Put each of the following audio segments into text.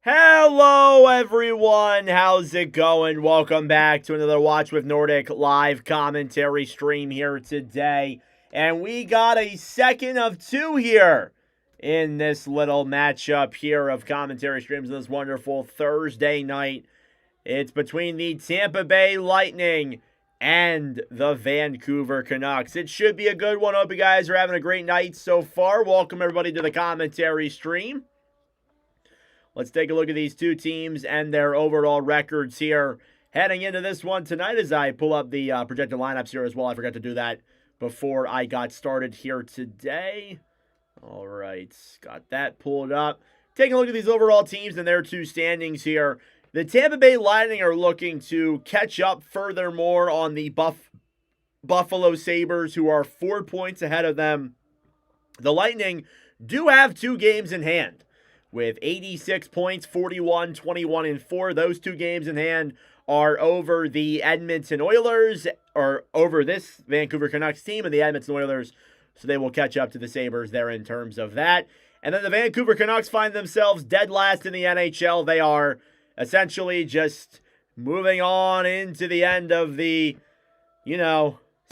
Hello, everyone. How's it going? Welcome back to another Watch with Nordic live commentary stream here today. And we got a second of two here in this little matchup here of commentary streams this wonderful Thursday night. It's between the Tampa Bay Lightning and the Vancouver Canucks. It should be a good one. Hope you guys are having a great night so far. Welcome, everybody, to the commentary stream. Let's take a look at these two teams and their overall records here heading into this one tonight as I pull up the projected lineups here as well. I forgot to do that before I got started here today. All right, got that pulled up. Taking a look at these overall teams and their two standings here. The Tampa Bay Lightning are looking to catch up furthermore on the Buffalo Sabres, who are 4 points ahead of them. The Lightning do have 2 games in hand, with 86 points, 41, 21, and 4. Those 2 games in hand are over the Edmonton Oilers, or over this Vancouver Canucks team and the Edmonton Oilers, so they will catch up to the Sabres there in terms of that. And then the Vancouver Canucks find themselves dead last in the NHL. They are essentially just moving on into the end of the,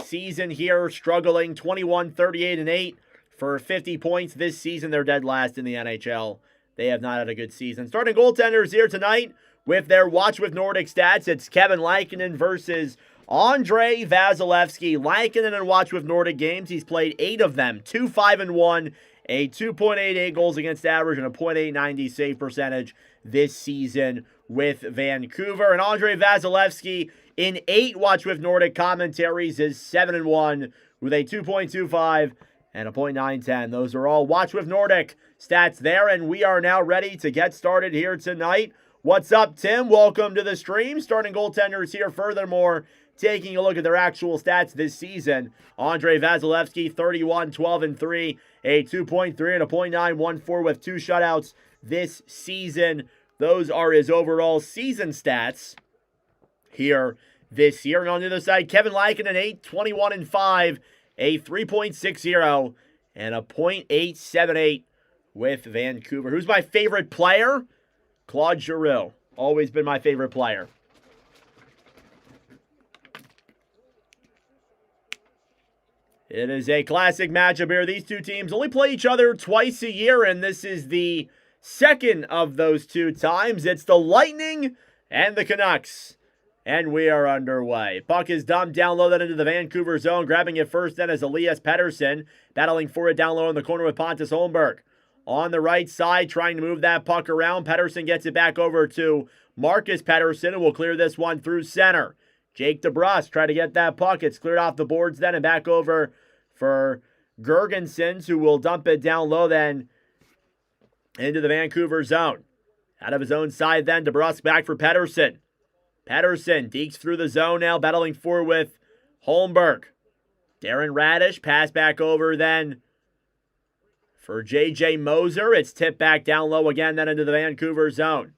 season here, struggling 21, 38, and 8 for 50 points this season. They're dead last in the NHL. They have not had a good season. Starting goaltenders here tonight with their Watch with Nordic stats. It's Kevin Lankinen versus Andrei Vasilevskiy. Lankinen in Watch with Nordic games. He's played 8 of them. 2-5-1, a 2.88 goals against average, and a .890 save percentage this season with Vancouver. And Andrei Vasilevskiy in 8 Watch with Nordic commentaries is 7-1 with a 2.25 and a .910. Those are all Watch with Nordic stats there, and we are now ready to get started here tonight. What's up, Tim? Welcome to the stream. Starting goaltenders here. Furthermore, taking a look at their actual stats this season. Andrei Vasilevskiy, 31, 12, and 3, a 2.3 and a .914 with 2 shutouts this season. Those are his overall season stats here this year. And on the other side, Kevin Lankinen, 8, 21, and 5, a 3.60 and a .878 with Vancouver. Who's my favorite player? Claude Giroux. Always been my favorite player. It is a classic matchup here. These two teams only play each other twice a year, and this is the second of those 2 times. It's the Lightning and the Canucks. And we are underway. Puck is dumped down low, then into the Vancouver zone. Grabbing it first then is Elias Pettersson. Battling for it down low in the corner with Pontus Holmberg. On the right side, trying to move that puck around. Pettersson gets it back over to Marcus Pettersson, who will clear this one through center. Jake DeBrusk try to get that puck. It's cleared off the boards then and back over for Girgensons, who will dump it down low then into the Vancouver zone. Out of his own side then, DeBrusk back for Pettersson. Pettersson deeks through the zone now, battling forward with Holmberg. Darren Radish, pass back over then for J.J. Moser. It's tipped back down low again, then into the Vancouver zone.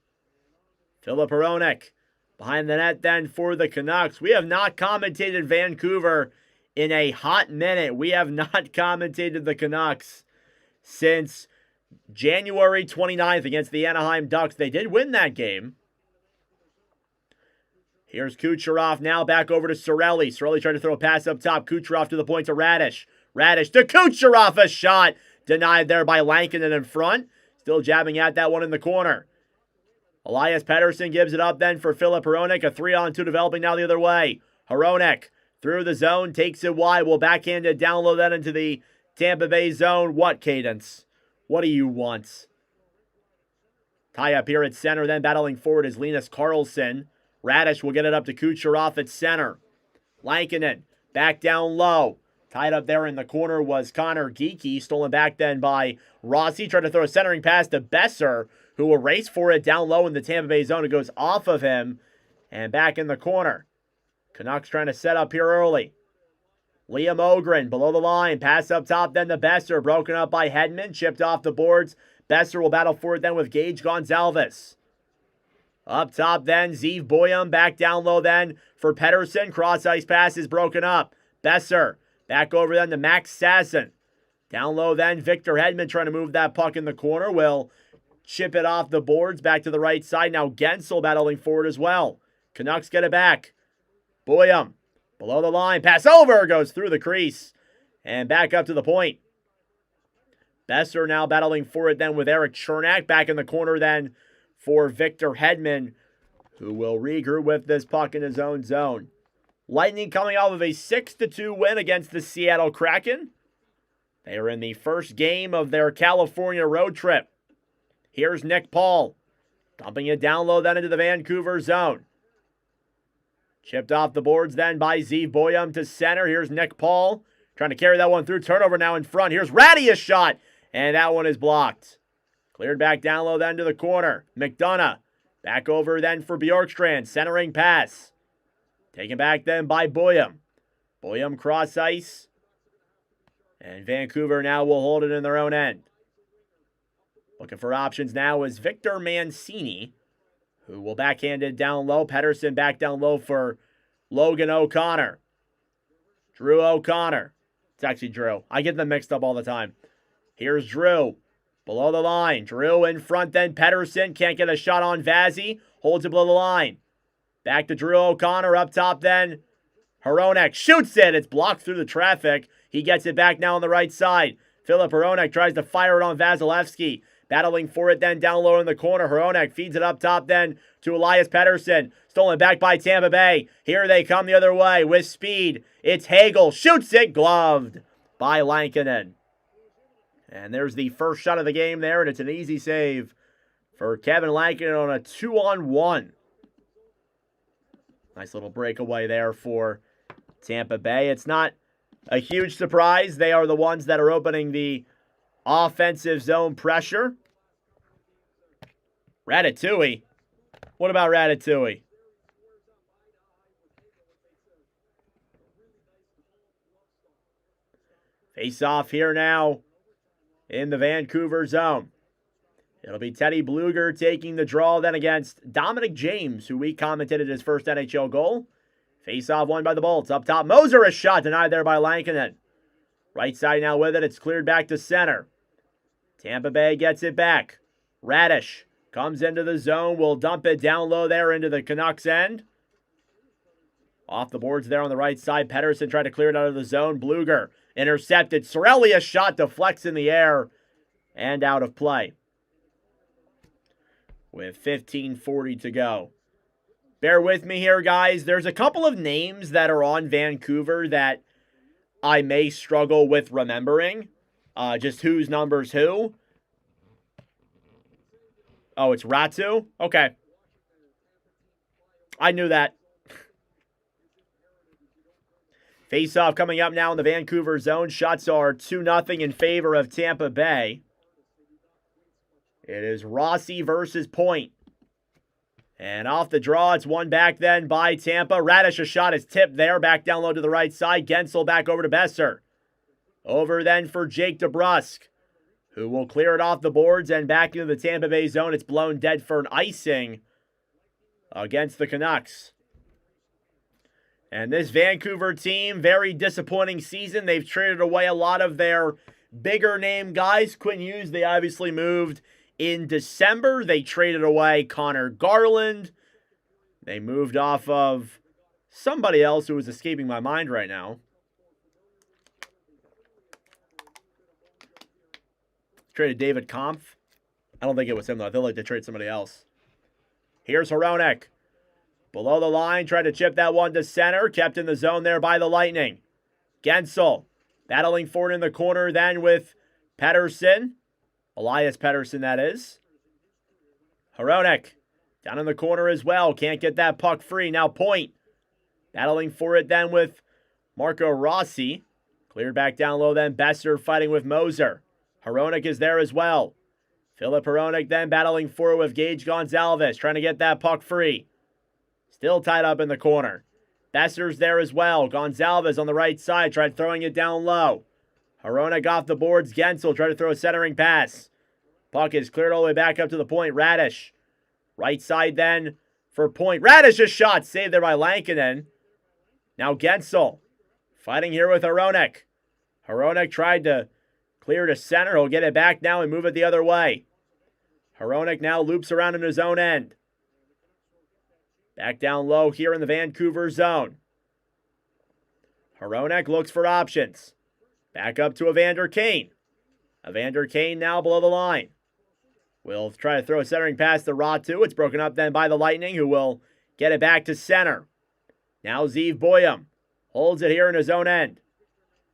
Filip Hronek behind the net then for the Canucks. We have not commentated Vancouver in a hot minute. We have not commentated the Canucks since January 29th against the Anaheim Ducks. They did win that game. Here's Kucherov now back over to Celli. Celli trying to throw a pass up top. Kucherov to the point to Radish. Radish to Kucherov. A shot denied there by Lankinen in front. Still jabbing at that one in the corner. Elias Pettersson gives it up then for Filip Hronek. A 3-on-2 developing now the other way. Hronek through the zone. Takes it wide. Will backhand it down low then into the Tampa Bay zone. What, Cadence? What do you want? Tie up here at center. Then battling forward is Linus Karlsson. Radish will get it up to Kucherov at center. Lankinen back down low. Tied up there in the corner was Connor Geekie. Stolen back then by Rossi. Tried to throw a centering pass to Besser, who will race for it down low in the Tampa Bay zone. It goes off of him and back in the corner. Canucks trying to set up here early. Liam Ogren below the line. Pass up top then to Besser. Broken up by Hedman. Chipped off the boards. Besser will battle for it then with Gage Gonzalez. Up top then, Zeev Boyum back down low then for Pettersson. Cross ice pass is broken up. Besser back over then to Max Sasson. Down low then, Victor Hedman trying to move that puck in the corner. Will chip it off the boards back to the right side. Now Guentzel battling forward as well. Canucks get it back. Boyum below the line. Pass over. Goes through the crease. And back up to the point. Besser now battling for it then with Eric Chernak. Back in the corner then for Victor Hedman, who will regroup with this puck in his own zone. Lightning coming off of a 6-2 win against the Seattle Kraken. They are in the first game of their California road trip. Here's Nick Paul. Dumping it down low then into the Vancouver zone. Chipped off the boards then by Zeev Boyum to center. Here's Nick Paul trying to carry that one through. Turnover now in front. Here's Radish shot. And that one is blocked. Cleared back down low then to the corner. McDonough. Back over then for Bjorkstrand. Centering pass. Taken back then by Boyum. Boyum cross ice. And Vancouver now will hold it in their own end. Looking for options now is Victor Mancini, who will backhand it down low. Pettersson back down low for Logan O'Connor. Drew O'Connor. It's actually Drew. I get them mixed up all the time. Here's Drew. Below the line. Drew in front then. Pettersson can't get a shot on Vazzy. Holds it below the line. Back to Drew O'Connor. Up top then. Hronek shoots it. It's blocked through the traffic. He gets it back now on the right side. Filip Hronek tries to fire it on Vasilevsky. Battling for it then down low in the corner. Hronek feeds it up top then to Elias Pettersson. Stolen back by Tampa Bay. Here they come the other way with speed. It's Hagel. Shoots it. Gloved by Lankinen. And there's the first shot of the game there, and it's an easy save for Kevin Lankinen on a 2-on-1. Nice little breakaway there for Tampa Bay. It's not a huge surprise. They are the ones that are opening the offensive zone pressure. Ratatouille. What about Ratatouille? Face off here now in the Vancouver zone. It'll be Teddy Bluger taking the draw then against Dominic James, who we commentated his first NHL goal. Face-off won by the Bolts. Up top, Moser, a shot denied there by Lankinen. Right side now with it. It's cleared back to center. Tampa Bay gets it back. Radish comes into the zone. Will dump it down low there into the Canucks end. Off the boards there on the right side. Pettersson tried to clear it out of the zone. Bluger intercepted. Celli, a shot deflects in the air and out of play. With 15:40 to go. Bear with me here, guys. There's a couple of names that are on Vancouver that I may struggle with remembering. Just whose number's who. Oh, it's Ratu? Okay. I knew that. Face-off coming up now in the Vancouver zone. Shots are 2-0 in favor of Tampa Bay. It is Rossi versus Point. And off the draw, it's won back then by Tampa. Radish, a shot is tipped there. Back down low to the right side. Guentzel back over to Besser. Over then for Jake DeBrusk, who will clear it off the boards and back into the Tampa Bay zone. It's blown dead for an icing against the Canucks. And this Vancouver team, very disappointing season. They've traded away a lot of their bigger name guys. Quinn Hughes, they obviously moved in December. They traded away Connor Garland. They moved off of somebody else who is escaping my mind right now. Traded David Kampf. I don't think it was him, though. I feel like they traded somebody else. Here's Hronek. Below the line, tried to chip that one to center. Kept in the zone there by the Lightning. Guentzel battling forward in the corner then with Pettersson. Elias Pettersson, that is. Hronek down in the corner as well. Can't get that puck free. Now Point battling for it then with Marco Rossi. Cleared back down low then. Besser fighting with Moser. Hronek is there as well. Filip Hronek then battling forward with Gage Gonzalez. Trying to get that puck free. Still tied up in the corner. Besser's there as well. Gonzalez on the right side. Tried throwing it down low. Hronek off the boards. Guentzel tried to throw a centering pass. Puck is cleared all the way back up to the point. Radish. Right side then for Point. Radish, a shot. Saved there by Lankinen. Now Guentzel fighting here with Hronek. Hronek tried to clear to center. He'll get it back now and move it the other way. Hronek now loops around in his own end. Back down low here in the Vancouver zone. Hronek looks for options. Back up to Evander Kane. Evander Kane now below the line. Will try to throw a centering pass to Ratu. It's broken up then by the Lightning, who will get it back to center. Now Zeev Boyum holds it here in his own end.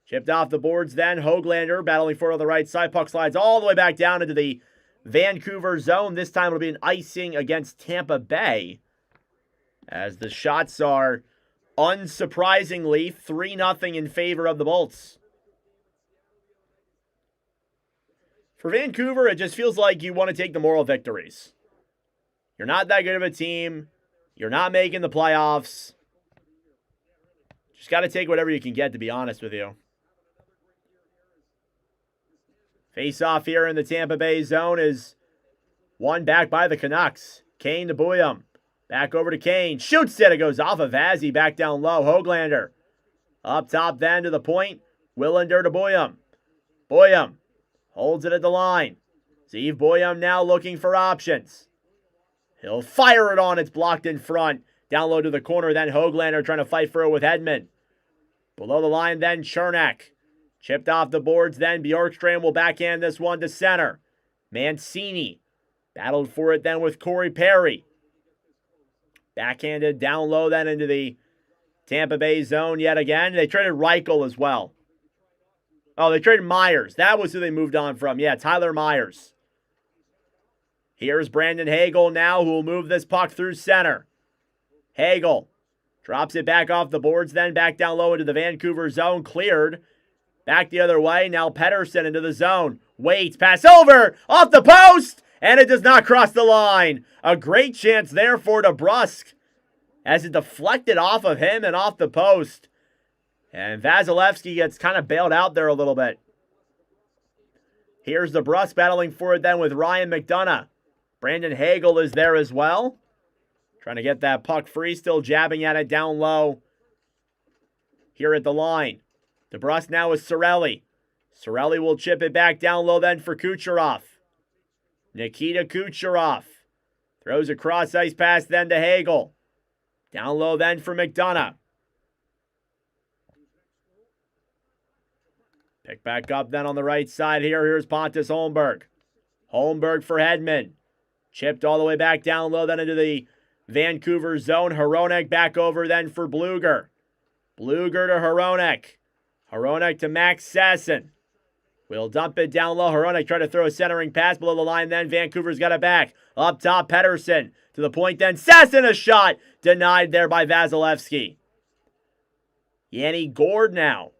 Chipped off the boards then. Hoglander battling for it on the right side. Puck slides all the way back down into the Vancouver zone. This time it'll be an icing against Tampa Bay, as the shots are, unsurprisingly, 3-0 in favor of the Bolts. For Vancouver, it just feels like you want to take the moral victories. You're not that good of a team. You're not making the playoffs. Just got to take whatever you can get, to be honest with you. Face-off here in the Tampa Bay zone is won back by the Canucks. Kane to Boyum. Back over to Kane. Shoots it. It goes off of Vazzy. Back down low. Hoglander. Up top then to the point. Willander to Boyum. Boyum holds it at the line. Zeev Boyum now looking for options. He'll fire it on. It's blocked in front. Down low to the corner. Then Hoglander trying to fight for it with Hedman. Below the line then Chernak. Chipped off the boards then. Bjorkstrand will backhand this one to center. Mancini battled for it then with Corey Perry. Backhanded down low then into the Tampa Bay zone yet again. They traded Reichel as well. Oh, they traded Myers. That was who they moved on from. Yeah, Tyler Myers. Here's Brandon Hagel now, who will move this puck through center. Hagel drops it back off the boards then. Back down low into the Vancouver zone. Cleared. Back the other way. Now Pettersson into the zone. Waits. Pass over. Off the post. And it does not cross the line. A great chance there for DeBrusk, as it deflected off of him and off the post. And Vasilevsky gets kind of bailed out there a little bit. Here's DeBrusk battling for it then with Ryan McDonough. Brandon Hagel is there as well. Trying to get that puck free. Still jabbing at it down low. Here at the line. DeBrusk now with Cirelli. Cirelli will chip it back down low then for Kucherov. Nikita Kucherov throws a cross-ice pass then to Hagel. Down low then for McDonough. Pick back up then on the right side here. Here's Pontus Holmberg. Holmberg for Hedman. Chipped all the way back down low then into the Vancouver zone. Hronek back over then for Bluger. Bluger to Hronek. Hronek to Max Sasson. We'll dump it down low. Hronek tried to throw a centering pass below the line then. Vancouver's got it back. Up top, Pettersson. To the point then. Sasson, a shot. Denied there by Vasilevsky. Yanni Gourde now.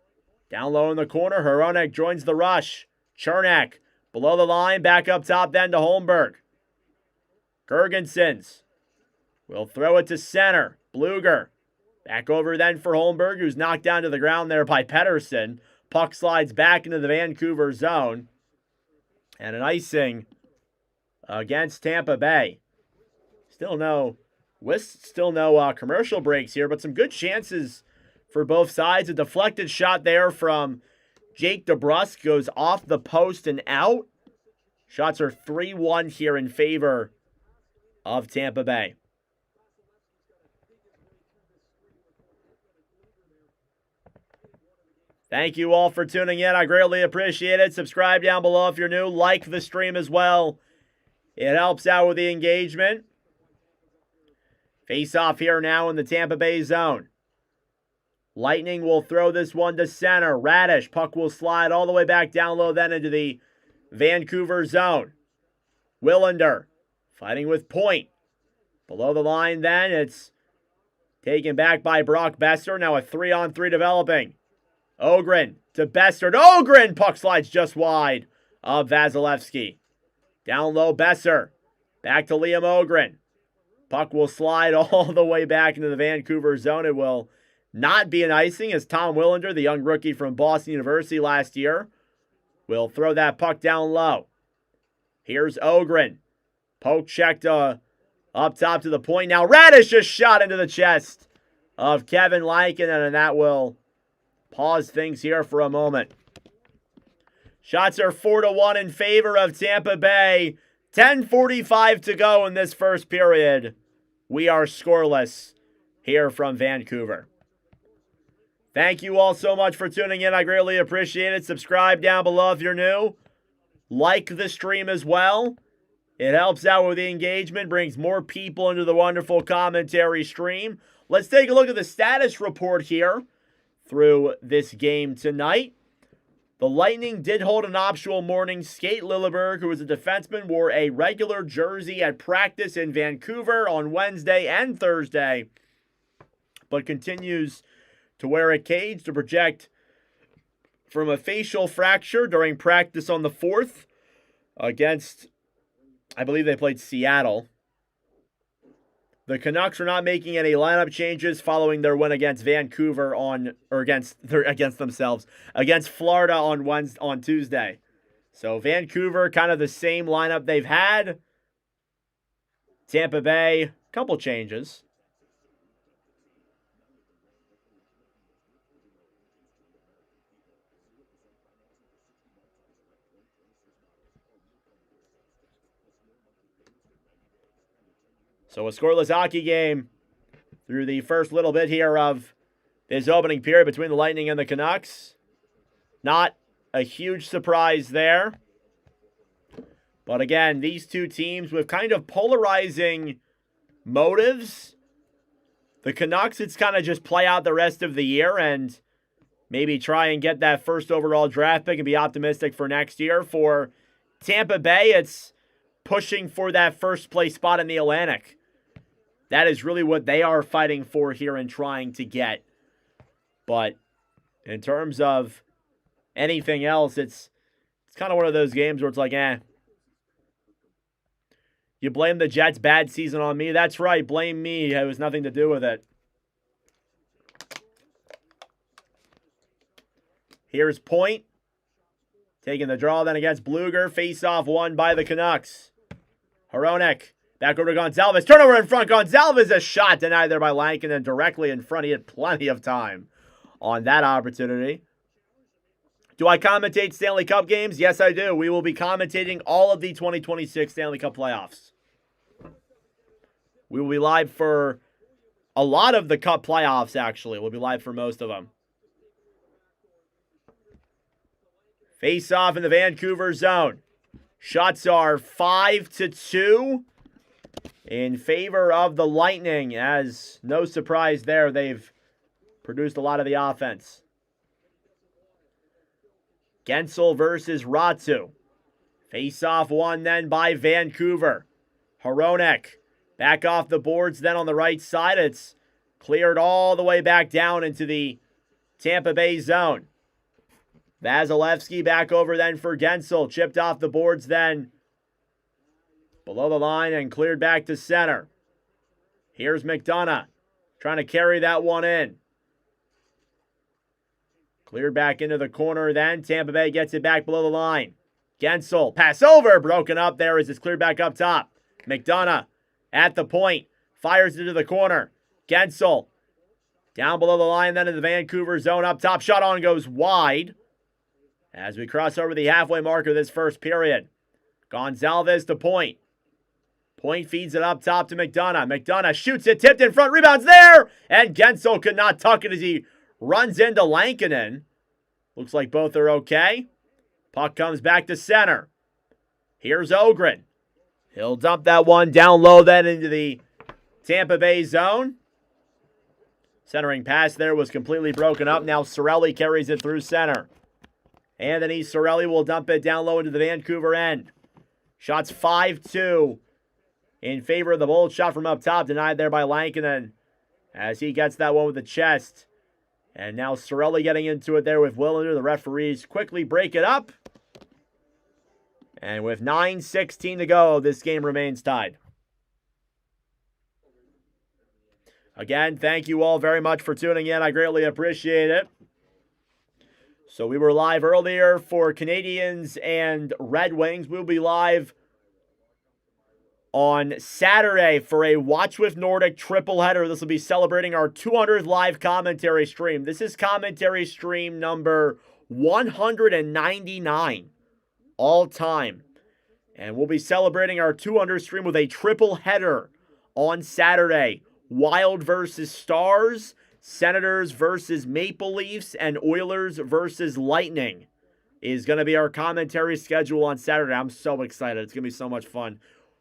Down low in the corner. Hronek joins the rush. Chernak below the line. Back up top then to Holmberg. Gergensons will throw it to center. Bluger. Back over then for Holmberg, who's knocked down to the ground there by Pettersson. Puck slides back into the Vancouver zone. And an icing against Tampa Bay. Still no commercial breaks here, but some good chances for both sides. A deflected shot there from Jake DeBrusk goes off the post and out. Shots are 3-1 here in favor of Tampa Bay. Thank you all for tuning in. I greatly appreciate it. Subscribe down below if you're new. Like the stream as well. It helps out with the engagement. Face off here now in the Tampa Bay zone. Lightning will throw this one to center. Radish. Puck will slide all the way back down low then into the Vancouver zone. Willander fighting with Point. Below the line then, it's taken back by Brock Besser. Now a 3-on-3 developing. Ogren to Besser. Ogren! Puck slides just wide of Vasilevsky. Down low, Besser. Back to Liam Ogren. Puck will slide all the way back into the Vancouver zone. It will not be an icing, as Tom Willander, the young rookie from Boston University last year, will throw that puck down low. Here's Ogren. Poke checked up top to the point. Now Radish just shot into the chest of Kevin Lankinen, and that will pause things here for a moment. Shots are 4-1 in favor of Tampa Bay. 10:45 to go in this first period. We are scoreless here from Vancouver. Thank you all so much for tuning in. I greatly appreciate it. Subscribe down below if you're new. Like the stream as well. It helps out with the engagement, brings more people into the wonderful commentary stream. Let's take a look at the status report here through this game tonight. The Lightning did hold an optional morning skate. Lilleberg, who was a defenseman, wore a regular jersey at practice in Vancouver on Wednesday and Thursday, but continues to wear a cage to protect from a facial fracture during practice on the 4th against, I believe they played Seattle. The Canucks are not making any lineup changes following their win against Vancouver against Florida on Tuesday. So Vancouver, kind of the same lineup they've had. Tampa Bay, couple changes. So a scoreless hockey game through the first little bit here of this opening period between the Lightning and the Canucks. Not a huge surprise there. But again, these two teams with kind of polarizing motives. The Canucks, it's kind of just play out the rest of the year and maybe try and get that first overall draft pick and be optimistic for next year. For Tampa Bay, it's pushing for that first place spot in the Atlantic. That is really what they are fighting for here and trying to get. But in terms of anything else, it's kind of one of those games where it's like, you blame the Jets' bad season on me. That's right, blame me. It has nothing to do with it. Here's Point. Taking the draw then against Bluger. Face-off won by the Canucks. Hronek. Back over to Gonzalez. Turnover in front. Gonzalez, a shot denied there by Lankinen directly in front. He had plenty of time on that opportunity. Do I commentate Stanley Cup games? Yes, I do. We will be commentating all of the 2026 Stanley Cup playoffs. We will be live for a lot of the Cup playoffs, actually. We'll be live for most of them. Face-off in the Vancouver zone. Shots are 5-2 in favor of the Lightning, as no surprise there, they've produced a lot of the offense. Guentzel versus Ratu. Face-off won then by Vancouver. Hronek back off the boards then on the right side. It's cleared all the way back down into the Tampa Bay zone. Vasilevsky back over then for Guentzel. Chipped off the boards then below the line and cleared back to center. Here's McDonough trying to carry that one in. Cleared back into the corner then. Tampa Bay gets it back below the line. Guentzel, pass over, broken up there as it's cleared back up top. McDonough at the point, fires into the corner. Guentzel down below the line then in the Vancouver zone. Up top, shot on goes wide as we cross over the halfway mark of this first period. Gonzalez to Point. Point feeds it up top to McDonough. McDonough shoots it, tipped in front, rebounds there, and Guentzel could not tuck it as he runs into Lankinen. Looks like both are okay. Puck comes back to center. Here's Ogren. He'll dump that one down low then into the Tampa Bay zone. Centering pass there was completely broken up. Now Cirelli carries it through center. Anthony Cirelli will dump it down low into the Vancouver end. Shots 5-2 in favor of the Bolts. Shot from up top, denied there by Lankinen as he gets that one with the chest. And now Cirelli getting into it there with Willander. The referees quickly break it up. And with 9:16 to go, this game remains tied. Again, thank you all very much for tuning in. I greatly appreciate it. So we were live earlier for Canadians and Red Wings. We'll be live on Saturday for a Watch with Nordic triple header. This will be celebrating our 200th live commentary stream. This is commentary stream number 199 all time. And we'll be celebrating our 200 stream with a triple header on Saturday. Wild versus Stars, Senators versus Maple Leafs, and Oilers versus Lightning is going to be our commentary schedule on Saturday. I'm so excited. It's going to be so much fun.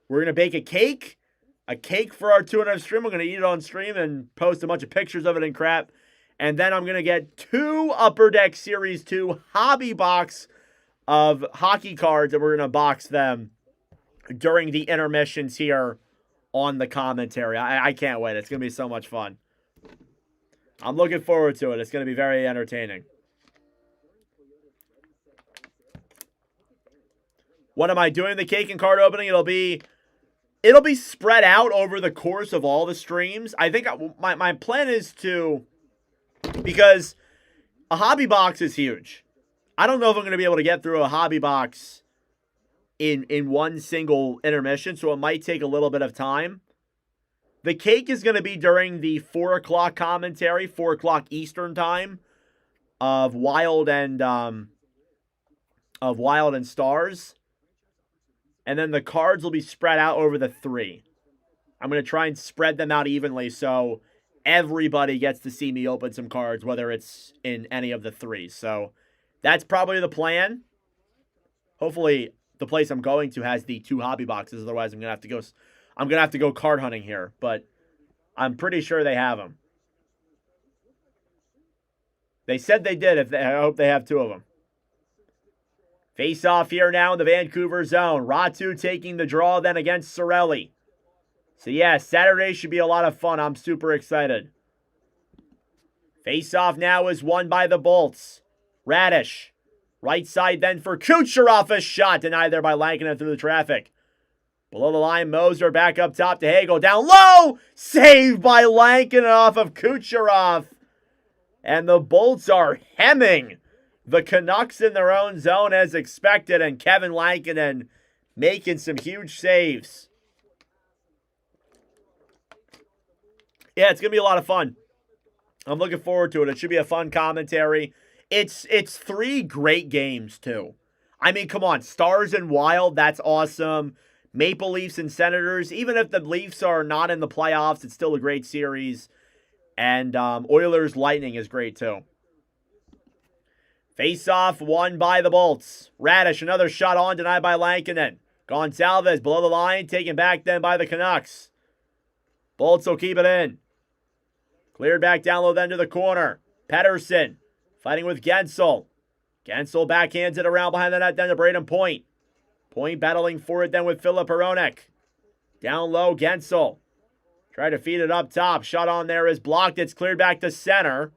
We're going to bake a cake for our 200 stream. I'm going to eat it on stream and post a bunch of pictures of it and crap. And then I'm going to get 2 Upper Deck Series 2 hobby box of hockey cards, and we're going to box them during the intermissions here on the commentary. I can't wait. It's going to be so much fun. I'm looking forward to it. It's going to be very entertaining. What am I doing? The cake and card opening, it'll be spread out over the course of all the streams. I think my plan is to, because a hobby box is huge. I don't know if I'm going to be able to get through a hobby box in one single intermission, so it might take a little bit of time. The cake is going to be during the 4 o'clock commentary, 4 o'clock Eastern time of Wild and Stars. And then the cards will be spread out over the 3. I'm going to try and spread them out evenly so everybody gets to see me open some cards, whether it's in any of the 3. So that's probably the plan. Hopefully the place I'm going to has the 2 hobby boxes. Otherwise, I'm going to have to go card hunting here, but I'm pretty sure they have them. They said they did. I hope they have 2 of them. Face off here now in the Vancouver zone. Ratu taking the draw then against Celli. So yeah, Saturday should be a lot of fun. I'm super excited. Face off now is won by the Bolts. Radish. Right side then for Kucherov. A shot denied there by Lankinen through the traffic. Below the line, Moser back up top to Hagel. Down low! Saved by Lankinen off of Kucherov. And the Bolts are hemming the Canucks in their own zone as expected. And Kevin Lankinen making some huge saves. Yeah, it's going to be a lot of fun. I'm looking forward to it. It should be a fun commentary. It's 3 great games, too. I mean, come on. Stars and Wild, that's awesome. Maple Leafs and Senators, even if the Leafs are not in the playoffs, it's still a great series. And Oilers Lightning is great, too. Face-off won by the Bolts. Radish, another shot on, denied by Lankinen. Gonsalves below the line, taken back then by the Canucks. Bolts will keep it in. Cleared back down low then to the corner. Pettersson fighting with Guentzel. Guentzel backhands it around behind the net then to Braden Point. Point battling for it then with Filip Hronek. Down low, Guentzel. Try to feed it up top. Shot on there is blocked. It's cleared back to center.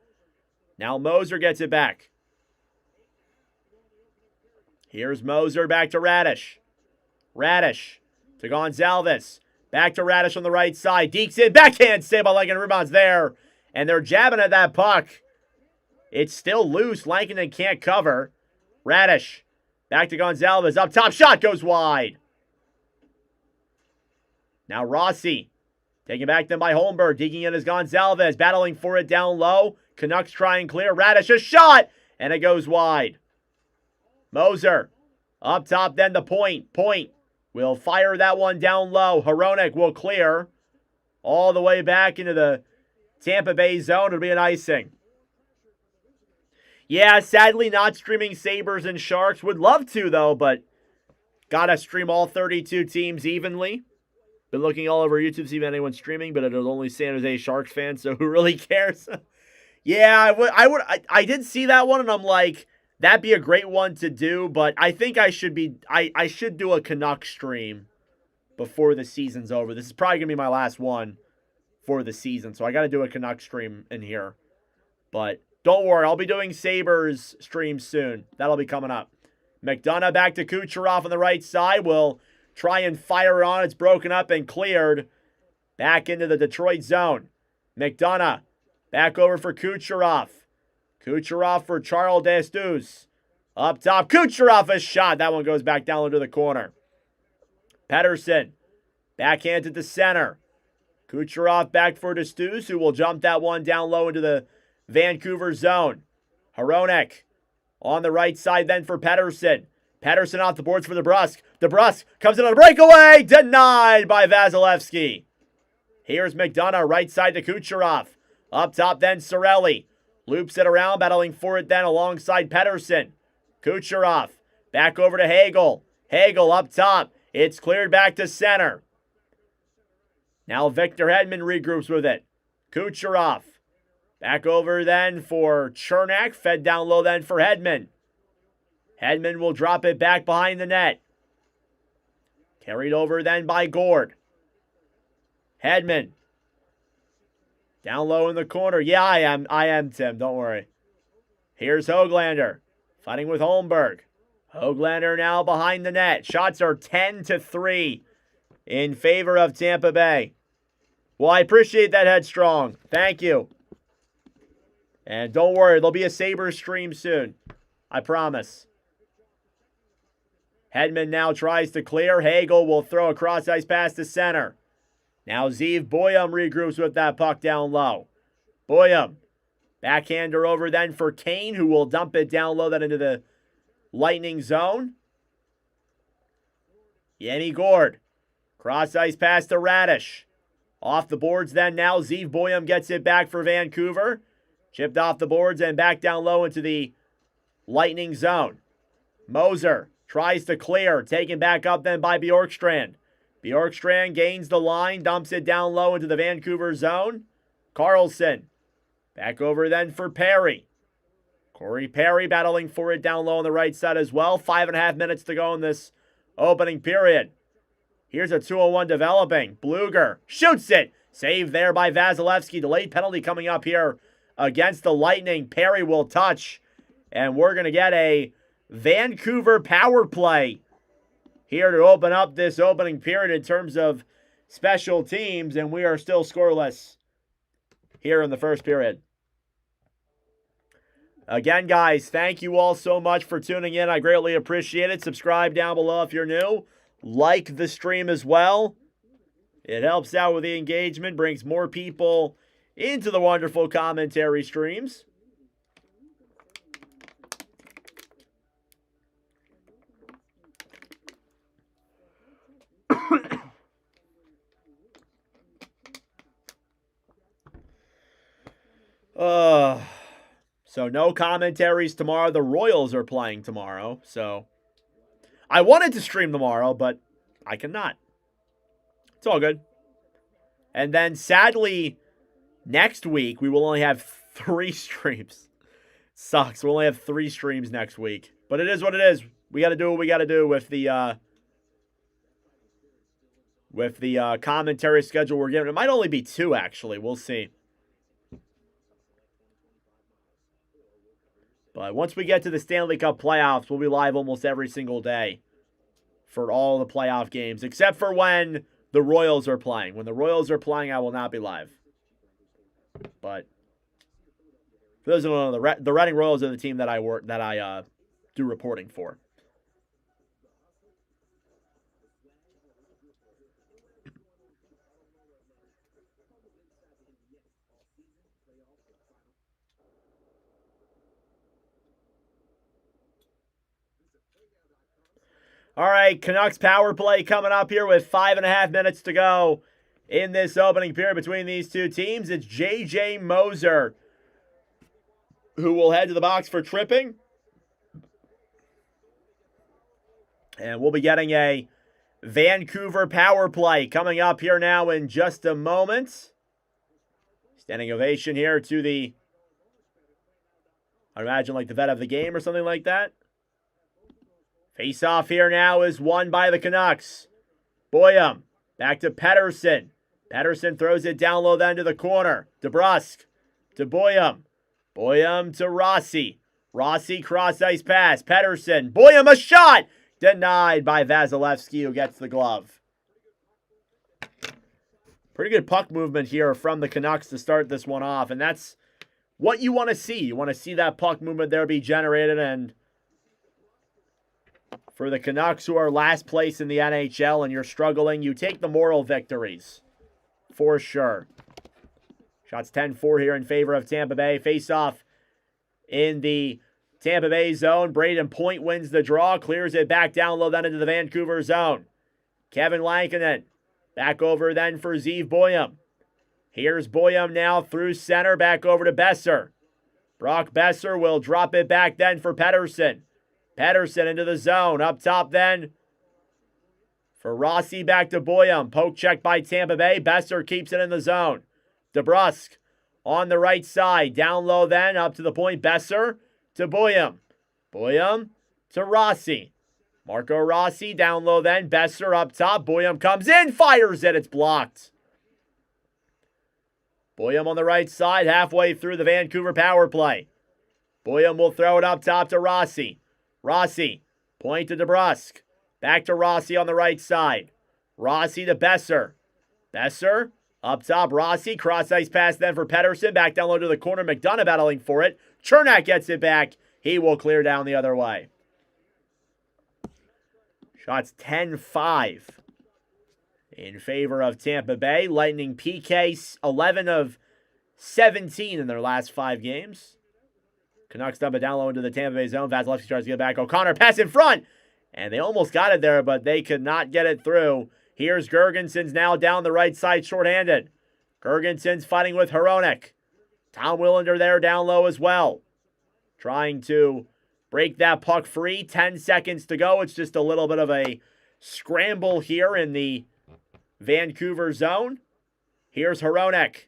Now Moser gets it back. Here's Moser back to Radish. Radish to Gonsalves. Back to Radish on the right side. Dekes in. Backhand save by Lankinen. Rebounds there. And they're jabbing at that puck. It's still loose. Lankinen can't cover. Radish. Back to Gonsalves. Up top. Shot goes wide. Now Rossi. Taken back then by Holmberg. Digging in is Gonsalves. Battling for it down low. Canucks try and clear. Radish. A shot. And it goes wide. Moser. Up top then the Point. Point will fire that one down low. Hronek will clear. All the way back into the Tampa Bay zone. It'll be an icing. Yeah, sadly not streaming Sabres and Sharks. Would love to, though, but gotta stream all 32 teams evenly. Been looking all over YouTube to see if anyone's streaming, but it was only San Jose Sharks fans, so who really cares? Yeah, I did see that one, and I'm like, that'd be a great one to do, but I think I should do a Canucks stream before the season's over. This is probably going to be my last one for the season, so I got to do a Canucks stream in here. But don't worry, I'll be doing Sabres stream soon. That'll be coming up. McDonough back to Kucherov on the right side. Will try and fire on. It's broken up and cleared. Back into the Detroit zone. McDonough back over for Kucherov. Kucherov for Charles Destus. Up top, Kucherov, a shot. That one goes back down into the corner. Pettersson, backhanded to center. Kucherov back for Destus, who will jump that one down low into the Vancouver zone. Hronek on the right side then for Pettersson. Pettersson off the boards for DeBrusk. DeBrusk comes in on a breakaway. Denied by Vasilevsky. Here's McDonough, right side to Kucherov. Up top then Celli. Loops it around, battling for it then alongside Pettersson. Kucherov, back over to Hagel. Hagel up top. It's cleared back to center. Now Victor Hedman regroups with it. Kucherov. Back over then for Chernak. Fed down low then for Hedman. Hedman will drop it back behind the net. Carried over then by Gourde. Hedman. Down low in the corner. Yeah, I am, Tim. Don't worry. Here's Höglander. Fighting with Holmberg. Höglander now behind the net. Shots are 10-3 in favor of Tampa Bay. Well, I appreciate that, Headstrong. Thank you. And don't worry, there'll be a Sabres stream soon. I promise. Hedman now tries to clear. Hagel will throw a cross-ice pass to center. Now Zeev Boyum regroups with that puck down low. Boyum. Backhander over then for Kane, who will dump it down low then into the Lightning zone. Yanni Gourde. Cross-ice pass to Radish. Off the boards then now. Zeev Boyum gets it back for Vancouver. Chipped off the boards and back down low into the Lightning zone. Moser tries to clear. Taken back up then by Bjorkstrand. Bjorkstrand gains the line. Dumps it down low into the Vancouver zone. Carlson. Back over then for Perry. Corey Perry battling for it down low on the right side as well. 5.5 minutes to go in this opening period. Here's a 2-on-1 developing. Bluger shoots it. Saved there by Vasilevsky. Delayed penalty coming up here against the Lightning. Perry will touch. And we're going to get a Vancouver power play here to open up this opening period in terms of special teams. And we are still scoreless here in the first period. Again, guys, thank you all so much for tuning in. I greatly appreciate it. Subscribe down below if you're new. Like the stream as well. It helps out with the engagement, brings more people into the wonderful commentary streams. So no commentaries tomorrow. The Royals are playing tomorrow, so I wanted to stream tomorrow, but I cannot. It's all good. And then, sadly, next week, we will only have 3 streams. Sucks. We'll only have 3 streams next week. But it is what it is. We got to do what we got to do with the commentary schedule we're given. It might only be 2, actually. We'll see. But once we get to the Stanley Cup playoffs, we'll be live almost every single day for all the playoff games, except for when the Royals are playing. When the Royals are playing, I will not be live. But for those who don't know, the Reading Royals are the team that I do reporting for. All right, Canucks power play coming up here with 5.5 minutes to go in this opening period between these two teams. It's J.J. Moser who will head to the box for tripping. And we'll be getting a Vancouver power play coming up here now in just a moment. Standing ovation here to the, I imagine like the vet of the game or something like that. Face-off here now is won by the Canucks. Boyum, back to Pettersson. Pettersson throws it down low then to the corner. DeBrusk to Boyum. Boyum to Rossi. Rossi cross-ice pass. Pettersson. Boyum, a shot! Denied by Vasilevsky, who gets the glove. Pretty good puck movement here from the Canucks to start this one off, and that's what you want to see. You want to see that puck movement there be generated, and for the Canucks, who are last place in the NHL and you're struggling, you take the moral victories. For sure. Shots 10-4 here in favor of Tampa Bay. Face-off in the Tampa Bay zone. Braden Point wins the draw. Clears it back down low then into the Vancouver zone. Kevin Lankinen. Back over then for Zeev Boyum. Here's Boyum now through center. Back over to Besser. Brock Besser will drop it back then for Pettersson. Pettersson into the zone. Up top then for Rossi, back to Boyum. Poke check by Tampa Bay. Besser keeps it in the zone. DeBrusk on the right side. Down low then. Up to the point. Besser to Boyum. Boyum to Rossi. Marco Rossi down low then. Besser up top. Boyum comes in. Fires it. It's blocked. Boyum on the right side. Halfway through the Vancouver power play. Boyum will throw it up top to Rossi. Rossi. Point to DeBrusk. Back to Rossi on the right side. Rossi to Besser. Besser up top. Rossi. Cross ice pass then for Pettersson. Back down low to the corner. McDonough battling for it. Chernak gets it back. He will clear down the other way. Shots 10-5 in favor of Tampa Bay. Lightning PK 11 of 17 in their last 5 games. Canucks dump it down low into the Tampa Bay zone. Vasilevsky tries to get back. O'Connor pass in front. And they almost got it there, but they could not get it through. Here's Gergensen's now down the right side shorthanded. Gergensen's fighting with Hronek. Tom Willander there down low as well. Trying to break that puck free. 10 seconds to go. It's just a little bit of a scramble here in the Vancouver zone. Here's Hronek.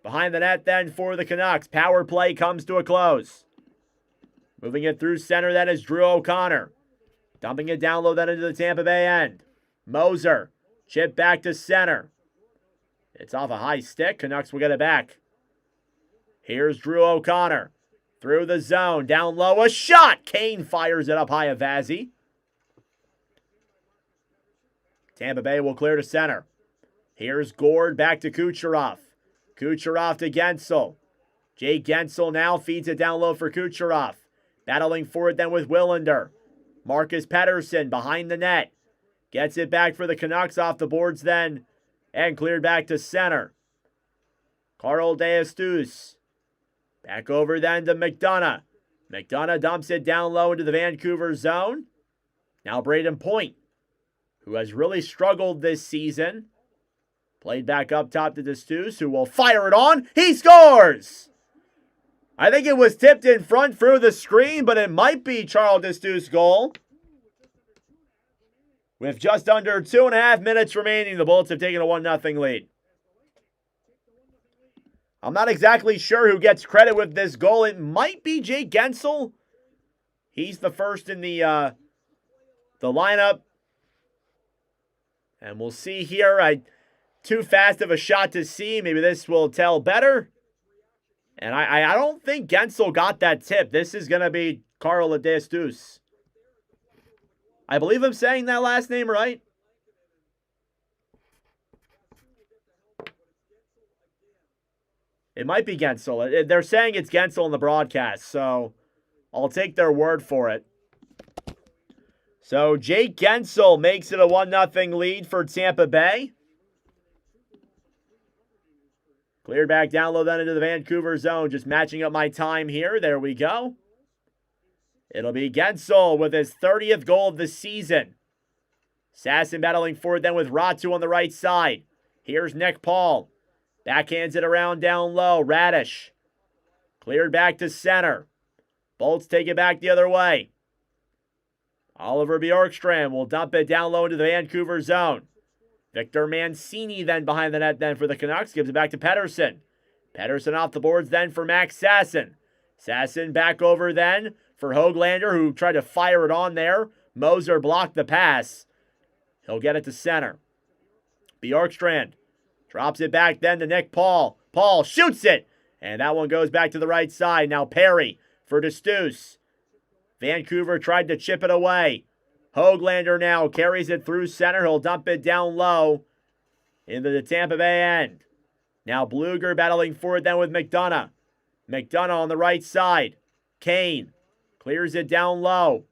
Behind the net then for the Canucks. Power play comes to a close. Moving it through center then is Drew O'Connor. Dumping it down low then into the Tampa Bay end. Moser. Chip back to center. It's off a high stick. Canucks will get it back. Here's Drew O'Connor. Through the zone. Down low. A shot. Kane fires it up high of Vazzy. Tampa Bay will clear to center. Here's Gourde back to Kucherov. Kucherov to Gensel. Jake Gensel now feeds it down low for Kucherov. Battling for it then with Willander. Marcus Pettersson behind the net. Gets it back for the Canucks off the boards then. And cleared back to center. Carl DeStus. Back over then to McDonough. McDonough dumps it down low into the Vancouver zone. Now Braden Point, who has really struggled this season. Played back up top to DeStus, who will fire it on. He scores! I think it was tipped in front through the screen, but it might be Charles DeStus' goal. With just under 2.5 minutes remaining, the Bullets have taken a 1-0 lead. I'm not exactly sure who gets credit with this goal. It might be Jake Gensel. He's the first in the lineup. And we'll see here. Too fast of a shot to see. Maybe this will tell better. And I don't think Gensel got that tip. This is going to be Carl DeStus. I believe I'm saying that last name right. It might be Gensel. They're saying it's Gensel in the broadcast, so I'll take their word for it. So Jake Gensel makes it a 1-0 lead for Tampa Bay. Cleared back down low then into the Vancouver zone. Just matching up my time here. There we go. It'll be Gensel with his 30th goal of the season. Sasson battling for it then with Ratu on the right side. Here's Nick Paul. Backhands it around down low. Radish. Cleared back to center. Bolts take it back the other way. Oliver Bjorkstrand will dump it down low into the Vancouver zone. Victor Mancini then behind the net then for the Canucks. Gives it back to Pettersson. Pettersson off the boards then for Max Sasson. Sasson back over then for Höglander, who tried to fire it on there. Moser blocked the pass. He'll get it to center. Bjorkstrand drops it back then to Nick Paul. Paul shoots it. And that one goes back to the right side. Now Perry for DeStus. Vancouver tried to chip it away. Höglander now carries it through center. He'll dump it down low into the Tampa Bay end. Now Bluger battling for it then with McDonough. McDonough on the right side. Kane clears it down low.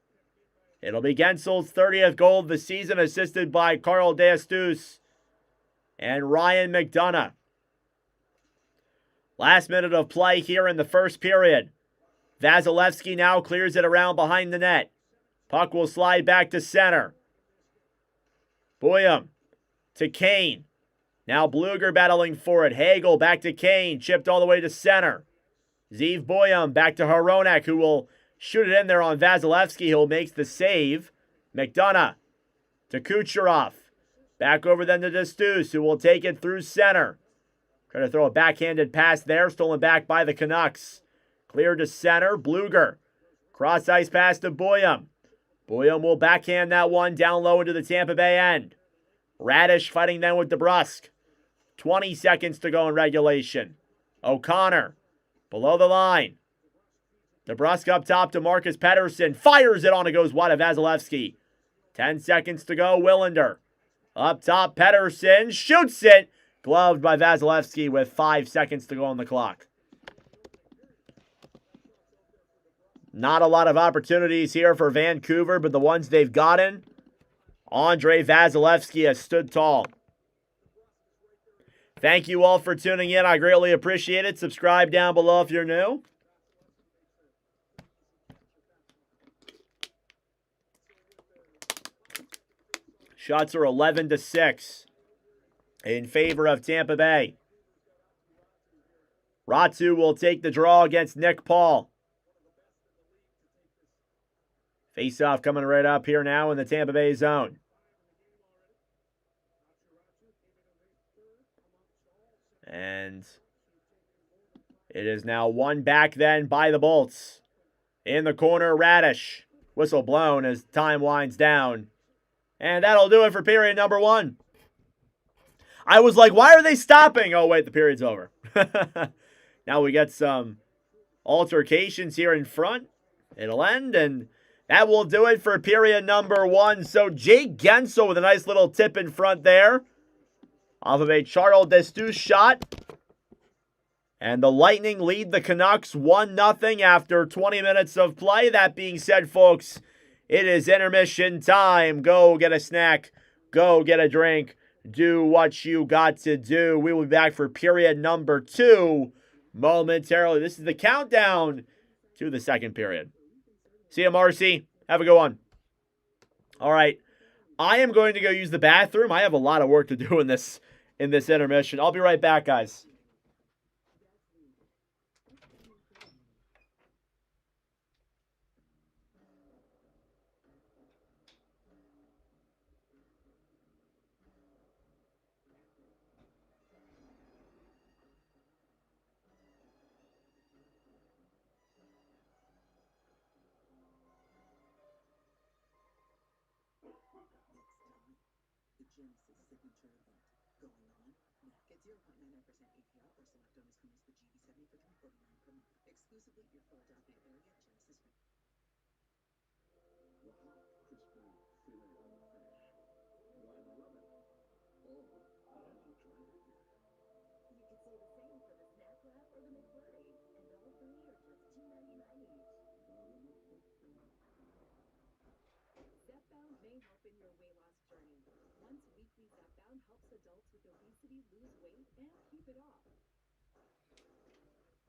It'll be Gensel's 30th goal of the season, assisted by Carl DeStus and Ryan McDonough. Last minute of play here in the first period. Vasilevsky now clears it around behind the net. Puck will slide back to center. Boyum to Kane. Now Blueger battling for it. Hagel back to Kane. Chipped all the way to center. Zeev Boyum back to Hronek, who will shoot it in there on Vasilevsky. He'll make the save. McDonough to Kucherov. Back over then to Destus, who will take it through center. Try to throw a backhanded pass there. Stolen back by the Canucks. Clear to center. Blueger. Cross ice pass to Boyum. Boyum will backhand that one down low into the Tampa Bay end. Radish fighting then with DeBrusk. 20 seconds to go in regulation. O'Connor below the line. DeBrusk up top to Marcus Pettersson. Fires it on. It goes wide of Vasilevsky. 10 seconds to go. Willander. Up top, Pettersson shoots it. Gloved by Vasilevsky with 5 seconds to go on the clock. Not a lot of opportunities here for Vancouver, but the ones they've gotten, Andre Vasilevsky has stood tall. Thank you all for tuning in. I greatly appreciate it. Subscribe down below if you're new. Shots are 11-6 in favor of Tampa Bay. Ratu will take the draw against Nick Paul. Face-off coming right up here now in the Tampa Bay zone. And it is now one back then by the Bolts. In the corner, Radish. Whistle blown as time winds down. And that'll do it for period number 1. I was like, why are they stopping? Oh, wait, the period's over. Now we get some altercations here in front. It'll end, and that will do it for period number 1. So Jake Guentzel with a nice little tip in front there. Off of a Charles Destus shot. And the Lightning lead the Canucks 1-0 after 20 minutes of play. That being said, folks, it is intermission time. Go get a snack. Go get a drink. Do what you got to do. We will be back for period number 2 momentarily. This is the countdown to the second period. See you, Marcy. Have a good one. All right. I am going to go use the bathroom. I have a lot of work to do in this intermission. I'll be right back, guys.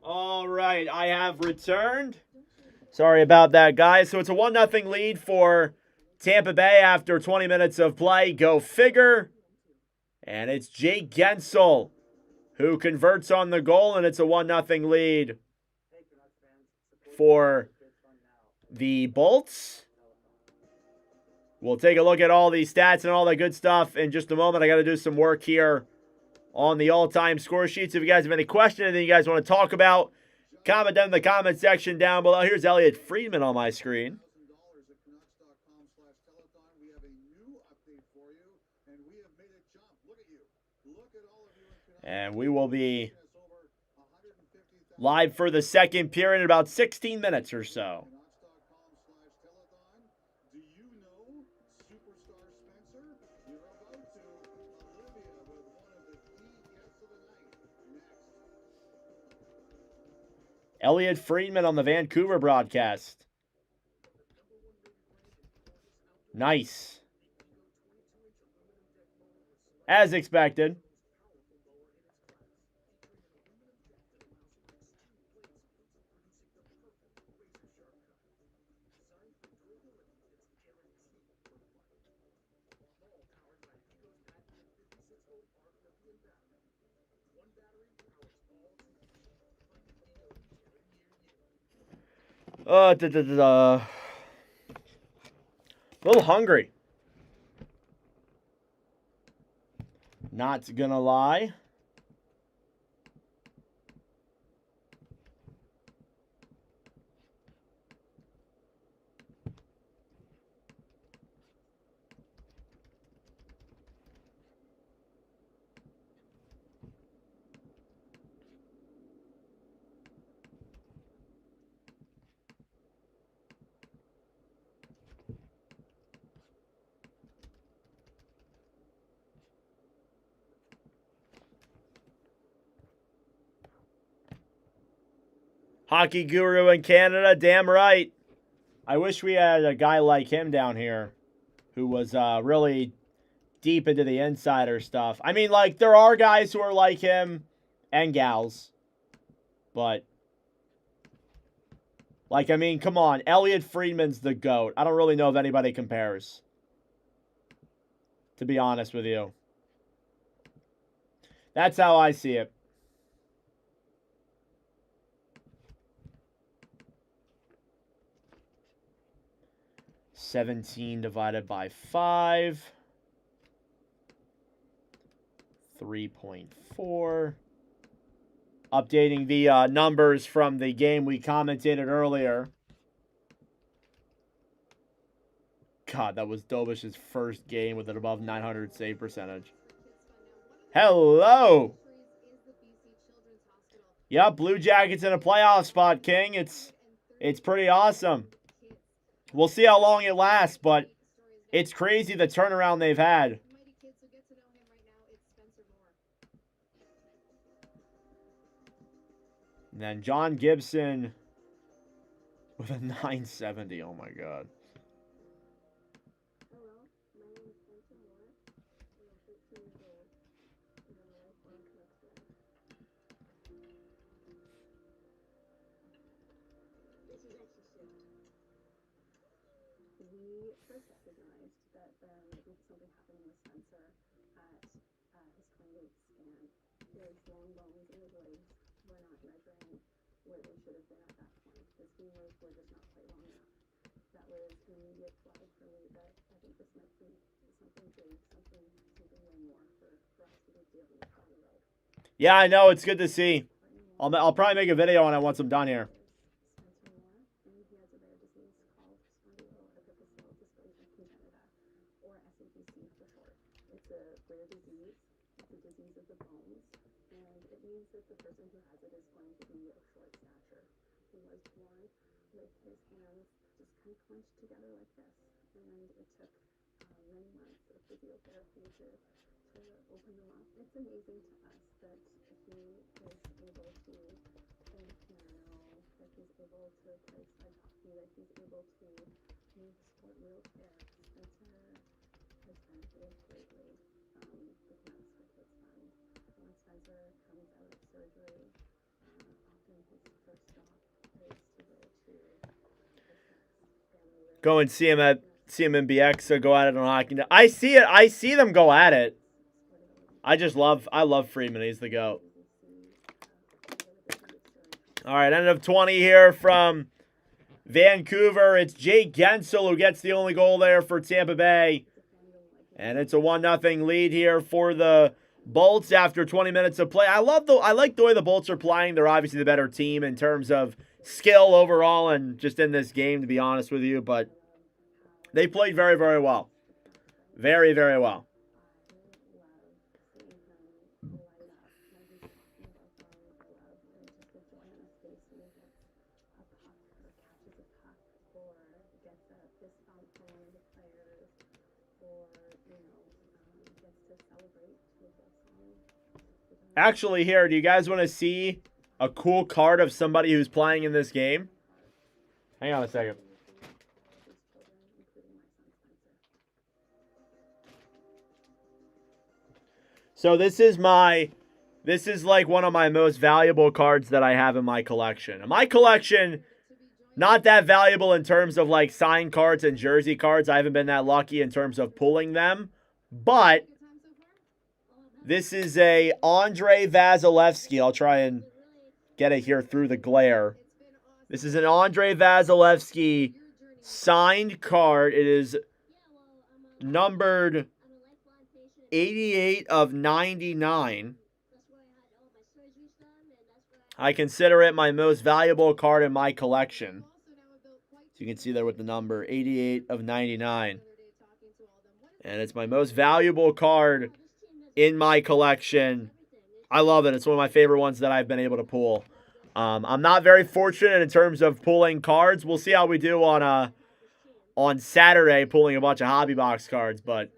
All right, I have returned. Sorry about that, guys. So it's a 1-0 lead for Tampa Bay after 20 minutes of play. Go figure. And it's Jake Guentzel who converts on the goal, and it's a 1-0 lead for the Bolts. We'll take a look at all these stats and all that good stuff in just a moment. I got to do some work here on the all-time score sheets. If you guys have any questions, anything you guys want to talk about, comment down in the comment section down below. Here's Elliot Friedman on my screen. And we will be live for the second period in about 16 minutes or so. Elliot Friedman on the Vancouver broadcast. Nice. As expected. A little hungry. Not gonna lie. Hockey guru in Canada, damn right. I wish we had a guy like him down here who was really deep into the insider stuff. I mean, like, there are guys who are like him and gals. But, like, I mean, come on. Elliot Friedman's the GOAT. I don't really know if anybody compares, to be honest with you. That's how I see it. $17 divided by 5. 3.4. Updating the numbers from the game we commentated earlier. God, that was Dobish's first game with an above 900 save percentage. Hello! Yep, Blue Jackets in a playoff spot, King. It's pretty awesome. We'll see how long it lasts, but it's crazy the turnaround they've had. And then John Gibson with a 970. Oh, my God. Yeah, I know. It's good to see. I'll probably make a video on it once I'm done here. Go and see him in BX, so go at it on Hockey. I see it. I see them go at it. I love Friedman. He's the GOAT. All right, end of 20 here from Vancouver. It's Jake Gensel who gets the only goal there for Tampa Bay. And it's a 1-0 lead here for the Bolts after 20 minutes of play. I like the way the Bolts are playing. They're obviously the better team in terms of skill overall and just in this game, to be honest with you. But they played very, very well. Very, very well. Actually, here, do you guys want to see a cool card of somebody who's playing in this game? Hang on a second. So this is like one of my most valuable cards that I have in my collection. And my collection, not that valuable in terms of like signed cards and jersey cards. I haven't been that lucky in terms of pulling them. But this is a Andrei Vasilevsky. I'll try and get it here through the glare. This is an Andrei Vasilevsky signed card. It is numbered 88 of 99. I consider it my most valuable card in my collection. So you can see there with the number 88 of 99. And it's my most valuable card in my collection. I love it. It's one of my favorite ones that I've been able to pull. I'm not very fortunate in terms of pulling cards. We'll see how we do on Saturday pulling a bunch of hobby box cards, but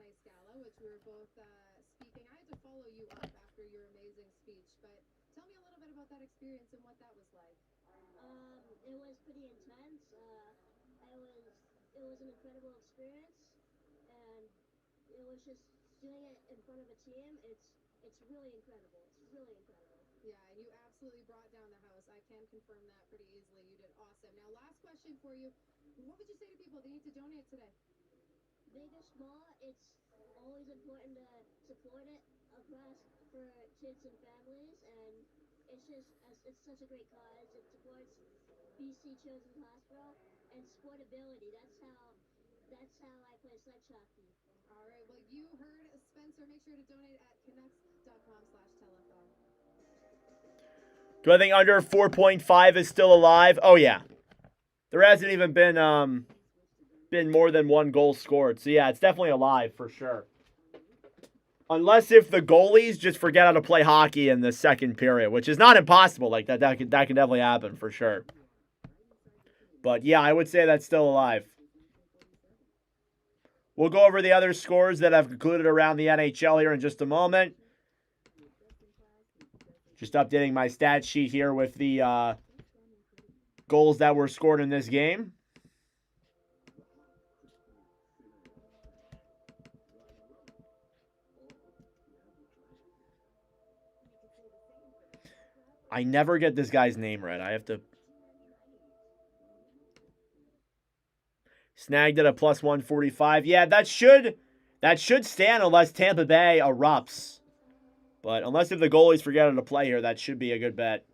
do I think under 4.5 is still alive? Oh, yeah. There hasn't even been more than one goal scored. So, yeah, it's definitely alive for sure. Unless if the goalies just forget how to play hockey in the second period, which is not impossible. Like, that can definitely happen for sure. But, yeah, I would say that's still alive. We'll go over the other scores that have concluded around the NHL here in just a moment. Just updating my stat sheet here with the goals that were scored in this game. I never get this guy's name right. I have to... Snagged at a plus 145. Yeah, that should stand unless Tampa Bay erupts. But unless if the goalies forget how to play here, that should be a good bet.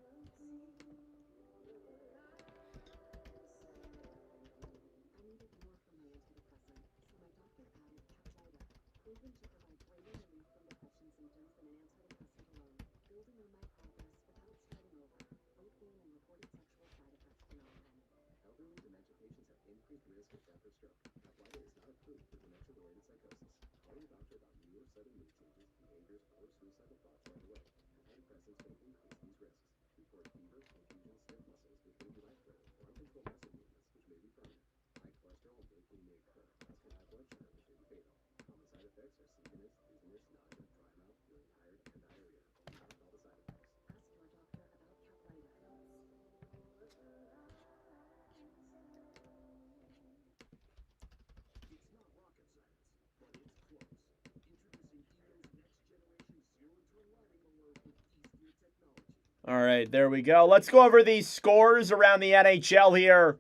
All right, there we go. Let's go over these scores around the NHL here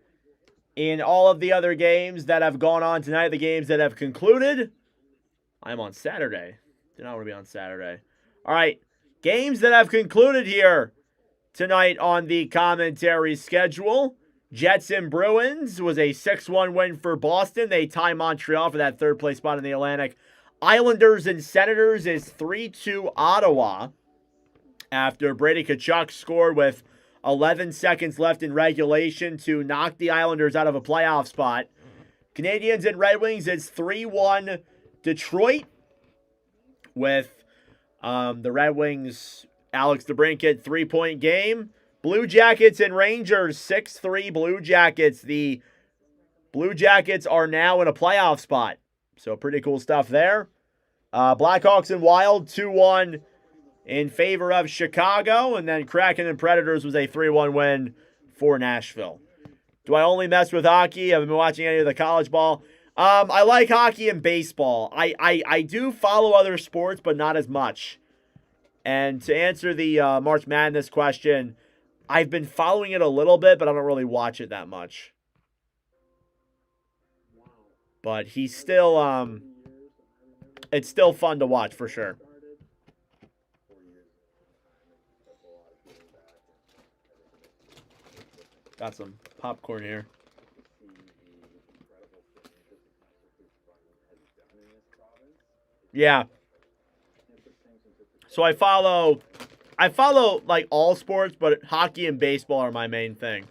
in all of the other games that have gone on tonight, the games that have concluded. I'm on Saturday. Did not want to be on Saturday. All right, games that have concluded here tonight on the commentary schedule. Jets and Bruins was a 6-1 win for Boston. They tie Montreal for that third place spot in the Atlantic. Islanders and Senators is 3-2 Ottawa after Brady Tkachuk scored with 11 seconds left in regulation to knock the Islanders out of a playoff spot. Canadiens and Red Wings, it's 3-1 Detroit with the Red Wings, Alex DeBrincat, 3-point game. Blue Jackets and Rangers, 6-3 Blue Jackets. The Blue Jackets are now in a playoff spot. So pretty cool stuff there. Blackhawks and Wild, 2-1 in favor of Chicago. And then Kraken and Predators was a 3-1 win for Nashville. Do I only mess with hockey? Have I been watching any of the college ball? I like hockey and baseball. I do follow other sports, but not as much. And to answer the March Madness question, I've been following it a little bit, but I don't really watch it that much. But he's still, it's still fun to watch for sure. Got some popcorn here. Yeah. So I follow like all sports, but hockey and baseball are my main thing.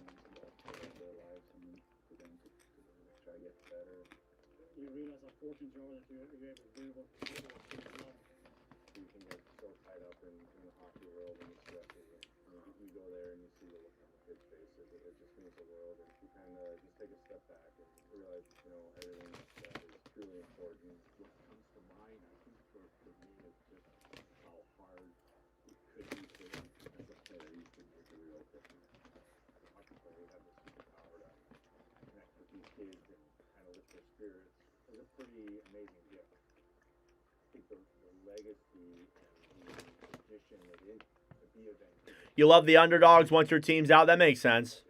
You love the underdogs once your team's out. That makes sense.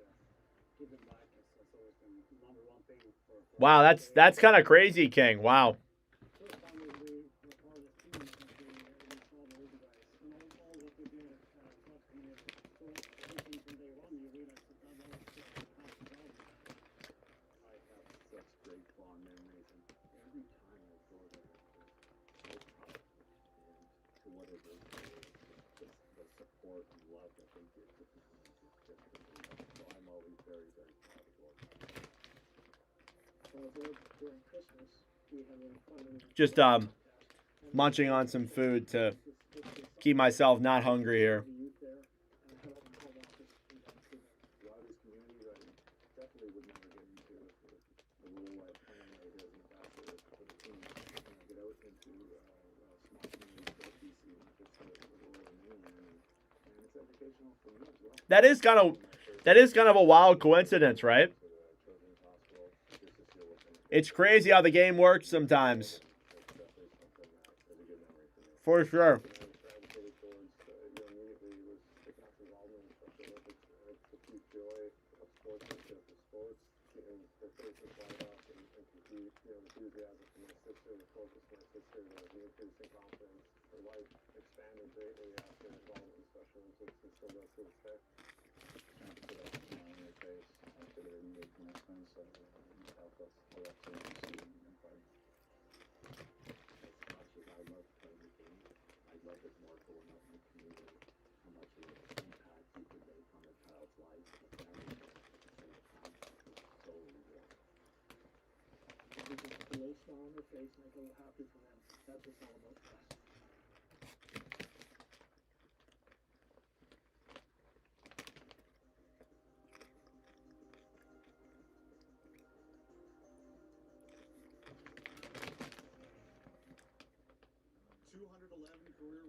Wow, that's kind of crazy, King. Wow. Just munching on some food to keep myself not hungry here. That is kind of a wild coincidence, right? It's crazy how the game works sometimes. For sure.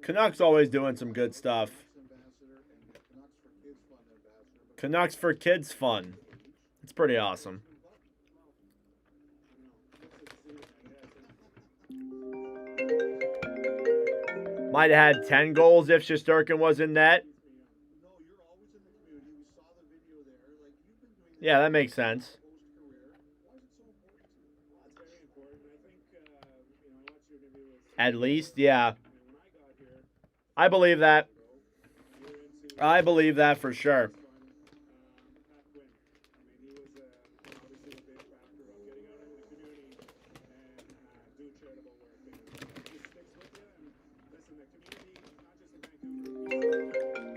Canucks always doing some good stuff. Canucks for kids fun. It's pretty awesome. Might have had 10 goals if Shesterkin was in net. Yeah, that makes sense. At least, yeah. I believe that. I believe that for sure.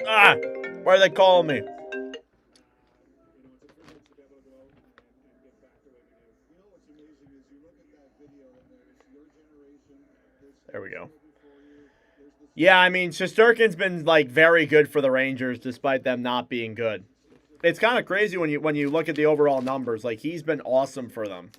Ah! Why are they calling me? There we go. Yeah, I mean, Shesterkin's been like very good for the Rangers despite them not being good. It's kind of crazy when you look at the overall numbers. Like, he's been awesome for them.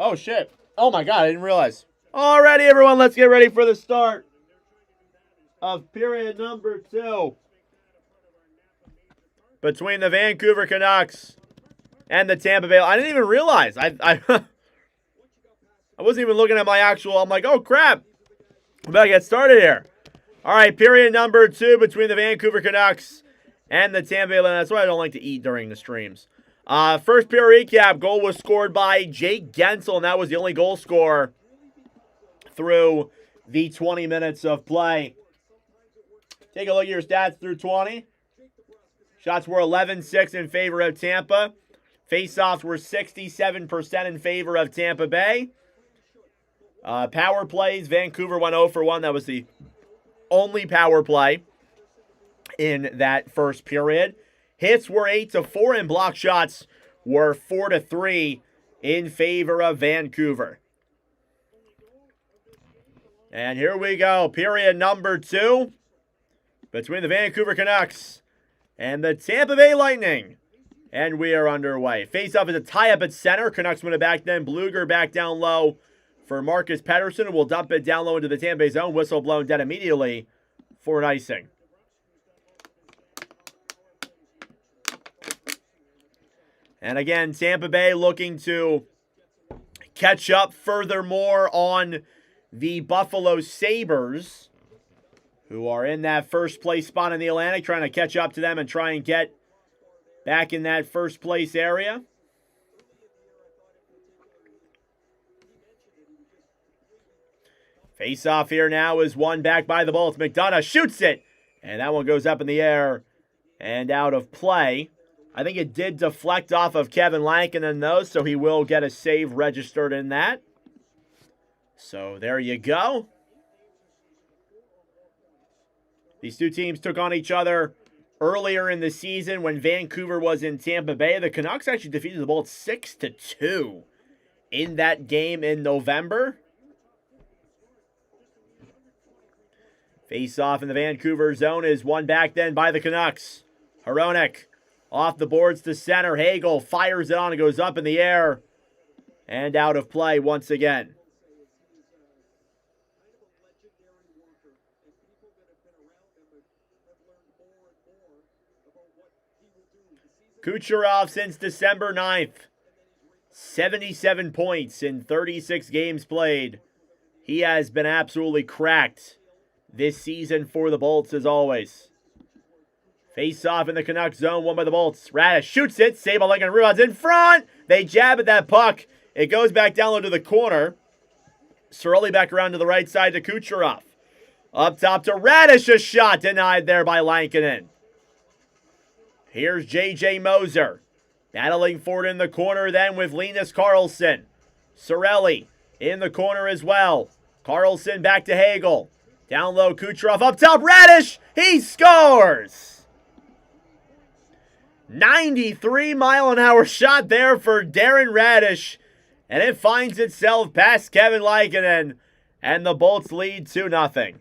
Oh, shit. Oh, my God. I didn't realize. Alrighty, everyone. Let's get ready for the start of period number 2 between the Vancouver Canucks and the Tampa Bay. I didn't even realize. I wasn't even looking at my actual. I'm like, oh, crap. I'm about to get started here. All right, period number 2 between the Vancouver Canucks and the Tampa Bay Lightning. That's why I don't like to eat during the streams. First period recap. Goal was scored by Jake Gensel, and that was the only goal scorer through the 20 minutes of play. Take a look at your stats through 20. Shots were 11-6 in favor of Tampa. Faceoffs were 67% in favor of Tampa Bay. Power plays, Vancouver went 0 for 1. That was the only power play in that first period. Hits were 8-4 and block shots were 4-3 in favor of Vancouver. And here we go. Period number 2 between the Vancouver Canucks and the Tampa Bay Lightning. And we are underway. Face-off is a tie-up at center. Canucks win it back then. Bluger back down low for Marcus Pettersson, who will dump it down low into the Tampa Bay zone. Whistle blown dead immediately for an icing. And again, Tampa Bay looking to catch up furthermore on the Buffalo Sabres, who are in that first place spot in the Atlantic, trying to catch up to them and try and get back in that first place area. Face-off here now is won back by the Bolts. McDonough shoots it, and that one goes up in the air and out of play. I think it did deflect off of Kevin Lankinen, though, so he will get a save registered in that. So there you go. These two teams took on each other earlier in the season when Vancouver was in Tampa Bay. The Canucks actually defeated the Bolts 6-2 in that game in November. Face-off in the Vancouver zone is won back then by the Canucks. Hronek off the boards to center. Hagel fires it on. It goes up in the air and out of play once again. Kucherov since December 9th. 77 points in 36 games played. He has been absolutely cracked this season for the Bolts as always. Face off in the Canucks zone, won by the Bolts. Radish shoots it. Save a leg and rebounds in front. They jab at that puck. It goes back down low to the corner. Celli back around to the right side to Kucherov. Up top to Radish. A shot denied there by Lankinen. Here's J.J. Moser. Battling for it in the corner then with Linus Karlsson. Celli in the corner as well. Karlsson back to Hagel. Down low, Kucherov up top. Radish! He scores! 93-mile-an-hour shot there for Darren Radish. And it finds itself past Kevin Lankinen. And the Bolts lead 2-0.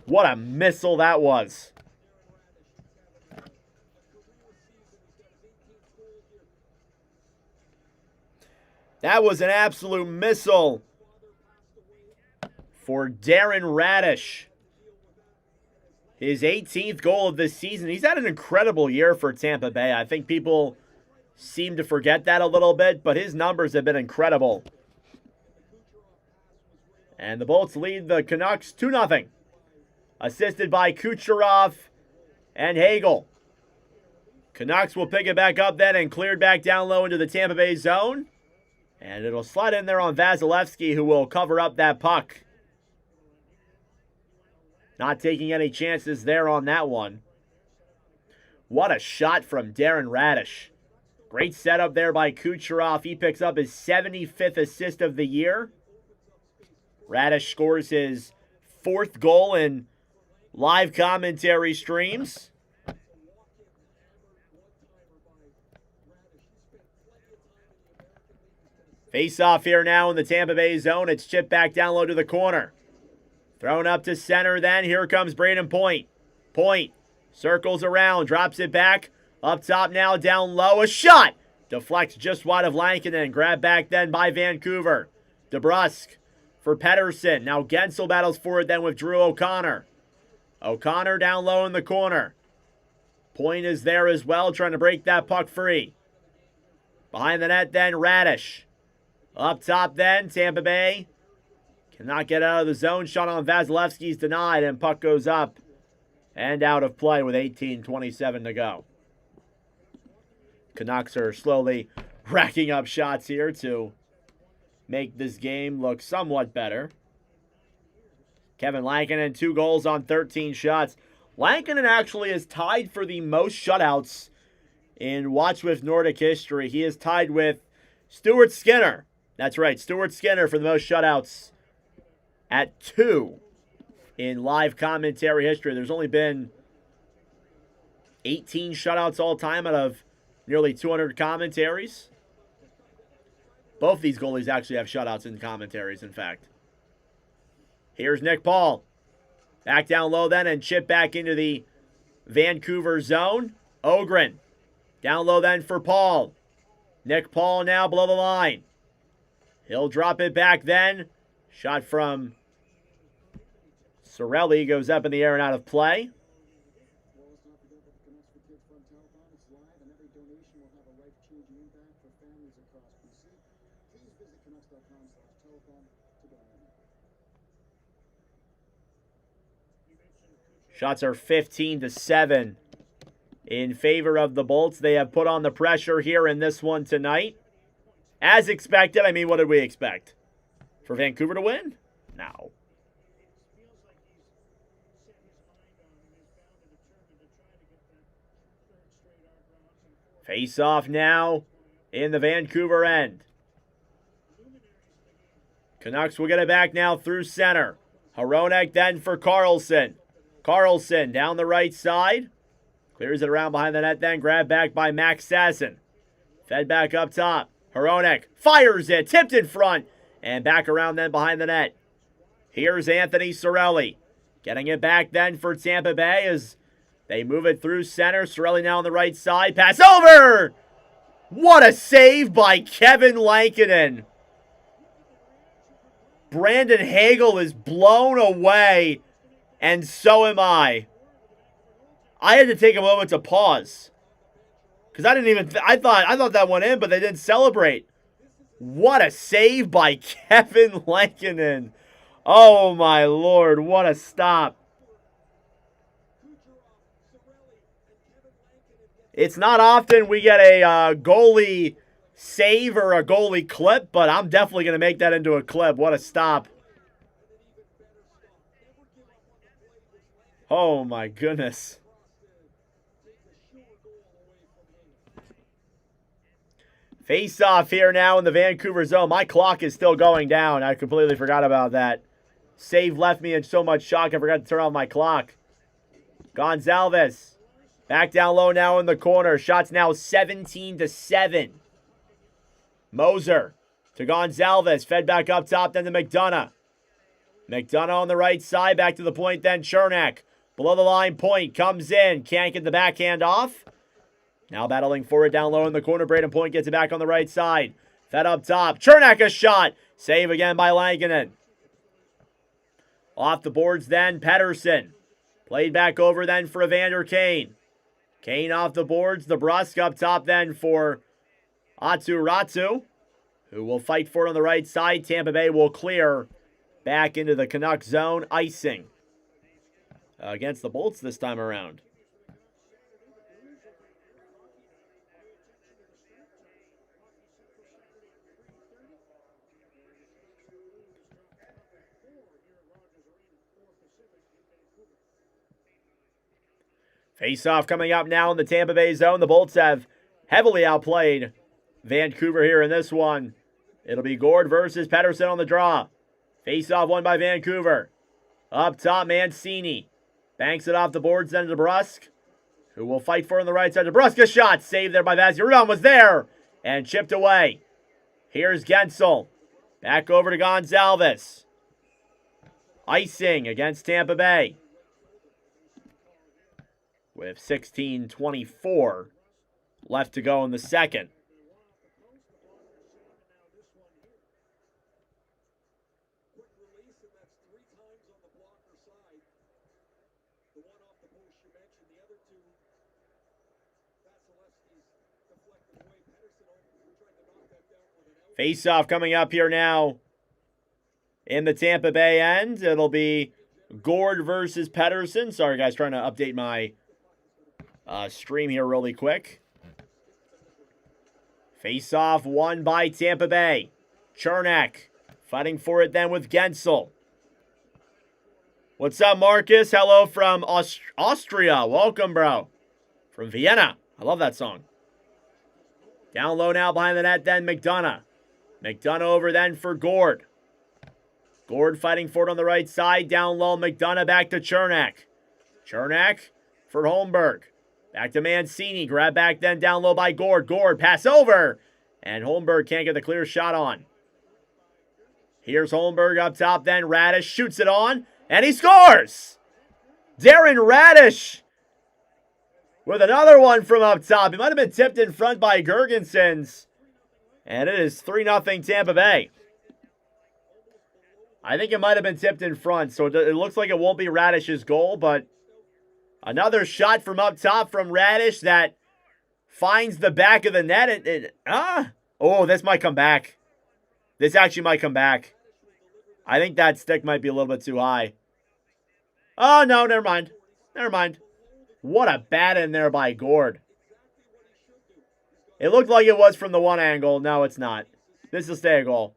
What a missile that was. That was an absolute missile for Darren Radish. His 18th goal of this season. He's had an incredible year for Tampa Bay. I think people seem to forget that a little bit, but his numbers have been incredible. And the Bolts lead the Canucks 2-0. Assisted by Kucherov and Hagel. Canucks will pick it back up then and cleared back down low into the Tampa Bay zone. And it'll slide in there on Vasilevsky, who will cover up that puck. Not taking any chances there on that one. What a shot from Darren Radish. Great setup there by Kucherov. He picks up his 75th assist of the year. Radish scores his 4th goal in live commentary streams. Face off here now in the Tampa Bay zone. It's chipped back down low to the corner. Thrown up to center then. Here comes Braden Point. Point circles around, drops it back. Up top now, down low. A shot! Deflects just wide of Lankinen. Grabbed back then by Vancouver. DeBrusk for Pettersson. Now Gensel battles for it then with Drew O'Connor. O'Connor down low in the corner. Point is there as well, trying to break that puck free. Behind the net then, Radish. Up top then, Tampa Bay cannot get out of the zone. Shot on Vasilevsky's denied, and puck goes up and out of play with 18:27 to go. Canucks are slowly racking up shots here to make this game look somewhat better. Kevin Lankinen, 2 goals on 13 shots. Lankinen actually is tied for the most shutouts in Watch with Nordic history. He is tied with Stuart Skinner. That's right, Stuart Skinner for the most shutouts at 2 in live commentary history. There's only been 18 shutouts all time out of nearly 200 commentaries. Both these goalies actually have shutouts in commentaries, in fact. Here's Nick Paul. Back down low then and chip back into the Vancouver zone. Ogren. Down low then for Paul. Nick Paul now below the line. He'll drop it back then. Shot from Celli goes up in the air and out of play. Shots are 15-7 in favor of the Bolts. They have put on the pressure here in this one tonight. As expected. I mean, what did we expect? For Vancouver to win? No. Face off now in the Vancouver end. Canucks will get it back now through center. Hronek then for Carlson. Carlson down the right side. Clears it around behind the net then. Grabbed back by Max Sasson. Fed back up top. Hronek fires it. Tipped in front. And back around then behind the net. Here's Anthony Cirelli. Getting it back then for Tampa Bay as they move it through center. Cirelli now on the right side. Pass over! What a save by Kevin Lankinen. Brandon Hagel is blown away. And so am I. I had to take a moment to pause. Because I thought that went in, but they didn't celebrate. What a save by Kevin Lankinen. Oh my Lord, what a stop. It's not often we get a goalie save or a goalie clip, but I'm definitely going to make that into a clip. What a stop. Oh my goodness. Face off here now in the Vancouver zone. My clock is still going down. I completely forgot about that. Save left me in so much shock I forgot to turn off my clock. Gonzalez. Back down low now in the corner. Shots now 17-7. Moser to Gonzalez. Fed back up top then to McDonough. McDonough on the right side. Back to the point then Chernak. Below the line, Point comes in. Can't get the backhand off. Now battling for it down low in the corner. Braden Point gets it back on the right side. Fed up top. Chernak a shot. Save again by Lankinen. Off the boards then, Pettersson. Played back over then for Evander Kane. Kane off the boards. The Brusque up top then for Ratu, who will fight for it on the right side. Tampa Bay will clear back into the Canucks zone. Icing against the Bolts this time around. Face-off coming up now in the Tampa Bay zone. The Bolts have heavily outplayed Vancouver here in this one. It'll be Gourde versus Pettersson on the draw. Face-off won by Vancouver. Up top, Mancini. Banks it off the boards then to DeBrusk, who will fight for it on the right side. DeBrusk a shot. Saved there by Vazzy. Rebound was there. And chipped away. Here's Guentzel. Back over to Gonzalez. Icing against Tampa Bay. With 16:24 left to go in the second. Face-off coming up here now in the Tampa Bay end. It'll be Gourde versus Pettersson. Sorry, guys, trying to update my stream here really quick. Face-off won by Tampa Bay. Cernak fighting for it then with Guentzel. What's up, Marcus? Hello from Austria. Welcome, bro. From Vienna. I love that song. Down low now behind the net then McDonough. McDonough over then for Gourde. Gourde fighting for it on the right side. Down low, McDonough back to Cernak. Cernak for Holmberg. Back to Mancini. Grab back then down low by Gourde. Gourde pass over. And Holmberg can't get the clear shot on. Here's Holmberg up top then. Radish shoots it on. And he scores! Darren Radish with another one from up top. He might have been tipped in front by Gergensons. And it is 3-0 Tampa Bay. I think it might have been tipped in front, so it looks like it won't be Radish's goal, but another shot from up top from Radish that finds the back of the net. Oh, this might come back. This actually might come back. I think that stick might be a little bit too high. Oh, no, never mind. Never mind. What a bat in there by Gourde. It looked like it was from the one angle. No, it's not. This will stay a goal.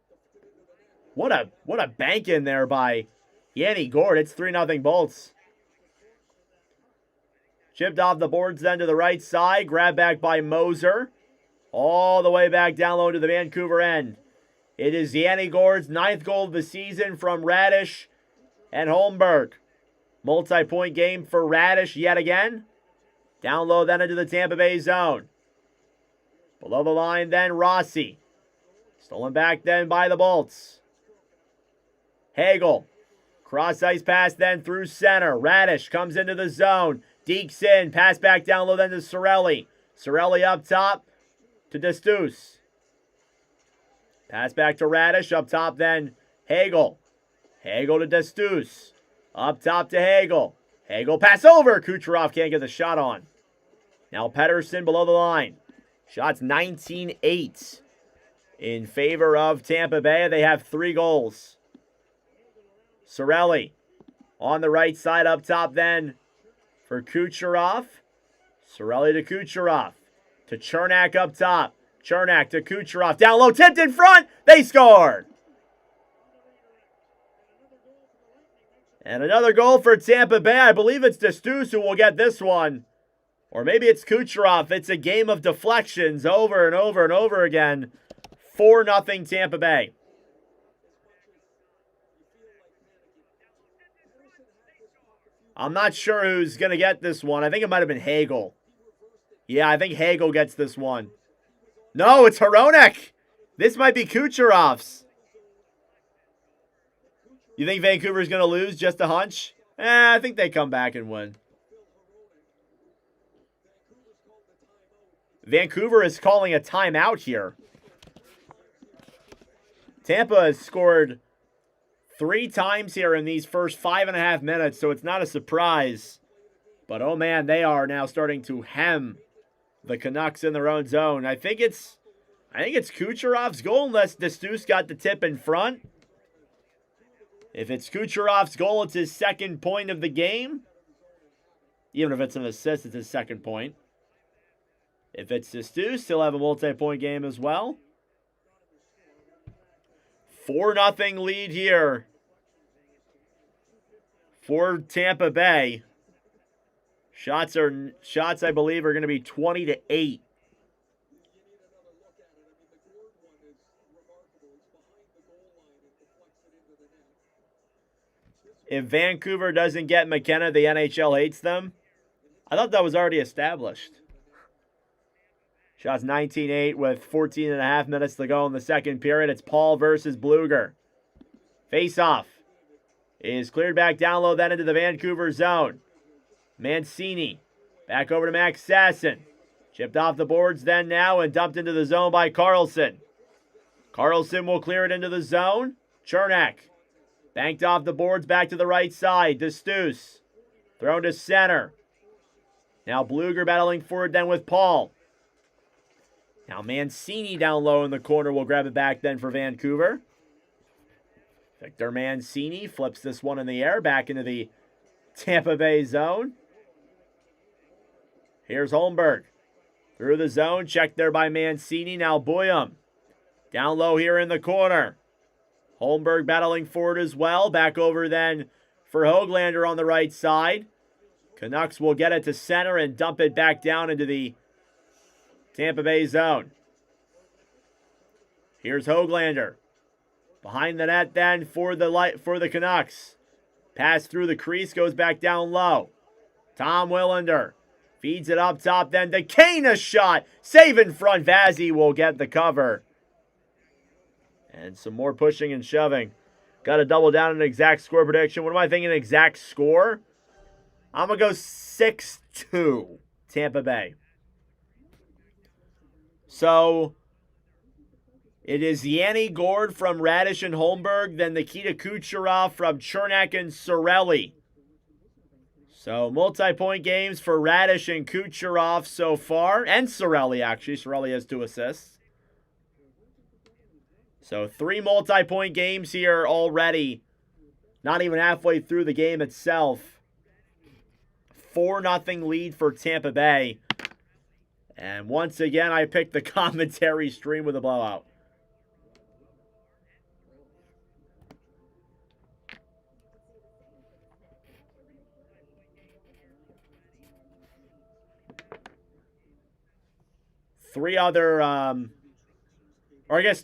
What a bank in there by Yanni Gourde. It's 3-0 Bolts. Chipped off the boards then to the right side. Grabbed back by Moser. All the way back down low to the Vancouver end. It is Yanni Gourde's 9th goal of the season from Radish and Holmberg. Multi-point game for Radish yet again. Down low then into the Tampa Bay zone. Below the line then, Rossi. Stolen back then by the Bolts. Hagel. Cross-ice pass then through center. Radish comes into the zone. Dekes in. Pass back down low then to Celli. Celli up top to Destus. Pass back to Radish. Up top then, Hagel. Hagel to Destus. Up top to Hagel. Hagel pass over. Kucherov can't get the shot on. Now Pettersson below the line. Shots 19-8 in favor of Tampa Bay. They have 3 goals. Celli on the right side up top then for Kucherov. Celli to Kucherov. To Cernak up top. Cernak to Kucherov. Down low, tipped in front. They scored. And another goal for Tampa Bay. I believe it's Destus who will get this one. Or maybe it's Kucherov. It's a game of deflections over and over and over again. 4-0 Tampa Bay. I'm not sure who's going to get this one. I think it might have been Hagel. Yeah, I think Hagel gets this one. No, it's Hronek. This might be Kucherov's. You think Vancouver's going to lose? Just a hunch? I think they come back and win. Vancouver is calling a timeout here. Tampa has scored 3 times here in these first 5.5 minutes, so it's not a surprise. But, oh man, they are now starting to hem the Canucks in their own zone. I think it's Kucherov's goal, unless Destus got the tip in front. If it's Kucherov's goal, it's his 2nd point of the game. Even if it's an assist, it's his 2nd point. If it's Destus, he'll have a multi-point game as well. 4-0 lead here for Tampa Bay. Shots, I believe, are going to be 20-8. If Vancouver doesn't get McKenna, the NHL hates them. I thought that was already established. Shots 19-8 with 14.5 minutes to go in the second period. It's Paul versus Bluger. Face-off is cleared back down low, then into the Vancouver zone. Mancini back over to Max Sasson. Chipped off the boards then now and dumped into the zone by Carlson. Carlson will clear it into the zone. Cernak banked off the boards back to the right side. Destus thrown to center. Now Bluger battling forward then with Paul. Now Mancini down low in the corner will grab it back then for Vancouver. Victor Mancini flips this one in the air back into the Tampa Bay zone. Here's Holmberg. Through the zone, checked there by Mancini. Now Boyum. Down low here in the corner. Holmberg battling forward as well. Back over then for Höglander on the right side. Canucks will get it to center and dump it back down into the Tampa Bay zone. Here's Höglander. Behind the net then for the Canucks. Pass through the crease, goes back down low. Tom Willander feeds it up top then to Kane, a shot. Save in front. Vazzy will get the cover. And some more pushing and shoving. Got to double down an exact score prediction. What am I thinking exact score? I'm going to go 6-2 Tampa Bay. So it is Yanni Gourde from Radish and Holmberg, then Nikita Kucherov from Cernak and Celli. So multi-point games for Radish and Kucherov so far, and Celli actually. Celli has 2 assists. So 3 multi-point games here already. Not even halfway through the game itself. 4-0 lead for Tampa Bay. And once again, I picked the commentary stream with a blowout.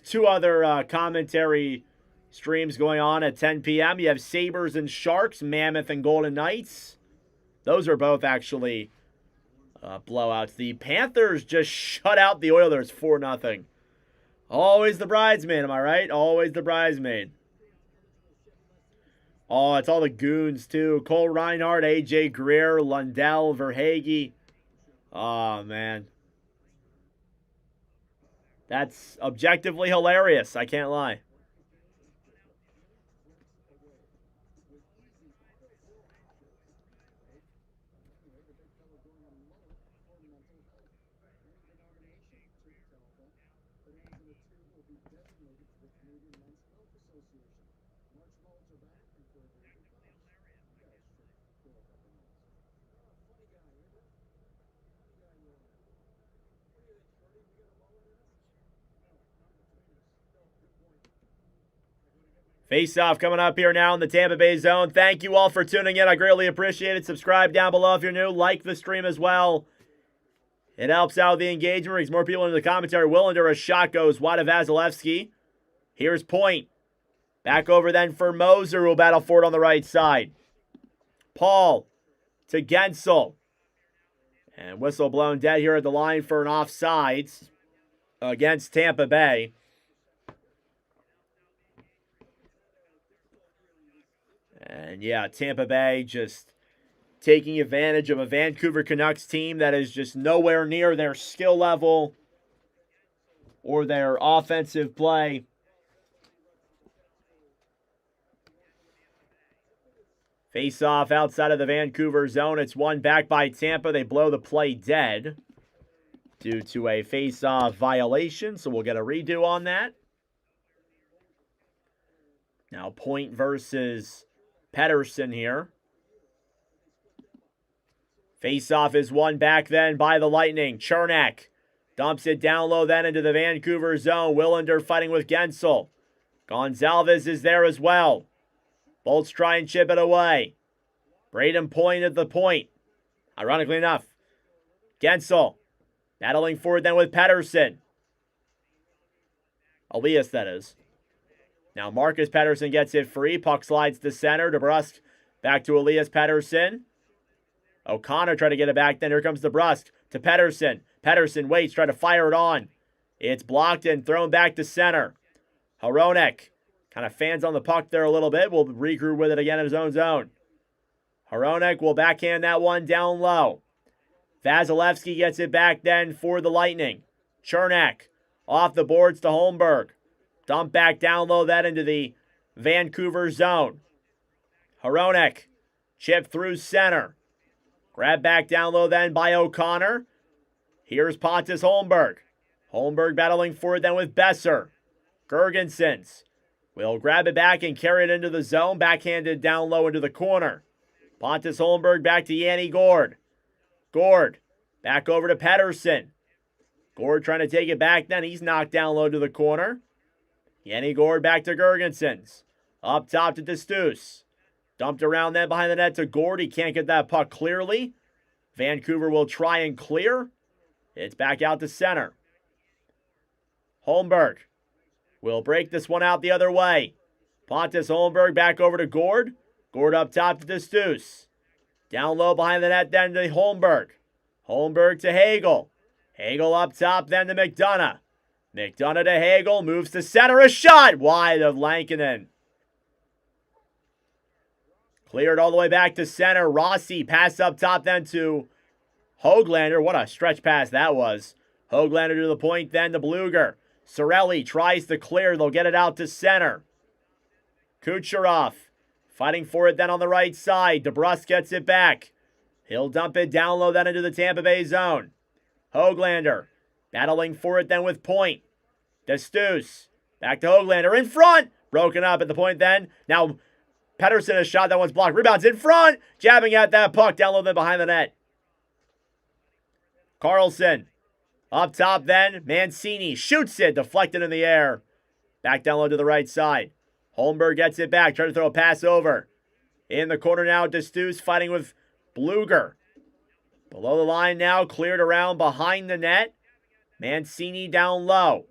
Two other commentary streams going on at 10 p.m. You have Sabres and Sharks, Mammoth and Golden Knights. Those are both actually blowouts. The Panthers just shut out the Oilers 4-0. Always the bridesmaid, am I right? Always the bridesmaid. Oh, it's all the goons, too. Cole Reinhardt, A.J. Greer, Lundell, Verhaeghe. Oh, man. That's objectively hilarious. I can't lie. Face-off coming up here now in the Tampa Bay zone. Thank you all for tuning in. I greatly appreciate it. Subscribe down below if you're new. Like the stream as well. It helps out the engagement. Brings more people into the commentary. Willander, a shot goes wide of Vasilevsky. Here's Point. Back over then for Moser, who will battle forward on the right side. Paul to Gensel. And whistle blown dead here at the line for an offsides against Tampa Bay. And yeah, Tampa Bay just taking advantage of a Vancouver Canucks team that is just nowhere near their skill level or their offensive play. Face-off outside of the Vancouver zone. It's won back by Tampa. They blow the play dead due to a face-off violation, so we'll get a redo on that. Now Point versus Pettersson here. Face-off is won back then by the Lightning. Cernak dumps it down low then into the Vancouver zone. Willander fighting with Gensel. Gonzalez is there as well. Bolts try and chip it away. Braden Point at the point. Ironically enough. Gensel battling forward then with Pettersson. Elias, that is. Now Marcus Pettersson gets it free. Puck slides to center. DeBrusk back to Elias Pettersson. O'Connor trying to get it back. Then here comes DeBrusk. to Pettersson. Pettersson waits, trying to fire it on. It's blocked and thrown back to center. Hronek kind of fans on the puck there a little bit. Will regroup with it again in his own zone. Hronek will backhand that one down low. Vasilevsky gets it back then for the Lightning. Chernak off the boards to Holmberg. Dump back down low that into the Vancouver zone. Hronek chip through center. Grab back down low then by O'Connor. Here's Pontus Holmberg. Holmberg battling for it then with Besser. Gergensons will grab it back and carry it into the zone. Backhanded down low into the corner. Pontus Holmberg back to Yanni Gourde. Gourde back over to Pettersson. Gourde trying to take it back then. He's knocked down low to the corner. Yanni Gourde back to Gergensons. Up top to Destus. Dumped around then behind the net to Gourde. He can't get that puck clearly. Vancouver will try and clear. It's back out to center. Holmberg will break this one out the other way. Pontus Holmberg back over to Gourde. Gourde up top to Destus. Down low behind the net then to Holmberg. Holmberg to Hagel. Hagel up top then to McDonough. McDonough to Hagel. Moves to center. A shot wide of Lankinen. Cleared all the way back to center. Rossi pass up top then to Höglander. What a stretch pass that was. Höglander to the point then to Bluger. Celli tries to clear. They'll get it out to center. Kucherov fighting for it then on the right side. DeBrusque gets it back. He'll dump it down low then into the Tampa Bay zone. Höglander battling for it then with Point. Destus back to Höglander in front. Broken up at the point then. Now Pettersson has shot. That one's blocked. Rebounds in front. Jabbing at that puck down low then behind the net. Carlson up top then. Mancini shoots it. Deflected in the air. Back down low to the right side. Holmberg gets it back. Trying to throw a pass over. In the corner now. Destus fighting with Bluger. Below the line now. Cleared around behind the net. Mancini down low.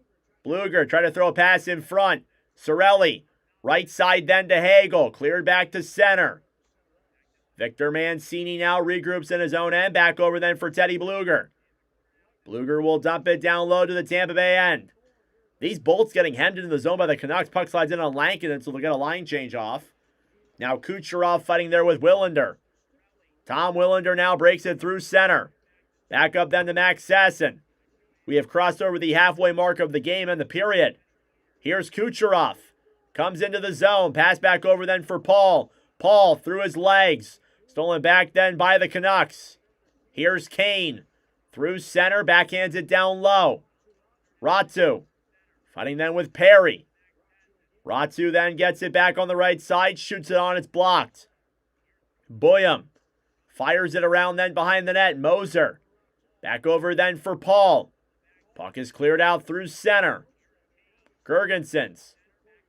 Bluger trying to throw a pass in front. Cirelli. Right side then to Hagel. Cleared back to center. Victor Mancini now regroups in his own end. Back over then for Teddy Bluger. Bluger will dump it down low to the Tampa Bay end. These bolts getting hemmed into the zone by the Canucks. Puck slides in on Lankinen, so they'll get a line change off. Now Kucherov fighting there with Willander. Tom Willander now breaks it through center. Back up then to Max Sasson. We have crossed over the halfway mark of the game and the period. Here's Kucherov. Comes into the zone. Pass back over then for Paul. Paul through his legs. Stolen back then by the Canucks. Here's Kane. Through center. Backhands it down low. Ratu. Fighting then with Perry. Ratu then gets it back on the right side. Shoots it on. It's blocked. Boyum. Fires it around then behind the net. Moser. Back over then for Paul. Puck is cleared out through center. Gergensons.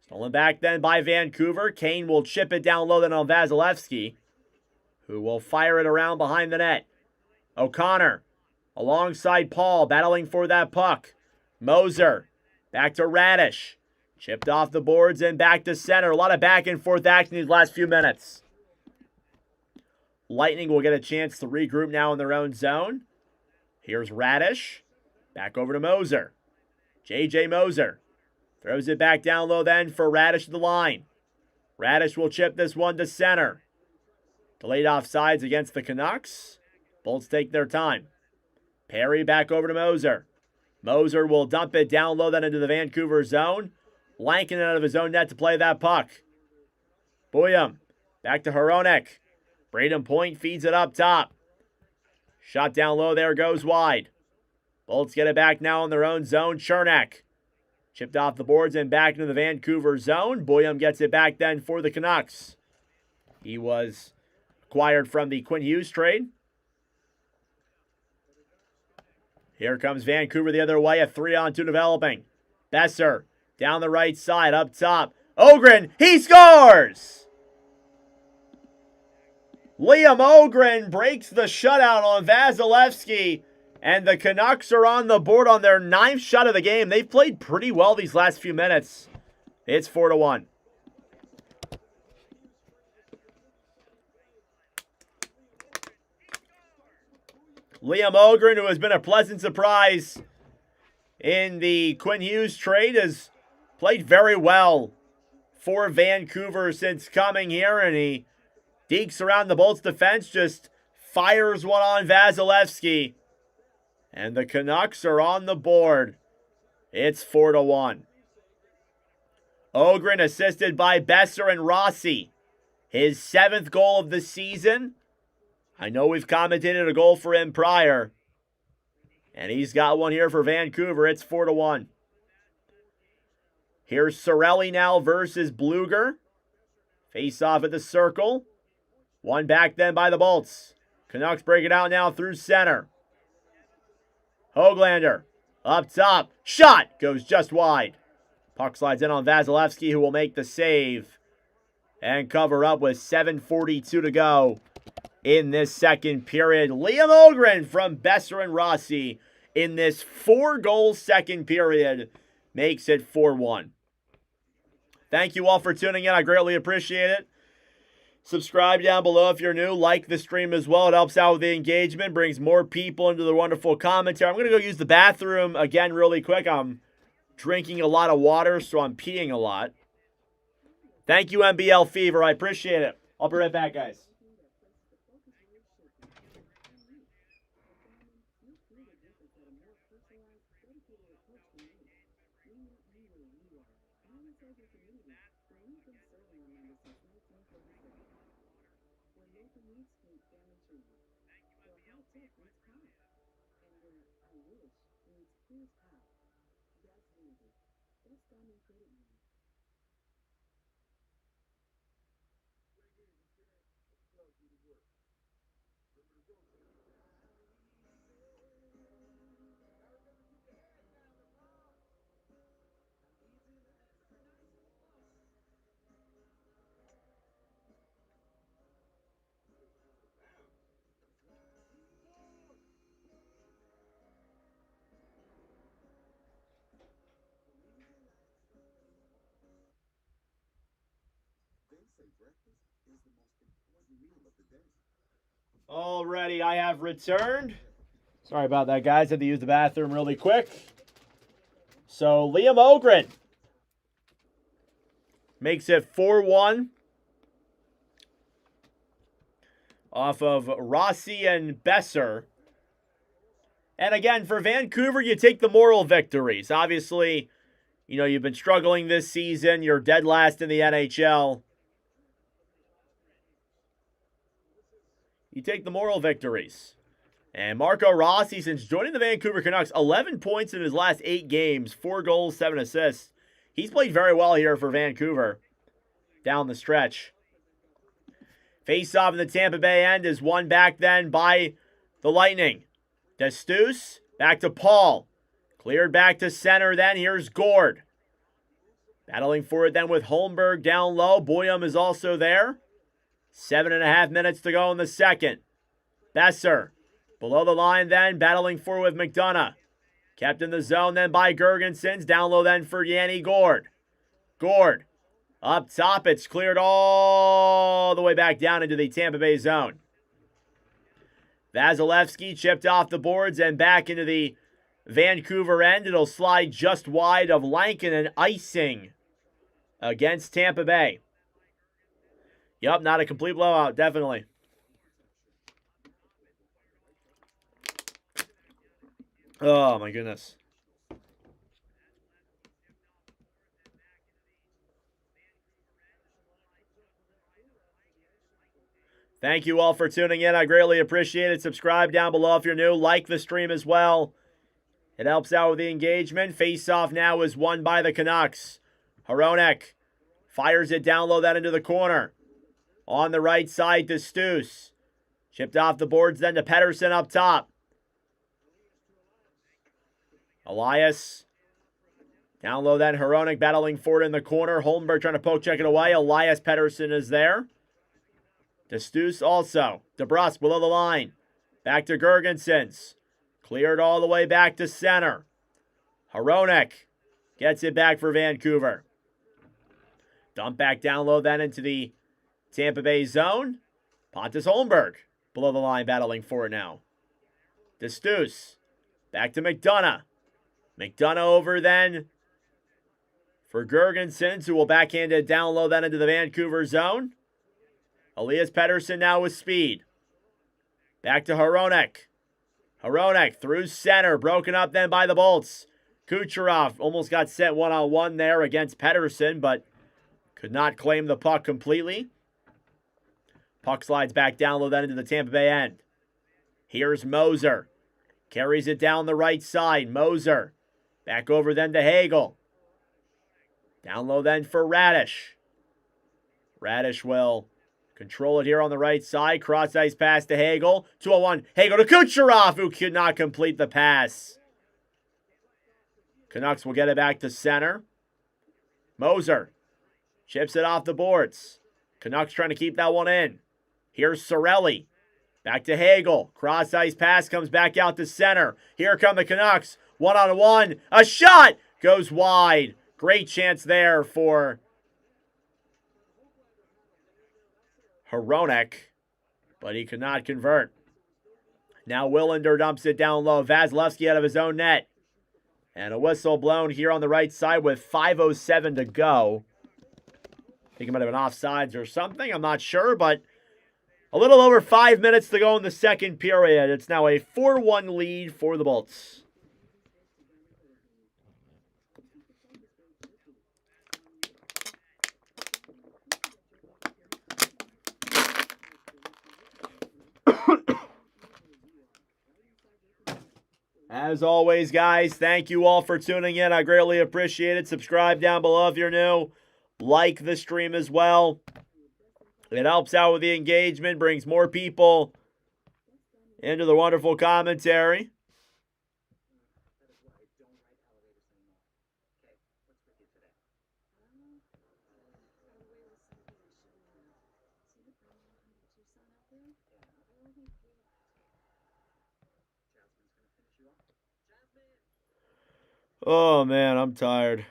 Stolen back then by Vancouver. Kane will chip it down low then on Vasilevsky, who will fire it around behind the net. O'Connor alongside Paul, battling for that puck. Moser back to Radish. Chipped off the boards and back to center. A lot of back and forth action these last few minutes. Lightning will get a chance to regroup now in their own zone. Here's Radish. Back over to Moser. J.J. Moser. Throws it back down low then for Radish to the line. Radish will chip this one to center. Delayed offsides against the Canucks. Bolts take their time. Perry back over to Moser. Moser will dump it down low then into the Vancouver zone. Lankinen out of his own net to play that puck. Boyum. Back to Hronek. Braden Point feeds it up top. Shot down low there, goes wide. Bolts get it back now in their own zone. Chernak. Chipped off the boards and back into the Vancouver zone. Boyum gets it back then for the Canucks. He was acquired from the Quinn Hughes trade. Here comes Vancouver the other way. A 3-on-2 developing. Besser down the right side, up top. Ogren, he scores! Liam Ogren breaks the shutout on Vasilevsky. And the Canucks are on the board on their 9th shot of the game. They've played pretty well these last few minutes. It's 4-1. Liam Ogren, who has been a pleasant surprise in the Quinn Hughes trade, has played very well for Vancouver since coming here, and he dekes around the Bolts defense, just fires one on Vasilevsky, and the Canucks are on the board. It's 4-1. Ogren assisted by Besser and Rossi. His 7th goal of the season. I know we've commentated a goal for him prior. And he's got one here for Vancouver. It's 4-1. Here's Celli now versus Bluger. Face off at the circle. One back then by the Bolts. Canucks break it out now through center. Höglander up top. Shot goes just wide. Puck slides in on Vasilevsky, who will make the save and cover up with 7:42 to go in this second period. Liam Ogren from Besser and Rossi in this 4-goal second period makes it 4-1. Thank you all for tuning in. I greatly appreciate it. Subscribe down below if you're new. Like the stream as well. It helps out with the engagement, brings more people into the wonderful commentary. I'm going to go use the bathroom again really quick. I'm drinking a lot of water, so I'm peeing a lot. Thank you, MBL Fever. I appreciate it. I'll be right back, guys. Alrighty, I have returned. Sorry about that, guys. Had to use the bathroom really quick. So, Liam Ogren makes it 4-1 off of Rossi and Besser. And again, for Vancouver, you take the moral victories. Obviously, you know, you've been struggling this season. You're dead last in the NHL. You take the moral victories. And Marco Rossi, since joining the Vancouver Canucks, 11 points in his last 8 games, 4 goals, 7 assists. He's played very well here for Vancouver down the stretch. Face-off in the Tampa Bay end is won back then by the Lightning. Destus, back to Paul. Cleared back to center then. Here's Gourde. Battling for it then with Holmberg down low. Boyum is also there. 7.5 minutes to go in the second. Besser. Below the line then, battling for it with McDonough. Kept in the zone then by Girgensons. Down low then for Yanni Gourde. Gourde. Up top, it's cleared all the way back down into the Tampa Bay zone. Vasilevsky chipped off the boards and back into the Vancouver end. It'll slide just wide of Lankinen icing against Tampa Bay. Yup, not a complete blowout, definitely. Oh, my goodness. Thank you all for tuning in. I greatly appreciate it. Subscribe down below if you're new. Like the stream as well. It helps out with the engagement. Face-off now is won by the Canucks. Hronek fires it down low, that into the corner. On the right side to Stus. Chipped off the boards then to Pettersson up top. Elias. Down low then, Hronek battling for it in the corner. Holmberg trying to poke check it away. Elias Pettersson is there. Destus also. DeBrusque below the line. Back to Girgensons. Cleared all the way back to center. Hronek gets it back for Vancouver. Dump back down low then into the Tampa Bay zone. Pontus Holmberg below the line battling for it now. DeStuce. Back to McDonough. McDonough over then for Girgensons, who will backhand it down low then into the Vancouver zone. Elias Pettersson now with speed. Back to Hronek. Hronek through center, broken up then by the Bolts. Kucherov almost got sent one-on-one there against Pettersson, but could not claim the puck completely. Puck slides back down low then into the Tampa Bay end. Here's Moser. Carries it down the right side. Moser. Back over then to Hagel. Down low then for Radish. Radish will control it here on the right side. Cross ice pass to Hagel. 2-on-1. Hagel to Kucherov, who could not complete the pass. Canucks will get it back to center. Moser chips it off the boards. Canucks trying to keep that one in. Here's Celli. Back to Hagel. Cross ice pass comes back out to center. Here come the Canucks. 1-on-1. A shot goes wide. Great chance there for Hronek, but he could not convert. Now Willander dumps it down low. Vasilevsky out of his own net. And a whistle blown here on the right side with 5:07 to go. I think it might have been offsides or something. I'm not sure, but a little over 5 minutes to go in the second period. It's now a 4-1 lead for the Bolts. As always, guys, thank you all for tuning in. I greatly appreciate it. Subscribe down below if you're new. Like the stream as well. It helps out with the engagement, brings more people into the wonderful commentary. Oh, man, I'm tired.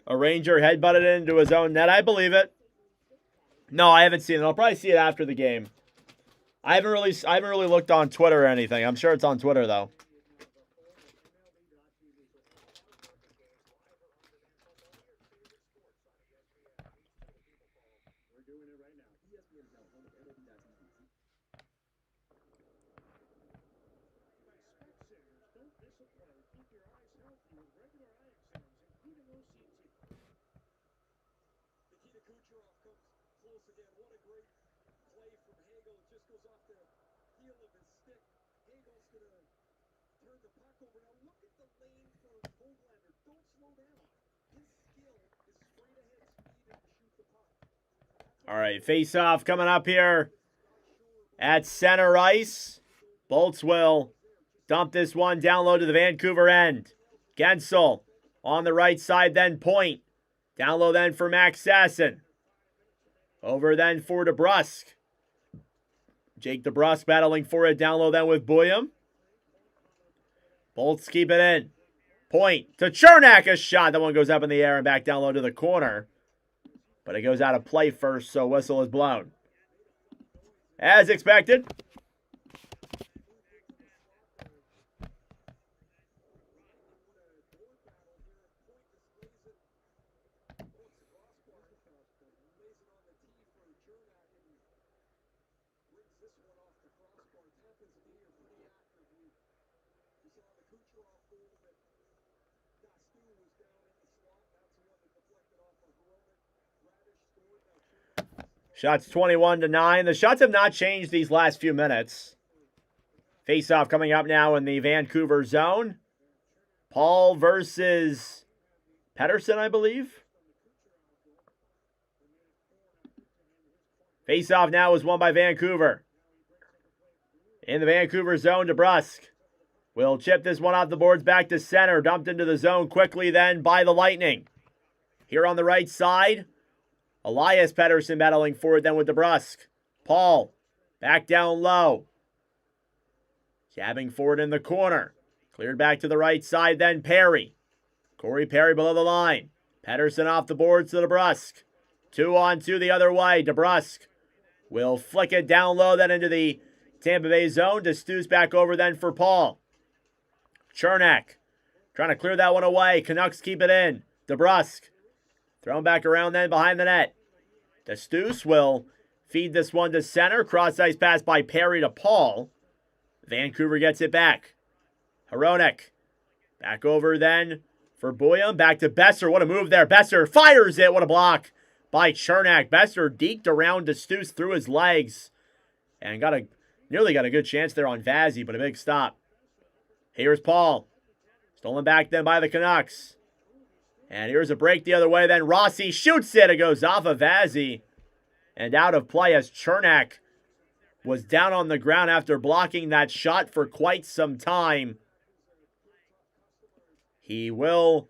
A Ranger headbutted into his own net. I believe it. No, I haven't seen it. I'll probably see it after the game. I haven't really looked on Twitter or anything. I'm sure it's on Twitter though. All right, face-off coming up here at center ice. Bolts will dump this one down low to the Vancouver end. Gensel on the right side, then Point. Down low then for Max Sasson. Over then for DeBrusk. Jake DeBrusk battling for it down low then with Boyum. Bolts keep it in. Point to Chernak, a shot. That one goes up in the air and back down low to the corner. But it goes out of play first, so whistle is blown. As expected. Shots 21-9. The shots have not changed these last few minutes. Face-off coming up now in the Vancouver zone. Paul versus Pettersson, I believe. Face-off now is won by Vancouver. In the Vancouver zone, DeBrusk will chip this one off the boards back to center. Dumped into the zone quickly then by the Lightning. Here on the right side, Elias Pettersson battling for it then with DeBrusk. Paul Back down low. Jabbing forward in the corner. Cleared back to the right side, then Perry. Corey Perry below the line. Pettersson off the boards to DeBrusk. 2-on-2 the other way. DeBrusk will flick it down low, then into the Tampa Bay zone. DeStuce back over then for Paul. Chernak trying to clear that one away. Canucks keep it in. DeBrusk thrown back around then behind the net. DeStuce will feed this one to center. Cross-ice pass by Perry to Paul. Vancouver gets it back. Hronek back over then for Boyum. Back to Besser. What a move there. Besser fires it. What a block by Chernak. Besser deked around DeStuce through his legs. And nearly got a good chance there on Vazzy, but a big stop. Here's Paul. Stolen back then by the Canucks. And here's a break the other way. Then Rossi shoots it. It goes off of Vazzy and out of play as Chernak was down on the ground after blocking that shot for quite some time. He will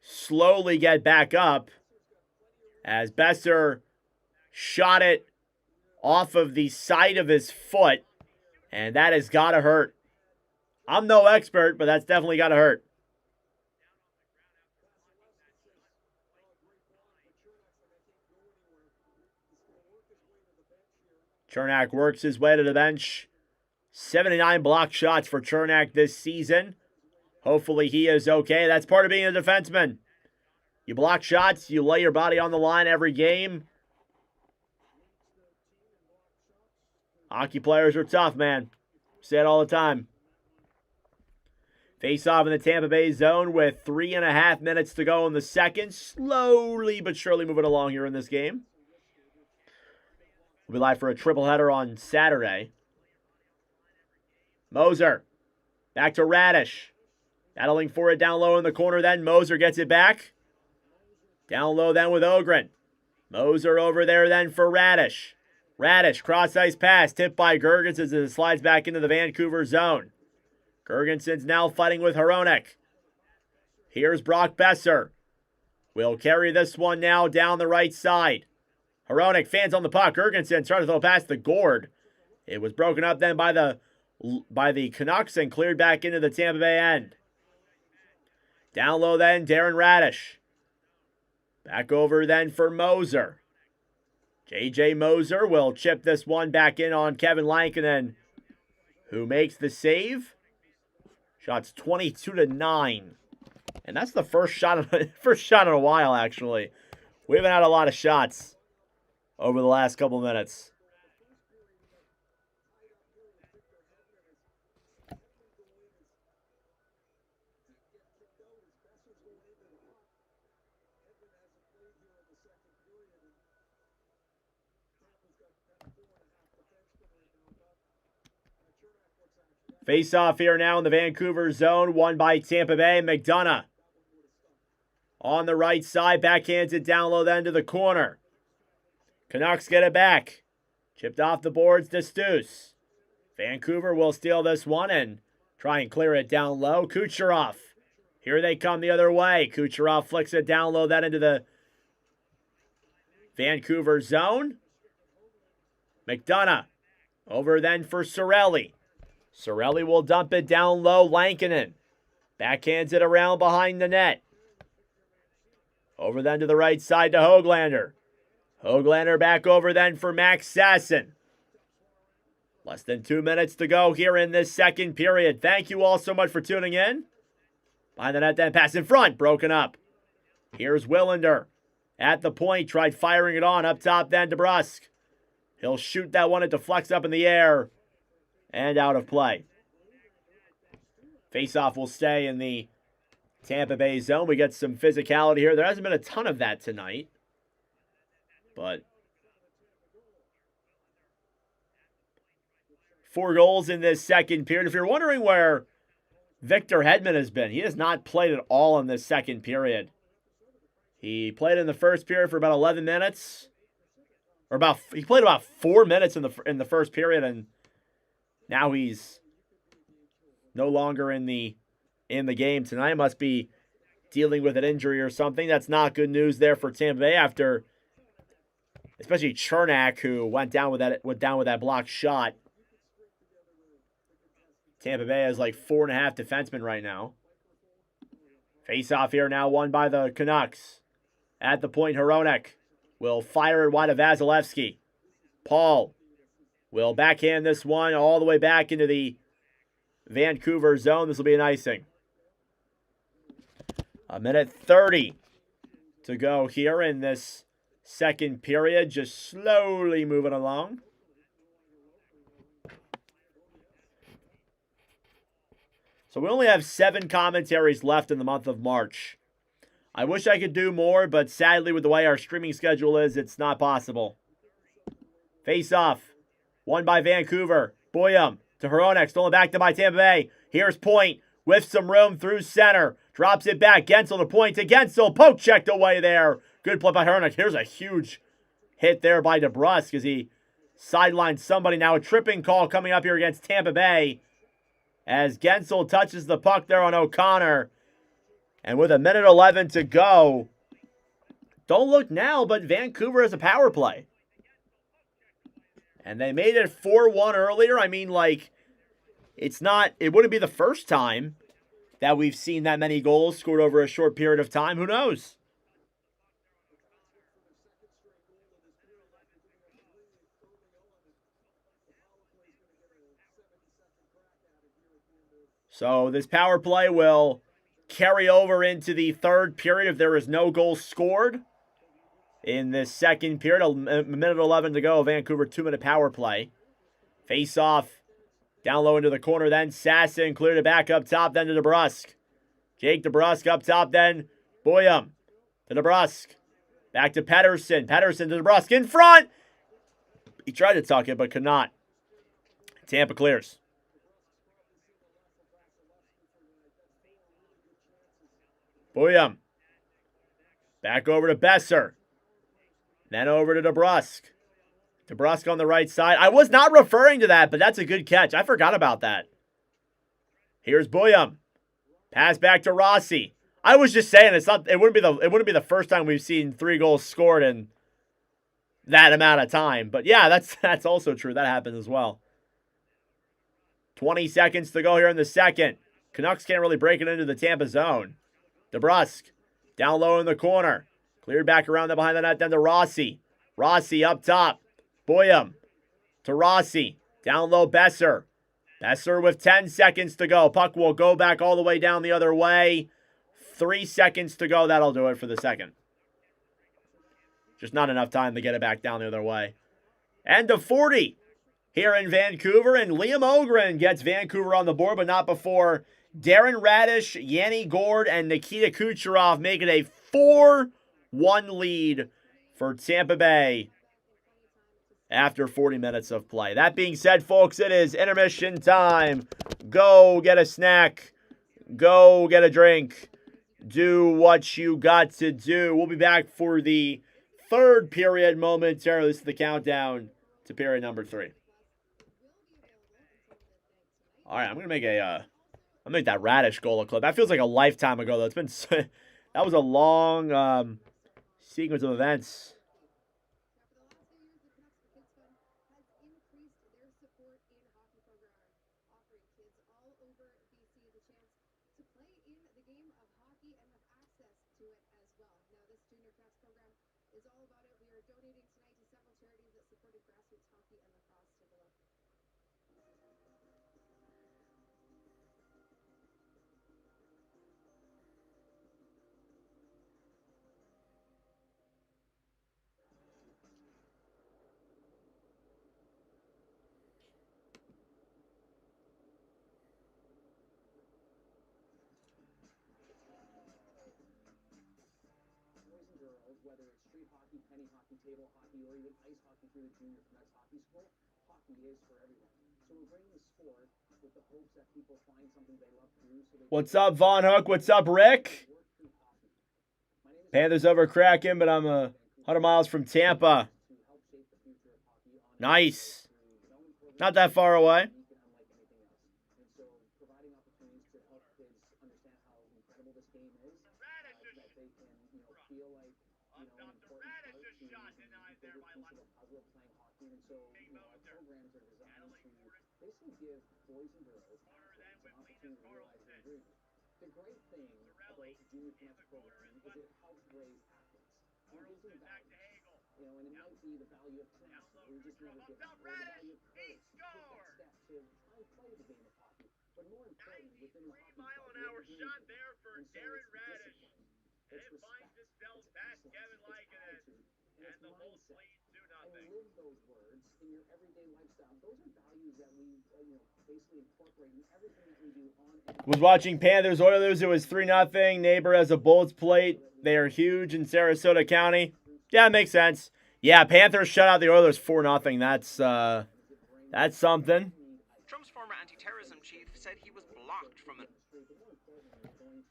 slowly get back up as Besser shot it off of the side of his foot, and that has got to hurt. I'm no expert, but that's definitely got to hurt. Chernak works his way to the bench. 79 block shots for Chernak this season. Hopefully he is okay. That's part of being a defenseman. You block shots, you lay your body on the line every game. Hockey players are tough, man. Say it all the time. Face off in the Tampa Bay zone with 3.5 minutes to go in the second. Slowly but surely moving along here in this game. We'll be live for a triple header on Saturday. Moser. Back to Radish. Battling for it down low in the corner then. Moser gets it back. Down low then with Ogren. Moser over there then for Radish. Radish, cross-ice pass, tipped by Girgensons as it slides back into the Vancouver zone. Girgensons now fighting with Hronek. Here's Brock Besser. Will carry this one now down the right side. Hronek fans on the puck. Girgensons trying to throw past the Gourde. It was broken up then by the Canucks and cleared back into the Tampa Bay end. Down low then, Darren Radish. Back over then for Moser. J.J. Moser will chip this one back in on Kevin Lankinen, who makes the save. Shots 22-9. And that's the first shot in a while, actually. We haven't had a lot of shots over the last couple minutes. Face off here now in the Vancouver zone, won by Tampa Bay. McDonough on the right side, backhands it down low then to the corner. Canucks get it back. Chipped off the boards to DeStuce. Vancouver will steal this one and try and clear it down low. Kucherov. Here they come the other way. Kucherov flicks it down low then into the Vancouver zone. McDonough over then for Celli. Celli will dump it down low. Lankinen backhands it around behind the net. Over then to the right side to Höglander. Höglander back over then for Max Sasson. Less than 2 minutes to go here in this second period. Thank you all so much for tuning in. Behind the net then, pass in front, broken up. Here's Willander at the point, tried firing it on. Up top then DeBrusk. He'll shoot that one. It deflects up in the air and out of play. Face-off will stay in the Tampa Bay zone. We get some physicality here. There hasn't been a ton of that tonight, but 4 goals in this second period. If you're wondering where Victor Hedman has been, he has not played at all in this second period. He played in the first period for about 11 minutes. He played about 4 minutes in the first period, and now he's no longer in the game tonight. Must be dealing with an injury or something. That's not good news there for Tampa Bay after especially Chernak, who went down with that blocked shot. Tampa Bay has like 4.5 defensemen right now. Face-off here now won by the Canucks. At the point, Hronek will fire it wide of Vasilevsky. Paul will backhand this one all the way back into the Vancouver zone. This will be an icing. 1:30 to go here in this second period. Just slowly moving along. So we only have 7 commentaries left in the month of March. I wish I could do more, but sadly with the way our streaming schedule is, it's not possible. Face-off. Won by Vancouver. Boyum to Hronek. Stolen back to by Tampa Bay. Here's Point with some room through center. Drops it back. Guentzel to Point to Guentzel. Poke checked away there. Good play by Hronek. Here's a huge hit there by DeBrusk as he sidelined somebody. Now a tripping call coming up here against Tampa Bay as Guentzel touches the puck there on O'Connor. And with 1:11 to go, don't look now, but Vancouver has a power play. And they made it 4-1 earlier. I mean, like, it wouldn't be the first time that we've seen that many goals scored over a short period of time. Who knows? So this power play will carry over into the third period if there is no goal scored. In this second period, 1:11 to go, Vancouver 2-minute power play. Face off, down low into the corner, then Sasson cleared it back up top, then to DeBrusk. Jake DeBrusk up top, then Boyum to DeBrusk. Back to Pettersson. Pettersson to DeBrusk in front. He tried to tuck it, but could not. Tampa clears. Boyum. Back over to Besser. Then over to DeBrusk. DeBrusk on the right side. I was not referring to that, but that's a good catch. I forgot about that. Here's Boyum. Pass back to Rossi. I was just saying it wouldn't be the first time we've seen 3 goals scored in that amount of time. But yeah, that's also true. That happens as well. 20 seconds to go here in the second. Canucks can't really break it into the Tampa zone. DeBrusk down low in the corner. Cleared back around the behind the net, then to Rossi. Rossi up top. Boyum to Rossi. Down low, Besser. Besser with 10 seconds to go. Puck will go back all the way down the other way. 3 seconds to go. That'll do it for the second. Just not enough time to get it back down the other way. End of 40 here in Vancouver. And Liam Ogren gets Vancouver on the board, but not before Darren Radish, Yanni Gourde, and Nikita Kucherov make it a 4-1 lead for Tampa Bay after 40 minutes of play. That being said, folks, it is intermission time. Go get a snack. Go get a drink. Do what you got to do. We'll be back for the third period momentarily. This is the countdown to period number 3. All right, I'm going to make I'll make that Radish goal a clip. That feels like a lifetime ago, though. That was a long sequence of events. Whether it's street hockey, penny hockey, table hockey, or even ice hockey through the junior Canucks hockey school, hockey is for everyone. So we're bringing the sport with the hopes that people find something they love to do. What's up, Von Hook? What's up, Rick? Panthers over Kraken, but I'm 100 miles from Tampa. Nice. Not that far away. boys and girls, athletes, an opportunity to realize their dreams. The great thing about Junior Canucks programming is it helps raise athletes. And it gives them values. You know, and it might be the value of tenacity, where you just never give up, or the value of courage, to take that step to try and play the game of hockey. But more importantly, within your hockey club, you have a dream team. And so it's discipline, it's respect, it's excellence, it's attitude, and it's mindset. And live those words in your everyday lifestyle. Those are values that we, basically incorporate in everything that we do on and Was watching Panthers Oilers. It was 3-0. Neighbor has a Bullets plate. They are huge in Sarasota County. Yeah, it makes sense. Yeah, Panthers shut out the Oilers 4-0. That's something. Trump's former anti-terrorism chief said he was blocked from an...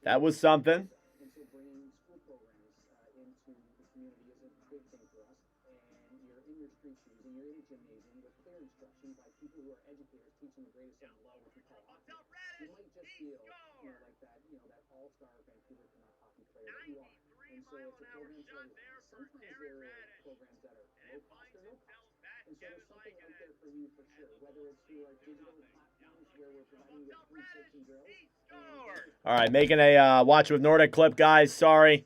That was something. And so bringing school programs into the community is a big thing for us. And you're in your street shoes and you're in a gymnasium with clear instruction by people who are educators teaching the greatest of all, which we call hockey. You might just feel, like that, that all-star Vancouver Canucks hockey player that you are. And so it's a program for everyone. Sometimes there are programs that are low cost or no cost. And so there's something out there for you for sure, whether it's through our digital platforms where we're providing you with free tips and drills. All right, making a Watch with Nordic clip, guys. Sorry.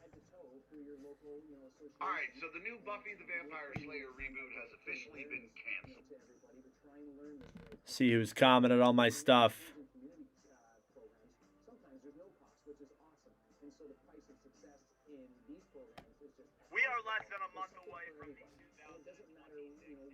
All right, so the new Buffy the Vampire Slayer reboot has officially been canceled. See who's commented on my stuff. Sometimes there's no cost, which is awesome. And so the price of success in these programs is just We are less than a month away from the and it doesn't matter,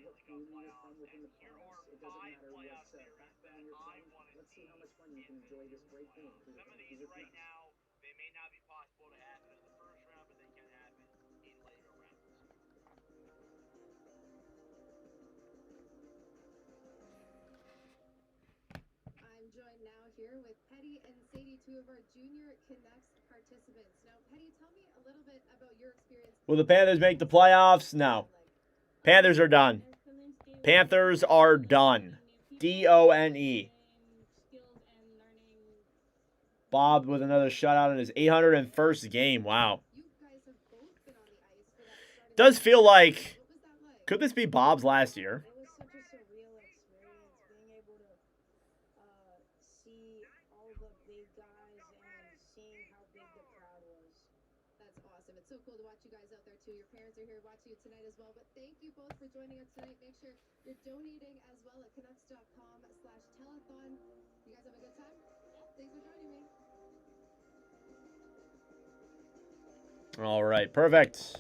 what community you're from within the province. It doesn't matter what background you're from. Let's see how much fun you can enjoy this great game. Some of these right now, they may not be possible to happen in the first round, but they can happen in later rounds. I'm joined now here with Petty and Sadie, two of our junior Canucks participants. Now, Petty, tell me a little bit about your experience. Will the Panthers make the playoffs? No. Panthers are done. Panthers are done. D-O-N-E. Bob with another shutout in his 801st game. Wow. You guys have both been on the ice for that starting. Does feel like, What was that like? could this be Bob's last year? It was such a surreal experience being able to see all the big guys and seeing how big the crowd was. That's awesome. It's so cool to watch you guys out there, too. Your parents are here watching you tonight as well. But thank you both for joining us tonight. Make sure you're donating as well at Canucks.com/telethon. You guys have a good time? Thanks for joining me. All right, perfect.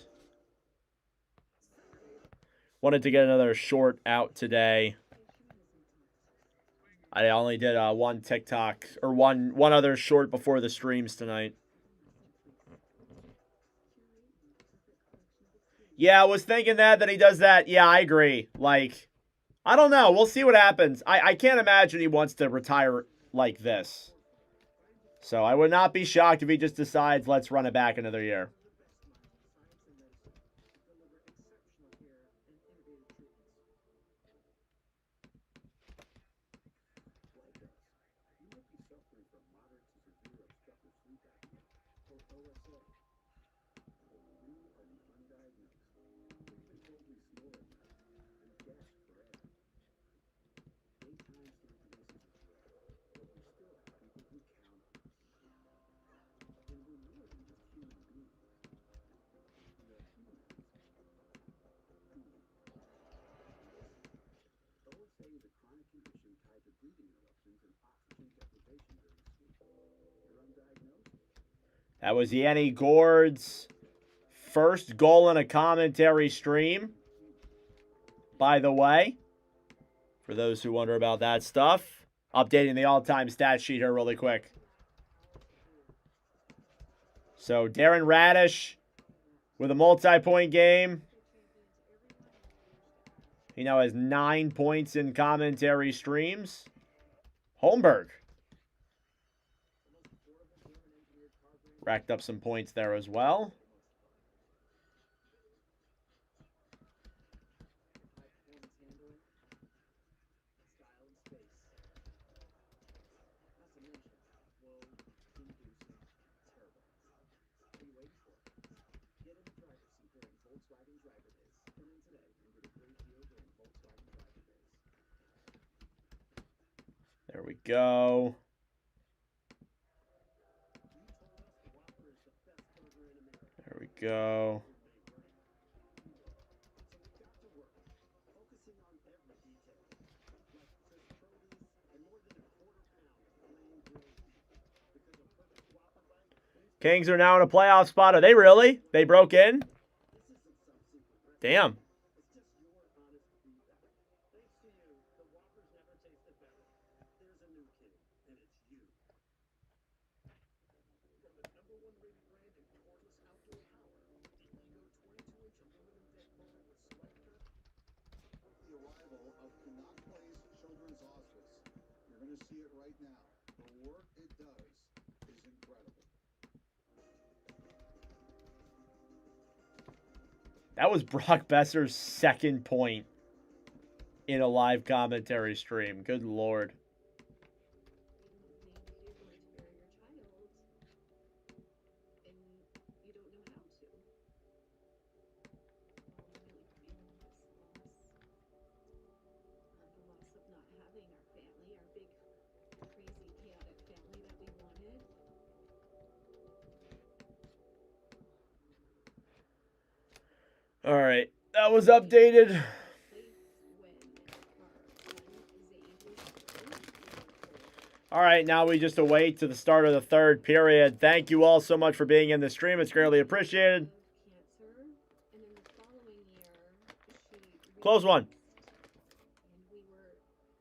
Wanted to get another short out today. I only did one TikTok or one other short before the streams tonight. Yeah, I was thinking that he does that. Yeah, I agree. Like, I don't know. We'll see what happens. I can't imagine he wants to retire like this. So I would not be shocked if he just decides, let's run it back another year. That was Yanni Gourde's first goal in a commentary stream, by the way. For those who wonder about that stuff. Updating the all-time stat sheet here really quick. So, Darren Radish with a multi-point game. He now has 9 points in commentary streams. Holmberg racked up some points there as well. There we go. There we go. Kings are now in a playoff spot. Are they really? They broke in? Damn. The arrival of Canuck Place Children's Hospice. You're going to see it right now. The work it does is incredible. That was Brock Besser's second point in a live commentary stream. Good Lord. All right, that was updated. All right, now we just await to the start of the third period. Thank you all so much for being in the stream. It's greatly appreciated. Close one.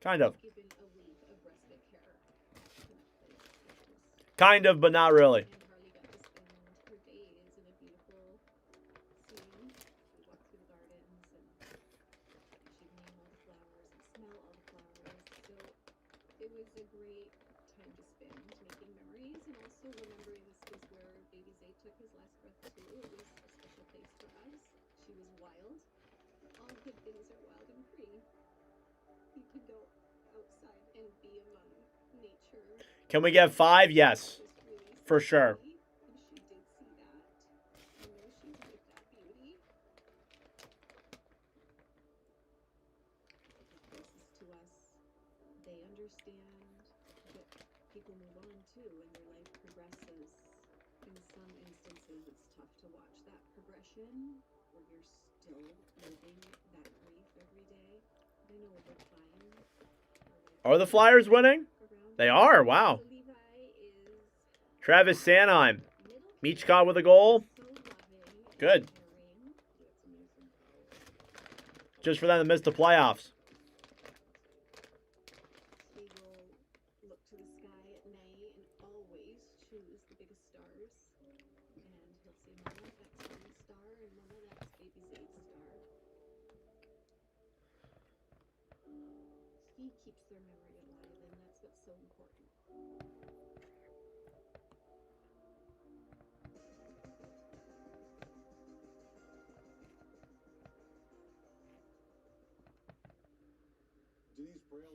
Kind of. Kind of, but not really. Can we get 5? Yes, for sure. Are the Flyers winning? They are. Wow. Travis Sanheim. Michkov with a goal. Good. Just for them to miss the playoffs.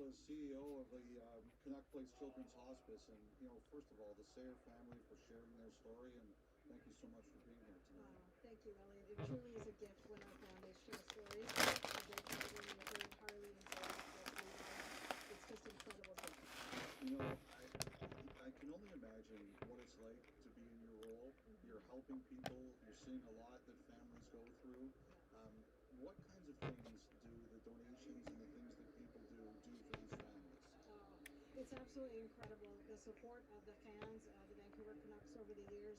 Is CEO of the Canuck Place Children's Hospice, and first of all, the Sayer family for sharing their story, and thank you so much for being here tonight. Thank you, Elliot. It truly is a gift when our families share stories. They heard Harley and Zoe. It's just incredible. I can only imagine what it's like to be in your role. You're helping people. You're seeing a lot that families go through. What kinds of things do the donations and the things that people do for these families? It's absolutely incredible. The support of the fans, the Vancouver Canucks over the years,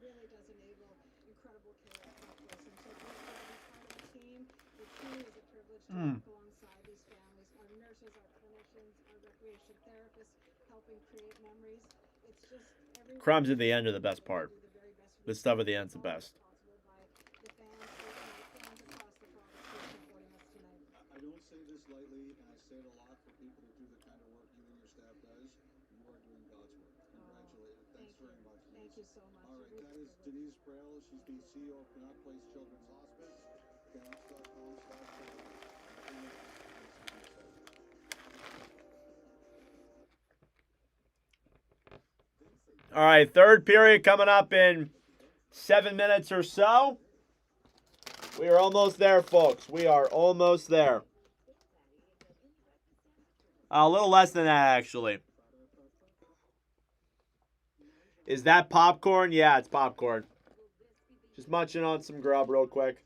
really does enable incredible care like this. And so being part of the team, it truly is a privilege to work alongside these families. Our nurses, our clinicians, our recreation therapists, helping create memories. It's just every Crumbs at the end are the best part. The stuff at the end's the best. I don't say this lightly, and I say it a lot for people that do the kind of work you and your staff does. You are doing God's work. Congratulations. Thanks very much. Thank you so much. All right, that is Denise Braille. She's the CEO of Canuck Place Children's Hospice. All right, third period coming up in 7 minutes or so. We are almost there, folks. We are almost there. A little less than that, actually. Is that popcorn? Yeah, it's popcorn. Just munching on some grub real quick.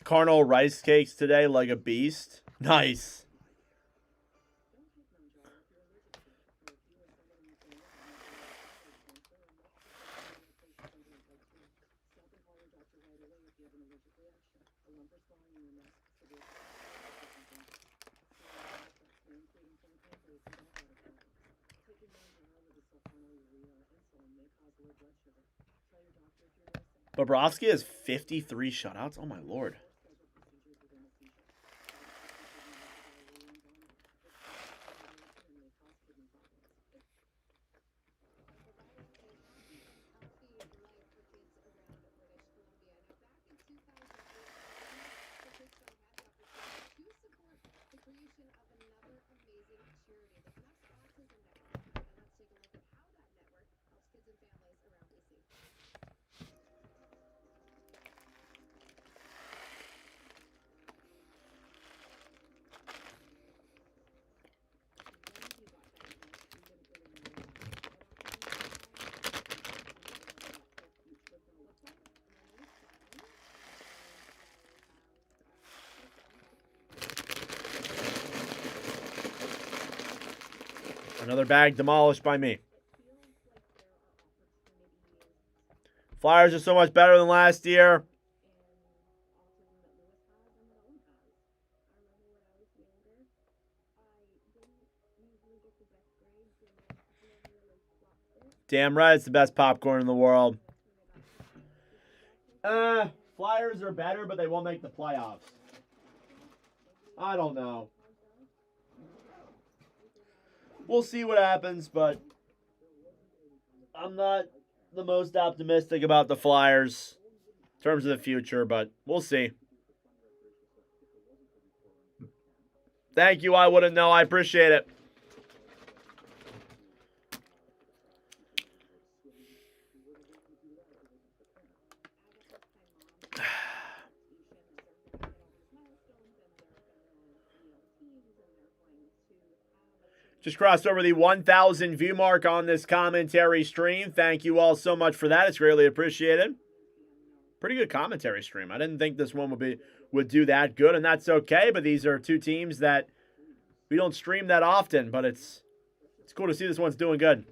Carnal rice cakes today like a beast. Nice. Bobrovsky has 53 shutouts. Oh, my Lord. Another bag demolished by me. Flyers are so much better than last year. Damn right, it's the best popcorn in the world. Flyers are better, but they won't make the playoffs. I don't know. We'll see what happens, but I'm not the most optimistic about the Flyers in terms of the future, but we'll see. Thank you, I wouldn't know. I appreciate it. Just crossed over the 1,000 view mark on this commentary stream. Thank you all so much for that. It's greatly appreciated. Pretty good commentary stream. I didn't think this one would do that good, and that's okay. But these are two teams that we don't stream that often. But it's cool to see this one's doing good.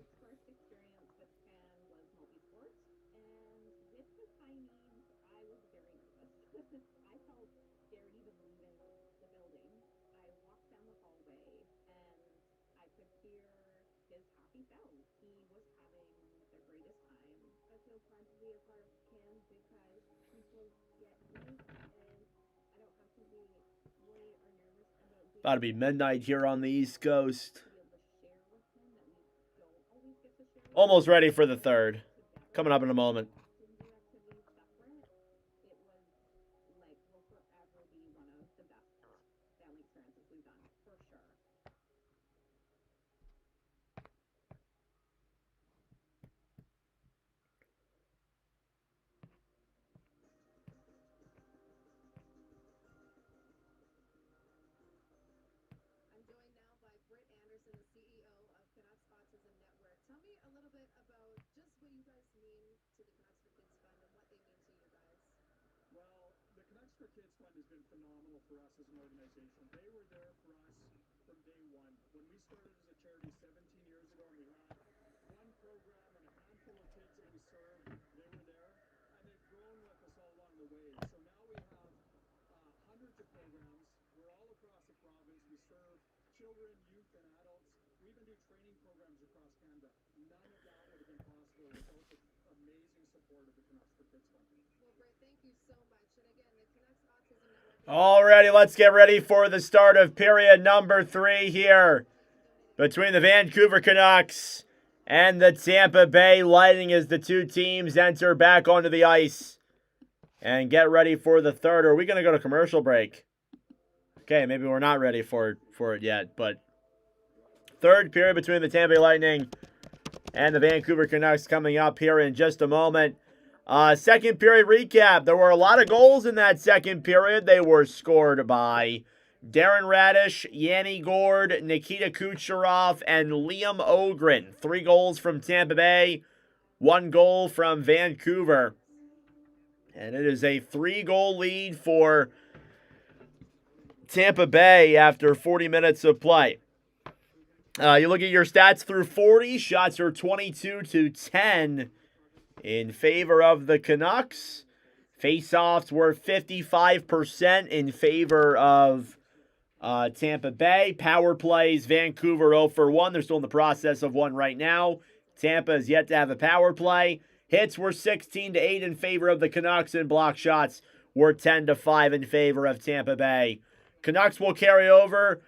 About to be midnight here on the East Coast. Almost ready for the third. Coming up in a moment. Alrighty, let's get ready for the start of period number 3 here between the Vancouver Canucks and the Tampa Bay Lightning as the two teams enter back onto the ice and get ready for the third. Are we going to go to commercial break? Okay, maybe we're not ready for it yet, but third period between the Tampa Bay Lightning and the Vancouver Canucks coming up here in just a moment. Second period recap. There were a lot of goals in that second period. They were scored by Darren Radish, Yanni Gourde, Nikita Kucherov, and Liam Ogren. 3 goals from Tampa Bay, 1 goal from Vancouver. And it is a 3-goal lead for Tampa Bay after 40 minutes of play. You look at your stats through 40. Shots are 22-10 in favor of the Canucks. Faceoffs were 55% in favor of Tampa Bay. Power plays, Vancouver 0 for 1. They're still in the process of one right now. Tampa is yet to have a power play. Hits were 16-8 in favor of the Canucks, and block shots were 10-5 in favor of Tampa Bay. Canucks will carry over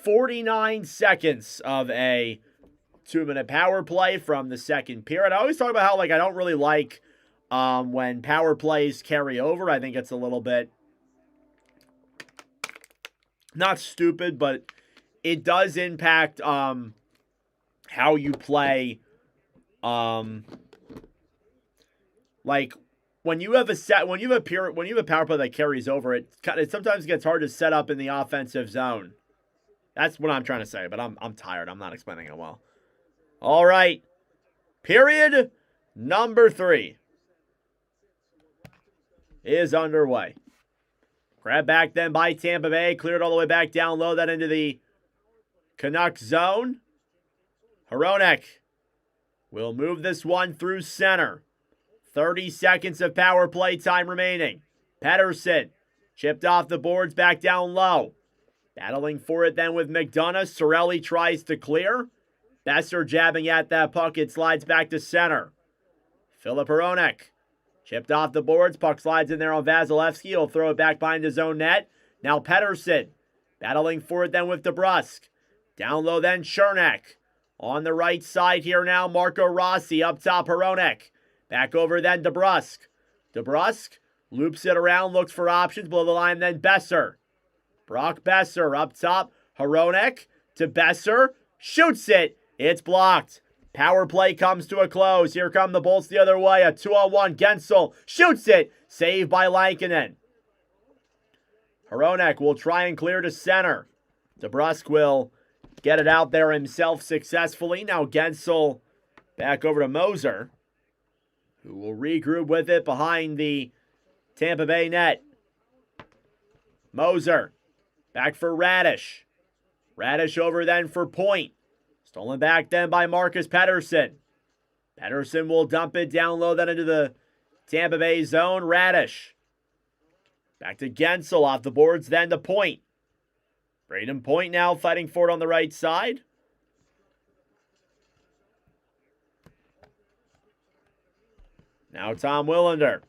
49 seconds of a 2-minute power play from the second period. I always talk about how I don't really like when power plays carry over. I think it's a little bit not stupid, but it does impact how you play. When you have a power play that carries over, it sometimes gets hard to set up in the offensive zone. That's what I'm trying to say, but I'm tired. I'm not explaining it well. All right. Period number 3 is underway. Grab back then by Tampa Bay. Cleared all the way back down low. That into the Canucks zone. Hronek will move this one through center. 30 seconds of power play time remaining. Pettersson chipped off the boards back down low. Battling for it then with McDonough. Celli tries to clear. Besser jabbing at that puck. It slides back to center. Filip Hronek chipped off the boards. Puck slides in there on Vasilevsky. He'll throw it back behind his own net. Now Pettersson battling for it then with DeBrusk. Down low then Cernak. On the right side here now, Marco Rossi up top, Hronek. Back over then DeBrusk. DeBrusk loops it around, looks for options. Below the line then Besser. Brock Besser up top. Hronek to Besser. Shoots it. It's blocked. Power play comes to a close. Here come the Bolts the other way. A 2-on-1. Gensel shoots it. Saved by Lankinen. Hronek will try and clear to center. DeBrusk will get it out there himself successfully. Now Gensel back over to Moser, who will regroup with it behind the Tampa Bay net. Moser back for Radish. Radish over then for Point. Stolen back then by Marcus Pettersson. Pettersson will dump it down low then into the Tampa Bay zone. Radish. Back to Gensel off the boards then to Point. Braden Point now fighting for it on the right side. Now Tom Willander.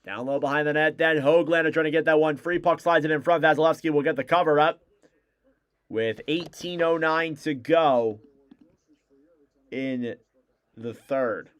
Down low behind the net then. Hoglander trying to get that one free. Puck slides it in front. Vasilevsky will get the cover up. With 18:09 to go in the third.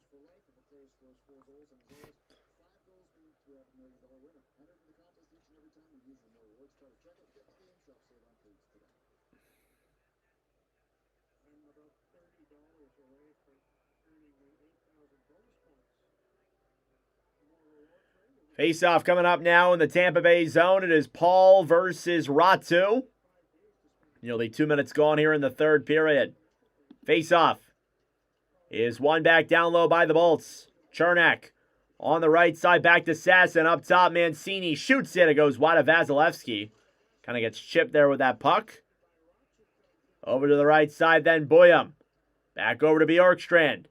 Face-off coming up now in the Tampa Bay zone. It is Paul versus Ratu. Nearly 2 minutes gone here in the third period. Face-off is one back down low by the Bolts. Cernak on the right side back to Sasson. Up top, Mancini shoots it. It goes wide of Vasilevsky. Kind of gets chipped there with that puck. Over to the right side then, Boyum. Back over to Bjorkstrand.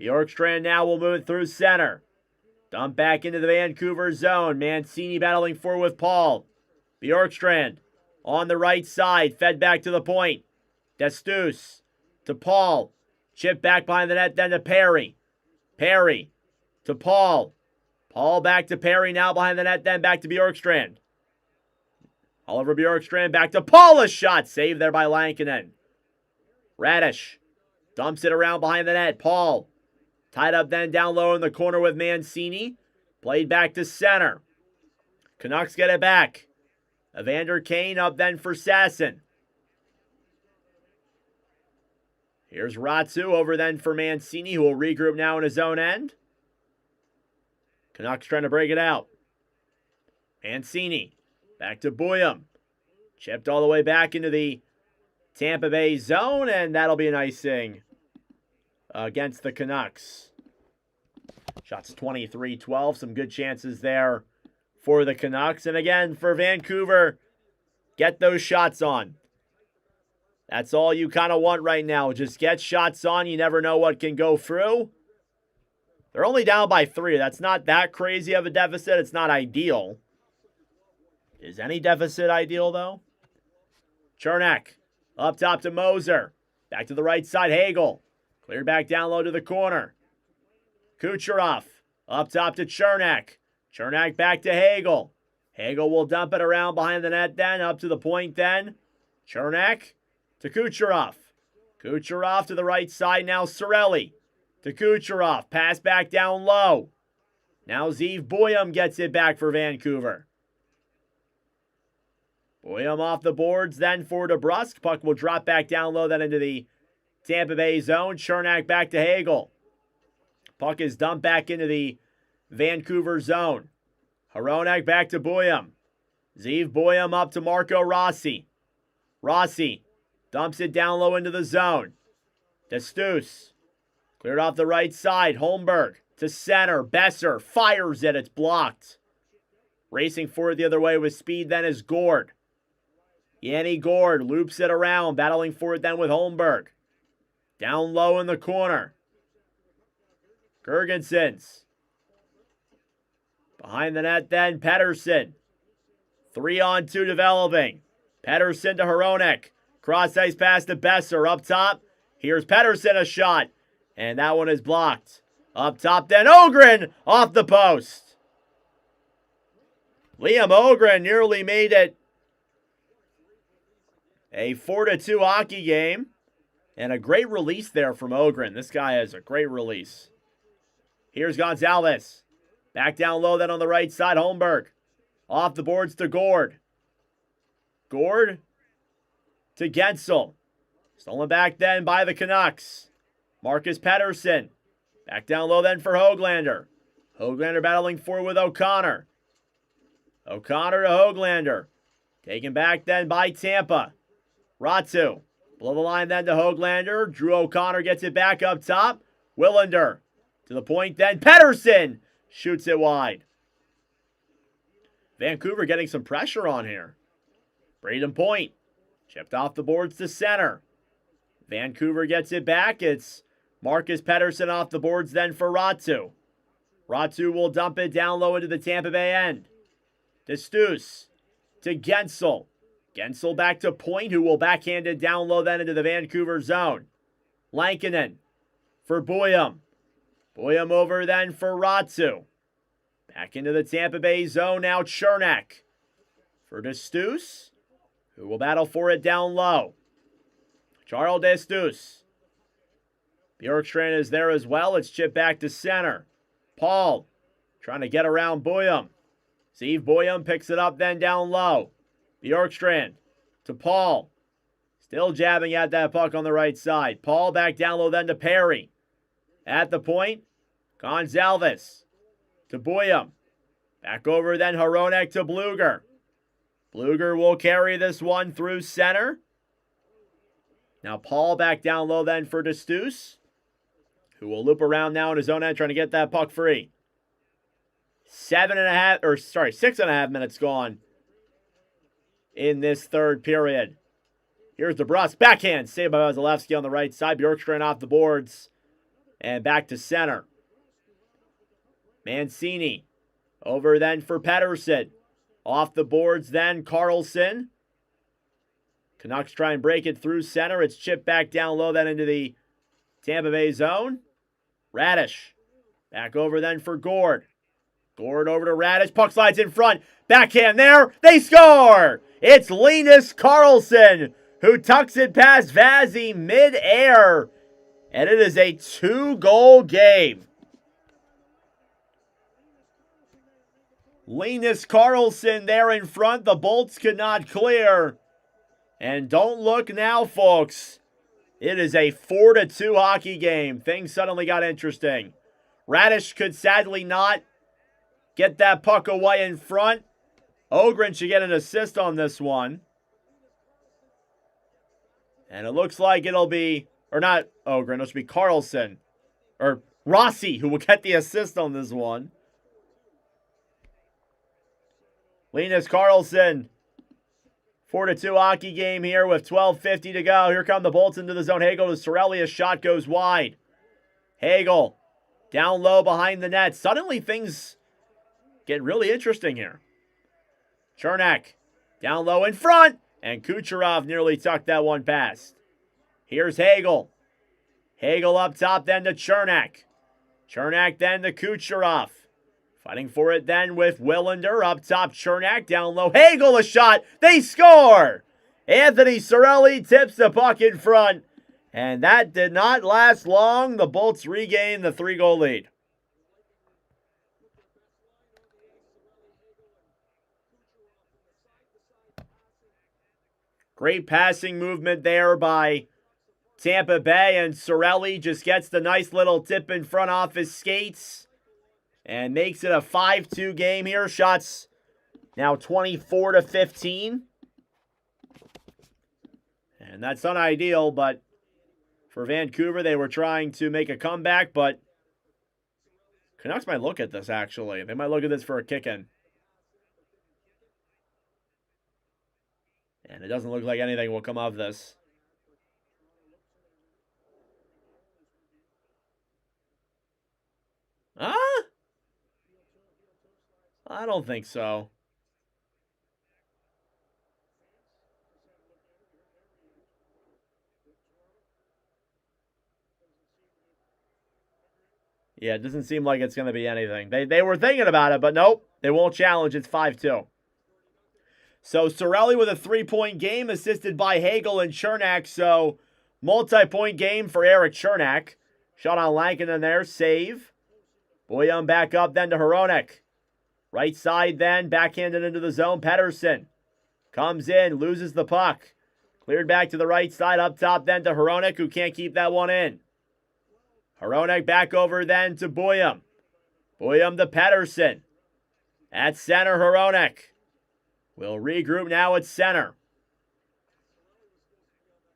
Bjorkstrand now will move it through center. Dump back into the Vancouver zone. Mancini battling for with Paul. Bjorkstrand on the right side. Fed back to the point. Destus to Paul. Chip back behind the net then to Perry. Perry to Paul. Paul back to Perry now behind the net then back to Bjorkstrand. Oliver Bjorkstrand back to Paul. A shot saved there by Lankinen. Radish Dumps it around behind the net. Paul tied up then down low in the corner with Mancini. Played back to center. Canucks get it back. Evander Kane up then for Sasson. Here's Ratsu over then for Mancini, who will regroup now in his own end. Canucks trying to break it out. Mancini back to Boyum. Chipped all the way back into the Tampa Bay zone, and that'll be an icing against the Canucks. Shots 23-12. Some good chances there for the Canucks. And again, for Vancouver, get those shots on. That's all you kind of want right now. Just get shots on. You never know what can go through. They're only down by 3. That's not that crazy of a deficit. It's not ideal. Is any deficit ideal, though? Chernak up top to Moser. Back to the right side, Hagel. Cleared back down low to the corner. Kucherov up top to Chernak. Chernak back to Hagel. Hagel will dump it around behind the net then. Up to the point then. Chernak to Kucherov. Kucherov to the right side now. Celli to Kucherov. Pass back down low. Now Zeev Boyum gets it back for Vancouver. Boyum off the boards then for DeBrusk. Puck will drop back down low then into the Tampa Bay zone. Chernak back to Hagel. Puck is dumped back into the Vancouver zone. Hronek back to Boyum. Zeev Boyum up to Marco Rossi. Rossi dumps it down low into the zone. Destus cleared off the right side. Holmberg to center. Besser fires it. It's blocked. Racing for it the other way with speed then is Gourde. Yanni Gourde loops it around. Battling for it then with Holmberg. Down low in the corner. Gergensons. Behind the net then, Pettersson. 3-on-2 developing. Pettersson to Hronek. Cross ice pass to Besser. Up top, here's Pettersson a shot. And that one is blocked. Up top then, Ogren off the post. Liam Ogren nearly made it a 4-2 hockey game. And a great release there from Ogren. This guy has a great release. Here's Gonzalez. Back down low then on the right side, Holmberg. Off the boards to Gourde. Gourde to Gensel. Stolen back then by the Canucks. Marcus Pettersson. Back down low then for Höglander. Höglander battling forward with O'Connor. O'Connor to Höglander. Taken back then by Tampa. Ratsu. Below the line then to Höglander. Drew O'Connor gets it back up top. Willander. To the point then. Pettersson shoots it wide. Vancouver getting some pressure on here. Braden Point. Chipped off the boards to center. Vancouver gets it back. It's Marcus Pettersson off the boards then for Ratsu. Ratsu will dump it down low into the Tampa Bay end. Destus to Gensel. Gensel back to Point, who will backhand it down low then into the Vancouver zone. Lankinen for Boyum. Boyum over then for Ratsu. Back into the Tampa Bay zone now, Chernak. For Destus, who will battle for it down low. Charles Destus. Bjorkstrand is there as well. It's chipped back to center. Paul trying to get around Boyum. Zeev Boyum picks it up then down low. Bjorkstrand to Paul. Still jabbing at that puck on the right side. Paul back down low then to Perry. At the point, Gonzalez to Boyum. Back over then Hronek to Bluger. Bluger will carry this one through center. Now Paul back down low then for Destus, who will loop around now in his own end trying to get that puck free. 6.5 minutes gone in this third period. Here's DeBrusk. Backhand saved by Vasilevsky on the right side. Bjorkstrand off the boards. And back to center. Mancini. Over then for Pettersson. Off the boards then Carlson. Canucks try and break it through center. It's chipped back down low then into the Tampa Bay zone. Radish. Back over then for Gourde. Gourde over to Radish. Puck slides in front. Backhand there. They score! It's Linus Karlsson who tucks it past Vazzy mid-air. And it is a 2-goal game. Linus Karlsson there in front. The Bolts could not clear. And don't look now, folks. It is a 4-2 hockey game. Things suddenly got interesting. Radish could sadly not get that puck away in front. Ogren should get an assist on this one. And it looks like it'll be, or not Ogren, it'll be Karlsson. Or Rossi, who will get the assist on this one. Linus Karlsson. 4-2 hockey game here with 12:50 to go. Here come the Bolts into the zone. Hagel to Celli. A shot goes wide. Hagel down low behind the net. Suddenly things get really interesting here. Cernak down low in front. And Kucherov nearly tucked that one past. Here's Hagel. Hagel up top then to Cernak. Cernak then to Kucherov. Fighting for it then with Willander. Up top, Cernak. Down low, Hagel a shot. They score! Anthony Cirelli tips the puck in front. And that did not last long. The Bolts regain the 3-goal lead. Great passing movement there by Tampa Bay. And Cirelli just gets the nice little tip in front off his skates. And makes it a 5-2 game here. Shots now 24-15. And that's not ideal, but for Vancouver, they were trying to make a comeback, but Canucks might look at this, actually. They might look at this for a kick-in. And it doesn't look like anything will come of this. Huh? I don't think so. Yeah, it doesn't seem like it's going to be anything. They were thinking about it, but nope. They won't challenge. It's 5-2. So, Cirelli with a 3-point game, assisted by Hagel and Cernak. So, multi-point game for Eric Cernak. Shot on Lankinen there. Save. Boyum back up then to Hronek. Right side then, backhanded into the zone. Pettersson comes in, loses the puck. Cleared back to the right side, up top then to Hronek, who can't keep that one in. Hronek back over then to Boyum. Boyum to Pettersson. At center, Hronek. We'll regroup now at center.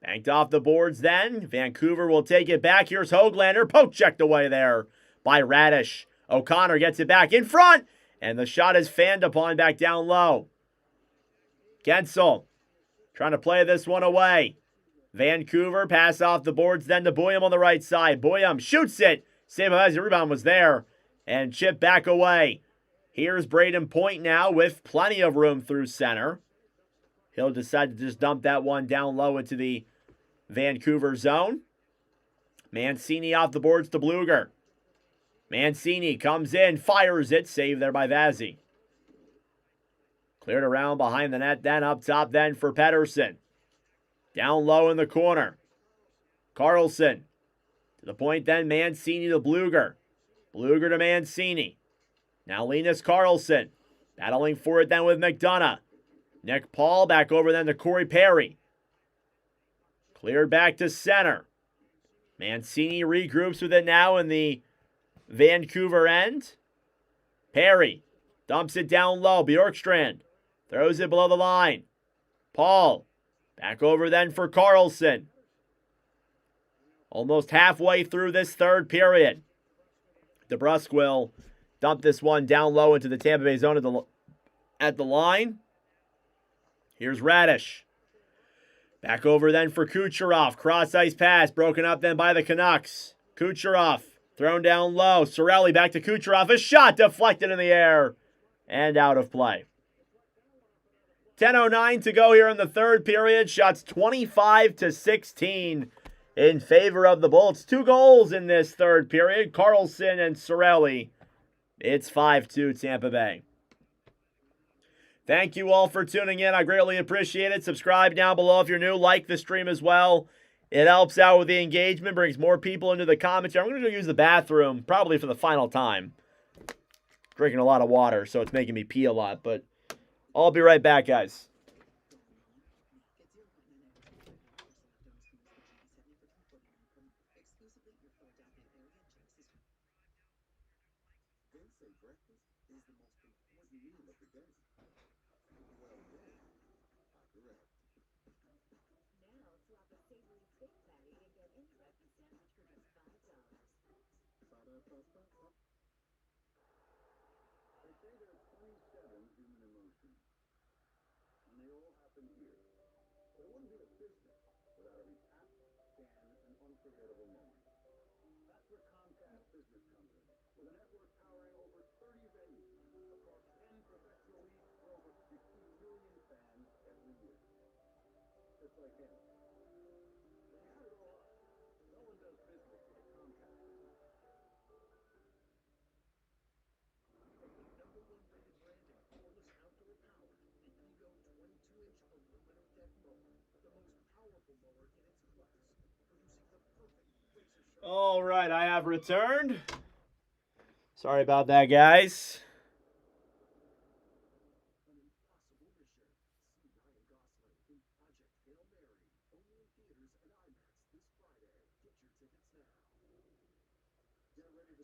Banked off the boards then. Vancouver will take it back. Here's Höglander. Poke checked away there by Radish. O'Connor gets it back in front. And the shot is fanned upon back down low. Gensel trying to play this one away. Vancouver pass off the boards then to Boyum on the right side. Boyum shoots it. Save as the rebound was there. And chip back away. Here's Braden Point now with plenty of room through center. He'll decide to just dump that one down low into the Vancouver zone. Mancini off the boards to Bluger. Mancini comes in, fires it. Save there by Vazzy. Cleared around behind the net, then up top then for Pettersson. Down low in the corner. Karlsson. To the point then, Mancini to Bluger. Bluger to Mancini. Now Linus Karlsson. Battling for it then with McDonough. Nick Paul back over then to Corey Perry. Cleared back to center. Mancini regroups with it now in the Vancouver end. Perry dumps it down low. Bjorkstrand throws it below the line. Paul back over then for Karlsson. Almost halfway through this third period. DeBrusk will dump this one down low into the Tampa Bay zone at the line. Here's Radish. Back over then for Kucherov. Cross ice pass broken up then by the Canucks. Kucherov thrown down low. Cirelli back to Kucherov. A shot deflected in the air and out of play. 10:09 to go here in the third period. Shots 25-16 in favor of the Bolts. 2 goals in this third period. Karlsson and Cirelli. It's 5-2 Tampa Bay. Thank you all for tuning in. I greatly appreciate it. Subscribe down below if you're new. Like the stream as well. It helps out with the engagement, brings more people into the commentary. I'm going to go use the bathroom, probably for the final time. Drinking a lot of water, so it's making me pee a lot, but I'll be right back, guys. All right, I have returned. Sorry about that, guys.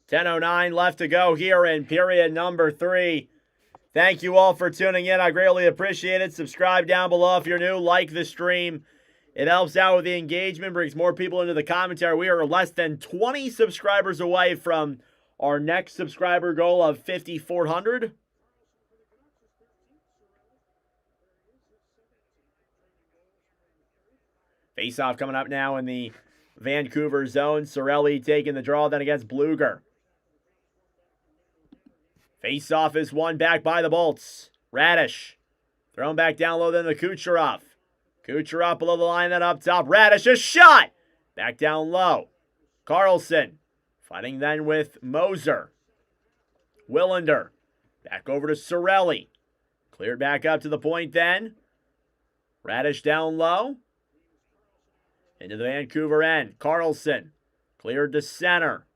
$10:09 left to go here in period number 3. Thank you all for tuning in. I greatly appreciate it. Subscribe down below if you're new. Like the stream. It helps out with the engagement, brings more people into the commentary. We are less than 20 subscribers away from our next subscriber goal of 5,400. Face-off coming up now in the Vancouver zone. Celli taking the draw then against Bluger. Face-off is won back by the Bolts. Radish. Thrown back down low then to Kucherov. Kucherov below the line, then up top. Radish, a shot! Back down low. Carlson fighting then with Moser. Willander. Back over to Celli. Cleared back up to the point then. Radish down low. Into the Vancouver end. Carlson. Cleared to center.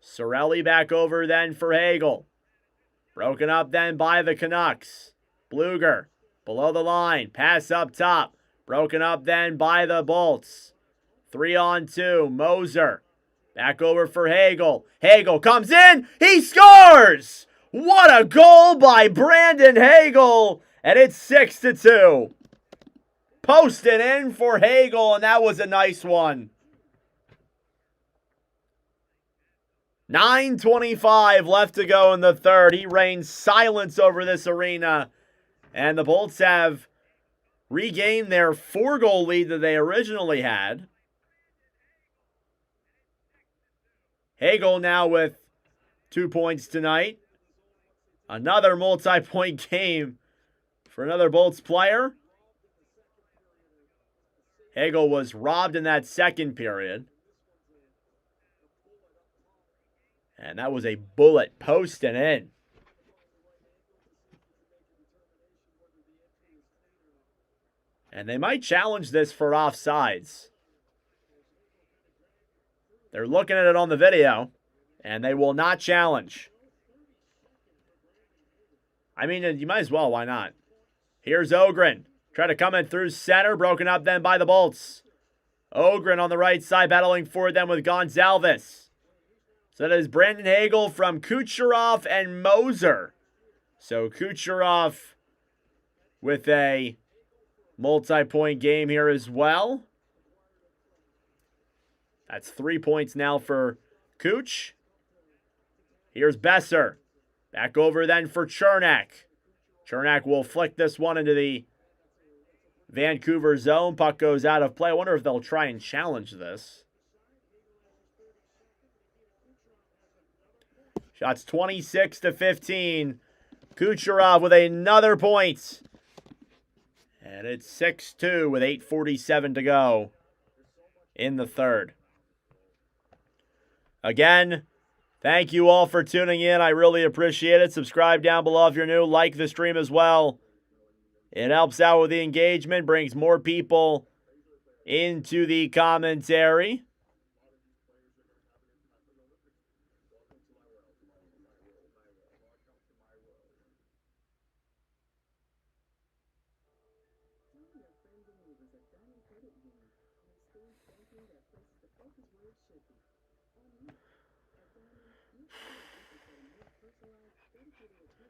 Celli back over then for Hagel. Broken up then by the Canucks. Bluger. Below the line. Pass up top. Broken up then by the Bolts. 3-on-2. Moser. Back over for Hagel. Hagel comes in. He scores! What a goal by Brandon Hagel. And it's 6-2. Posted in for Hagel, and that was a nice one. 9:25 left to go in the third. He reigns silence over this arena. And the Bolts have regained their 4-goal lead that they originally had. Hagel now with 2 points tonight. Another multi-point game for another Bolts player. Hagel was robbed in that second period. And that was a bullet posting in. And they might challenge this for offsides. They're looking at it on the video, and they will not challenge. I mean, you might as well. Why not? Here's Ogren. Try to come in through center. Broken up then by the Bolts. Ogren on the right side battling for them with Gonzalez. So that is Brandon Hagel from Kucherov and Moser. So Kucherov with a multi-point game here as well. That's 3 points now for Kuch. Here's Besser. Back over then for Cernak. Cernak will flick this one into the Vancouver zone. Puck goes out of play. I wonder if they'll try and challenge this. Shots 26-15. Kucherov with another point. And it's 6-2 with 8:47 to go in the third. Again, thank you all for tuning in. I really appreciate it. Subscribe down below if you're new. Like the stream as well. It helps out with the engagement, brings more people into the commentary.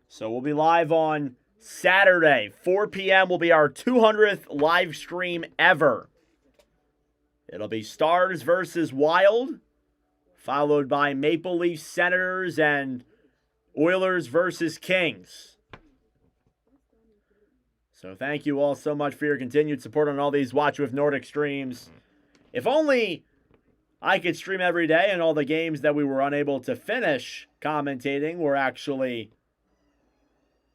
So we'll be live on Saturday, 4 p.m. will be our 200th live stream ever. It'll be Stars versus Wild, followed by Maple Leafs, Senators, and Oilers versus Kings. So thank you all so much for your continued support on all these Watch with Nordic streams. If only I could stream every day and all the games that we were unable to finish commentating were actually,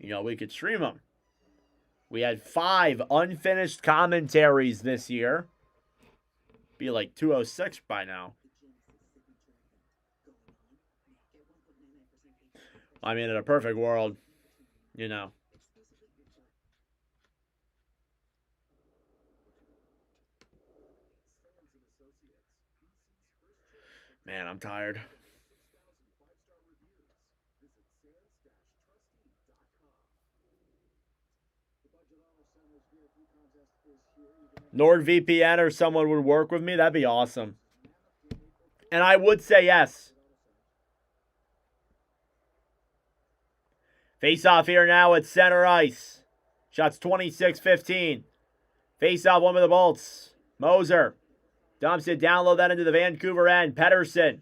we could stream them. We had 5 unfinished commentaries this year. Be like 206 by now. I mean, in a perfect world, Man, I'm tired. NordVPN or someone would work with me, that'd be awesome. And I would say yes. Face off here now at center ice. Shots 26-15. Face off, one with the Bolts. Moser dumps it down low, then into the Vancouver end. Pettersson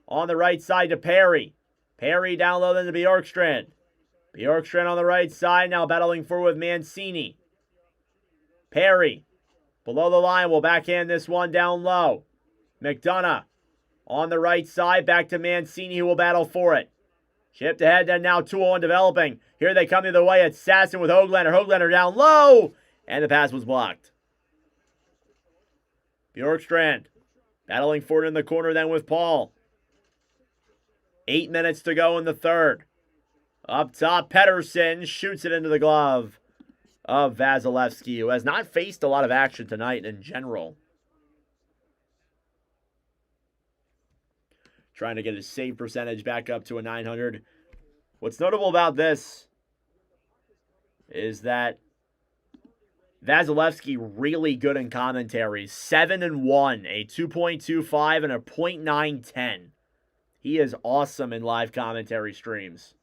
on the right side to Perry. Perry down low, then to Bjorkstrand. Bjorkstrand on the right side, now battling forward with Mancini. Perry below the line will backhand this one down low. McDonough on the right side, back to Mancini, who will battle for it. Chipped ahead, then now 2-1 developing. Here they come the other way. It's Sasson with Hoglander. Hoglander down low, and the pass was blocked. Bjorkstrand battling for it in the corner then with Paul. 8 minutes to go in the third. Up top, Pettersson shoots it into the glove of Vasilevsky, who has not faced a lot of action tonight in general. Trying to get his save percentage back up to a 900. What's notable about this is that Vasilevsky really good in commentaries. 7-1, a 2.25 and a .910. He is awesome in live commentary streams.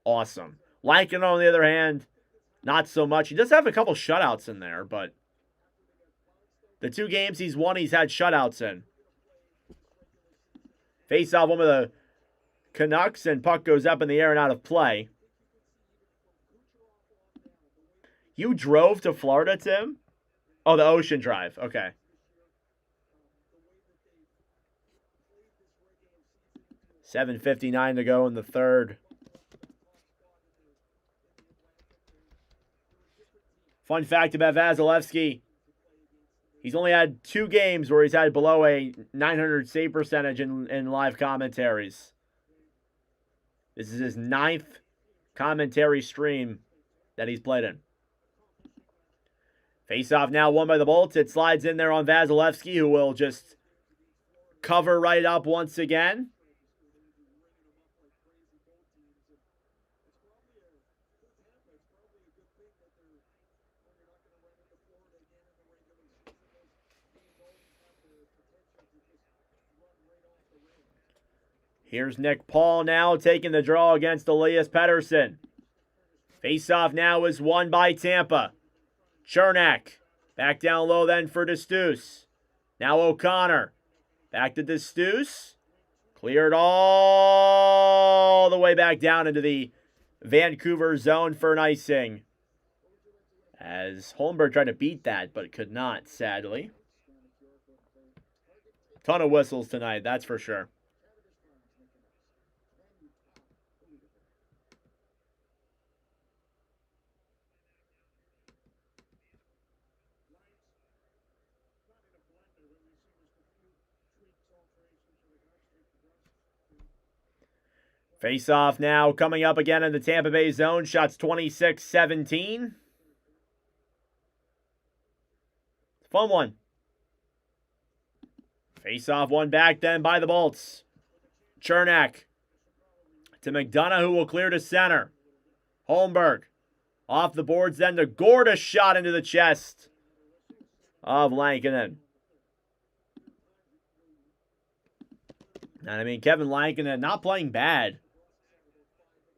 Awesome. Lankinen, on the other hand, not so much. He does have a couple shutouts in there, but the 2 games he's won, he's had shutouts in. Face off one of the Canucks, and puck goes up in the air and out of play. You drove to Florida, Tim? Oh, the Ocean Drive. Okay. $7:59 to go in the third. Fun fact about Vasilevsky. He's only had 2 games where he's had below a 900 save percentage in live commentaries. This is his 9th commentary stream that he's played in. Face-off now won by the Bolts. It slides in there on Vasilevsky, who will just cover right up once again. Here's Nick Paul now taking the draw against Elias Pettersson. Face-off now is won by Tampa. Chernak back down low then for Destus. Now O'Connor. Back to Destus. Cleared all the way back down into the Vancouver zone for an icing. As Holmberg tried to beat that, but could not, sadly. Ton of whistles tonight, that's for sure. Face-off now coming up again in the Tampa Bay zone. Shots 26-17. Fun one. Face-off one back then by the Bolts. Chernak to McDonough, who will clear to center. Holmberg off the boards then to Gourde, a shot into the chest of Lankinen. And I mean, Kevin Lankinen not playing bad.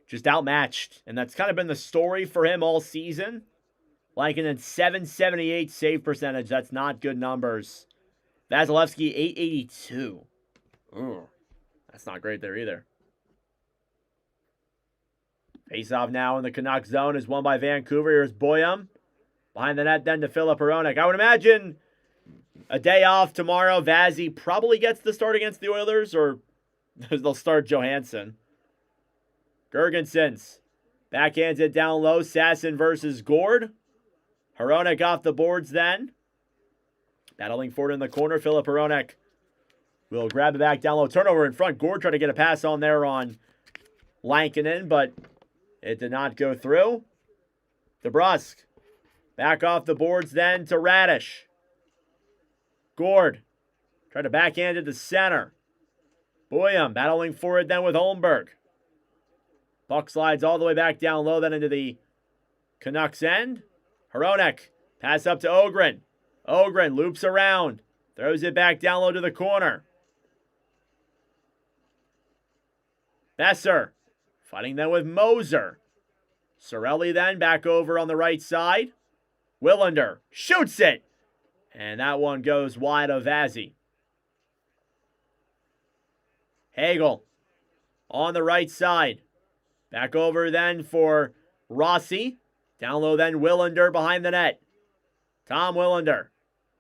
Just outmatched. And that's kind of been the story for him all season. Lankinen, 778 save percentage. That's not good numbers. Vasilevsky, 882. Ooh, that's not great there either. Face-off now in the Canucks zone is won by Vancouver. Here's Boyum. Behind the net then to Filip Hronek. I would imagine a day off tomorrow. Vazzy probably gets the start against the Oilers, or they'll start Johansson. Gergensons. Backhands it down low. Sasson versus Gourde. Hronek off the boards then. Battling forward in the corner. Filip Hronek will grab it back down low. Turnover in front. Gourde tried to get a pass on there on Lankinen, but it did not go through. DeBrusk. Back off the boards then to Radish. Gourde. Tried to backhand it to center. Boyum battling forward then with Holmberg. Puck slides all the way back down low then into the Canucks end. Hronek. Pass up to Ogren. Ogren loops around. Throws it back down low to the corner. Besser. Fighting then with Moser. Celli then back over on the right side. Willander shoots it. And that one goes wide of Vazzy. Hagel on the right side. Back over then for Rossi. Down low then Willander behind the net. Tom Willander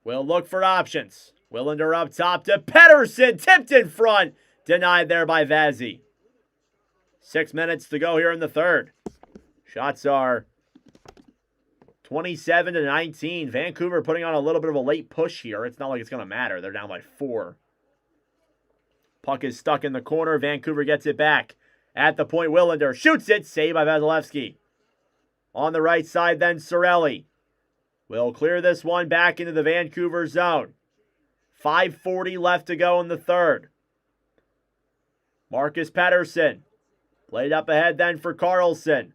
will look for options. Willander up top to Pettersson. Tipped in front. Denied there by Vazzy. 6 minutes to go here in the third. Shots are 27-19. Vancouver putting on a little bit of a late push here. It's not like it's going to matter. They're down by 4. Puck is stuck in the corner. Vancouver gets it back. At the point, Willander shoots it. Saved by Vasilevsky. On the right side then, Cirelli will clear this one back into the Vancouver zone. 5:40 left to go in the third. Marcus Pettersson. Played up ahead then for Karlsson.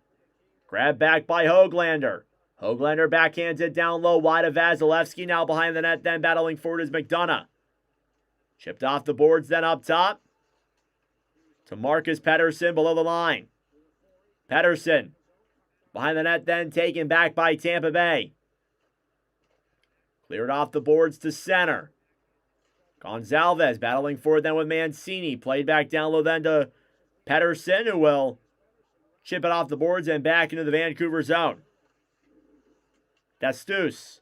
Grabbed back by Höglander. Höglander backhands it down low, wide of Vasilevsky. Now behind the net then battling forward is McDonough. Chipped off the boards then up top to Marcus Pettersson below the line. Pettersson behind the net then taken back by Tampa Bay. Cleared off the boards to center. Gonzalez battling forward then with Mancini. Played back down low then to Pettersson, who will chip it off the boards and back into the Vancouver zone. Destus.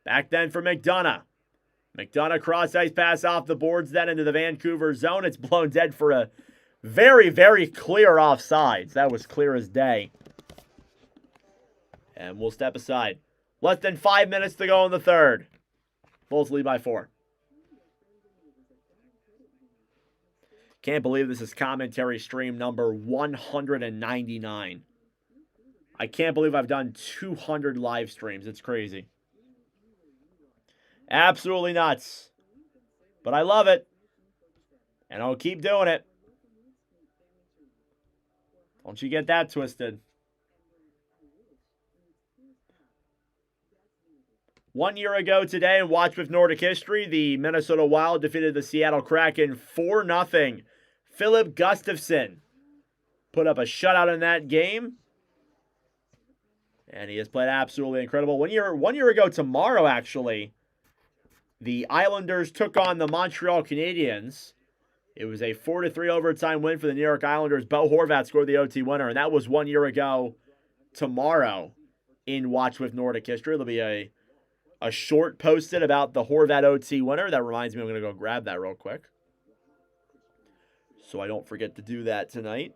Back then for McDonough. McDonough cross-ice pass off the boards then into the Vancouver zone. It's blown dead for a very, very clear offsides. That was clear as day. And we'll step aside. Less than 5 minutes to go in the third. Bulls lead by 4. Can't believe this is commentary stream number 199. I can't believe I've done 200 live streams. It's crazy. Absolutely nuts. But I love it. And I'll keep doing it. Don't you get that twisted. 1 year ago today in Watch with Nordic History, the Minnesota Wild defeated the Seattle Kraken 4-0. Philip Gustafsson put up a shutout in that game. And he has played absolutely incredible. 1 year ago tomorrow, actually, the Islanders took on the Montreal Canadiens. It was a 4-3 overtime win for the New York Islanders. Bo Horvat scored the OT winner, and that was 1 year ago tomorrow in Watch with Nordic History. There'll be a short posted about the Horvat OT winner. That reminds me, I'm going to go grab that real quick, so I don't forget to do that tonight.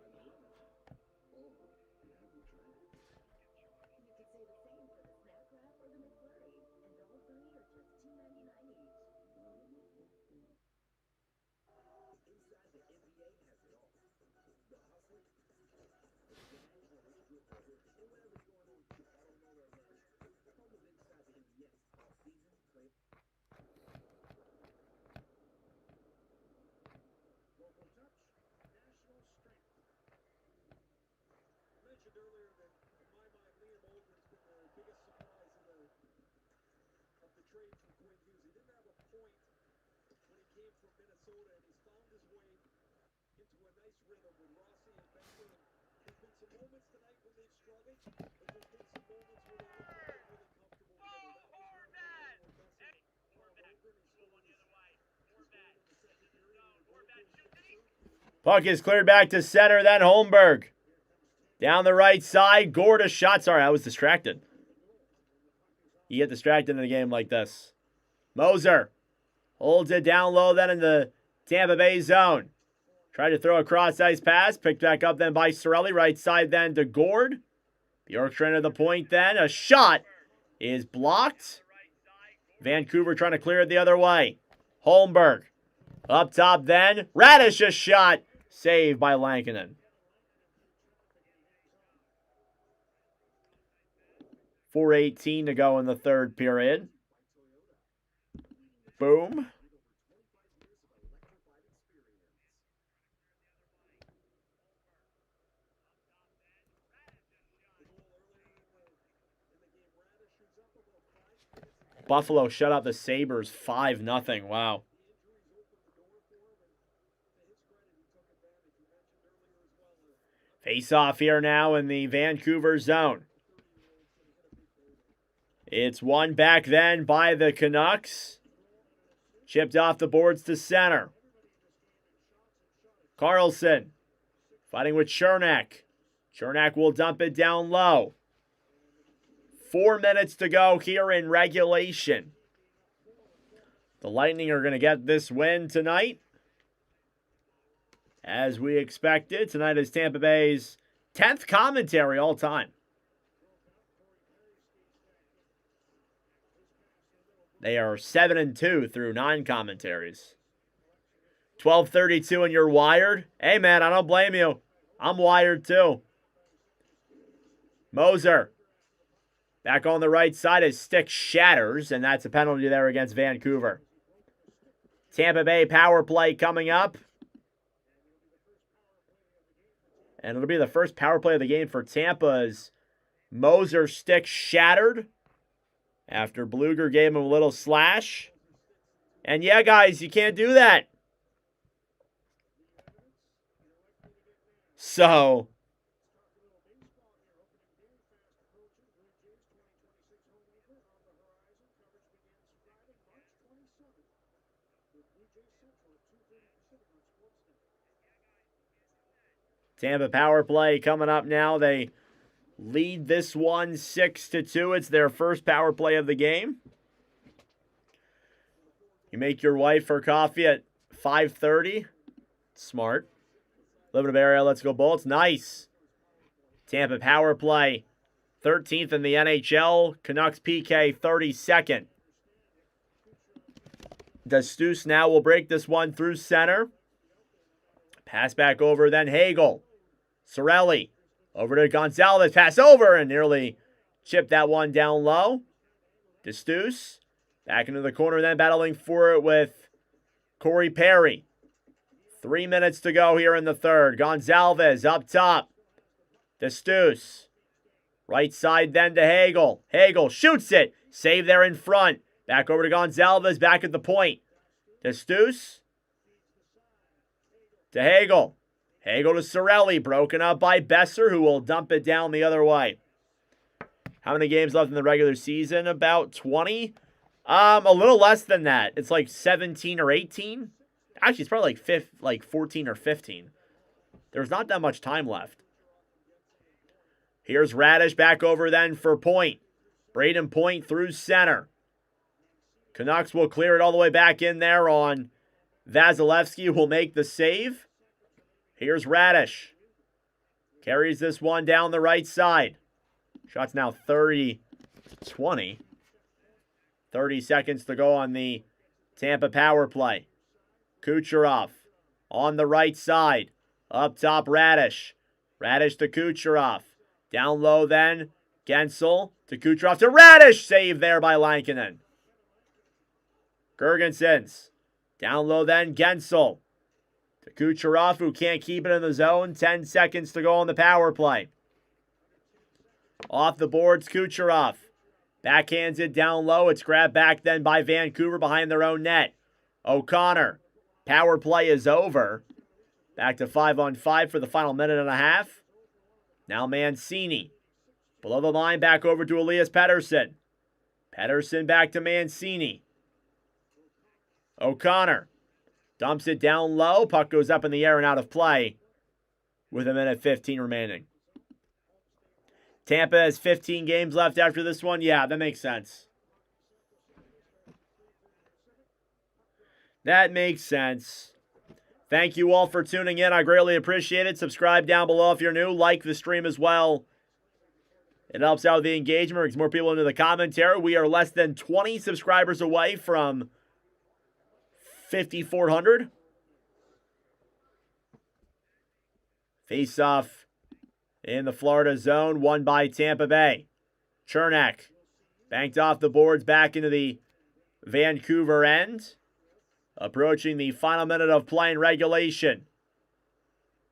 point when he came from Minnesota, and he's found his way into a nice rhythm with Rossi and Becker. There's been some moments tonight when they've struggled, but there's been some moments where they look like they're really comfortable together. That was one Horvat! where Becker called over and he Go stole one the his other way. Horvat. in the second period. and Horvat shoots it. Puck is cleared back to center, then Holmberg. Down the right side, Gourde shot. Sorry, I was distracted. You get distracted in a game like this. Moser holds it down low then in the Tampa Bay zone. Tried to throw a cross-ice pass. Picked back up then by Celli. Right side then to Gourde. Bjorkstrand to the point then. A shot is blocked. Vancouver trying to clear it the other way. Holmberg. Up top then. Radish a shot. Saved by Lankinen. 4:18 to go in the third period. Boom. Buffalo shut out the Sabres 5-0. Wow. Face off here now in the Vancouver zone. It's won back then by the Canucks. Chipped off the boards to center. Carlson fighting with Chernak. Chernak will dump it down low. 4 minutes to go here in regulation. The Lightning are going to get this win tonight. As we expected, tonight is Tampa Bay's 10th commentary all time. They are 7-2 through 9 commentaries. 12:32 and you're wired? Hey man, I don't blame you. I'm wired too. Moser. Back on the right side, his stick shatters, and that's a penalty there against Vancouver. Tampa Bay power play coming up. And it'll be the first power play of the game for Tampa's Moser's stick shattered after Bluger gave him a little slash. And yeah, guys, you can't do that. So Tampa power play coming up now. They lead this one 6-2. It's their first power play of the game. You make your wife her coffee at 5:30. Smart. Living in the Bay Area, let's go Bolts. Nice. Tampa power play. 13th in the NHL. Canucks PK 32nd. Destus now will break this one through center. Pass back over then Hagel. Celli over to Gonzalez. Pass over and nearly chipped that one down low. Destus back into the corner then battling for it with Corey Perry. 3 minutes to go here in the third. Gonzalez up top. Destus. Right side then to Hagel. Hagel shoots it. Save there in front. Back over to Gonzalez. Back at the point. Destus. To Hagel. Hagel to Celli. Broken up by Besser, who will dump it down the other way. How many games left in the regular season? About 20. A little less than that. It's like 17 or 18. Actually, it's probably like 14 or 15. There's not that much time left. Here's Radish back over then for Point. Braden Point through center. Canucks will clear it all the way back in there on Vasilevsky, who will make the save. Here's Radish. Carries this one down the right side. Shot's now 30-20. 30 seconds to go on the Tampa power play. Kucherov on the right side. Up top, Radish. Radish to Kucherov. Down low then, Gensel to Kucherov to Radish. Save there by Lankinen. Gergensons. Down low then, Gensel to Kucherov, who can't keep it in the zone. 10 seconds to go on the power play. Off the boards, Kucherov. Backhands it down low. It's grabbed back then by Vancouver behind their own net. O'Connor. Power play is over. Back to 5-on-5 for the final minute and a half. Now Mancini. Below the line, back over to Elias Pettersson. Pettersson back to Mancini. O'Connor. Dumps it down low. Puck goes up in the air and out of play with 1:15 remaining. Tampa has 15 games left after this one. Yeah, that makes sense. That makes sense. Thank you all for tuning in. I greatly appreciate it. Subscribe down below if you're new. Like the stream as well. It helps out with the engagement. Brings more people into the commentary. We are less than 20 subscribers away from 5,400. Face-off in the Florida zone, won by Tampa Bay. Chernak banked off the boards back into the Vancouver end. Approaching the final minute of play in regulation.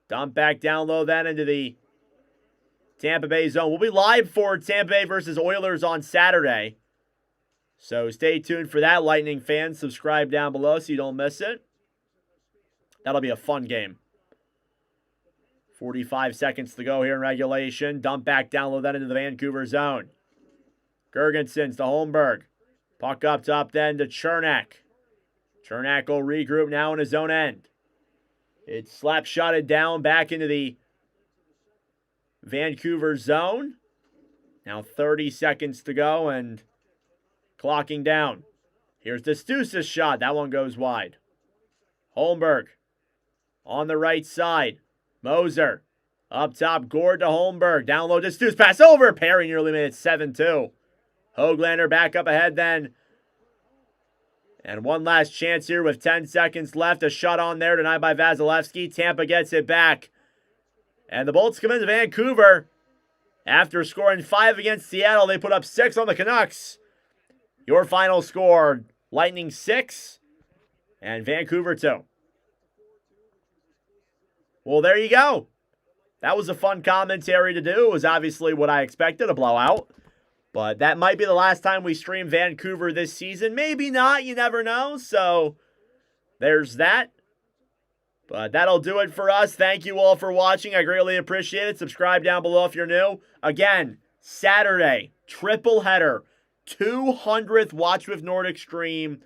Dump back down low then into the Tampa Bay zone. We'll be live for Tampa Bay versus Oilers on Saturday. So stay tuned for that, Lightning fans. Subscribe down below so you don't miss it. That'll be a fun game. 45 seconds to go here in regulation. Dump back down low then into the Vancouver zone. Gergensen's to Holmberg. Puck up top then to Chernak. Chernak will regroup now in his own end. It's slap-shotted down back into the Vancouver zone. Now 30 seconds to go and clocking down. Here's the Stus's shot. That one goes wide. Holmberg on the right side. Moser up top. Gourde to Holmberg. Down low to Stus. Pass over. Perry nearly made it 7-2. Höglander back up ahead then. And one last chance here with 10 seconds left. A shot on there denied by Vasilevsky. Tampa gets it back. And the Bolts come into Vancouver. After scoring 5 against Seattle, they put up 6 on the Canucks. Your final score, Lightning 6 and Vancouver 2. Well, there you go. That was a fun commentary to do. It was obviously what I expected, a blowout. But that might be the last time we stream Vancouver this season. Maybe not. You never know. So there's that. But that'll do it for us. Thank you all for watching. I greatly appreciate it. Subscribe down below if you're new. Again, Saturday, triple header. 200th Watch with Nordic stream.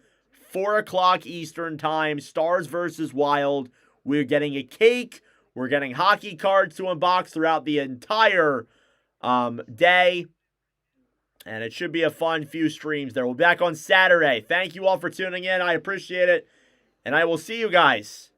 4 o'clock Eastern time. Stars versus Wild. We're getting a cake. We're getting hockey cards to unbox throughout the entire day. And it should be a fun few streams there. We'll be back on Saturday. Thank you all for tuning in. I appreciate it. And I will see you guys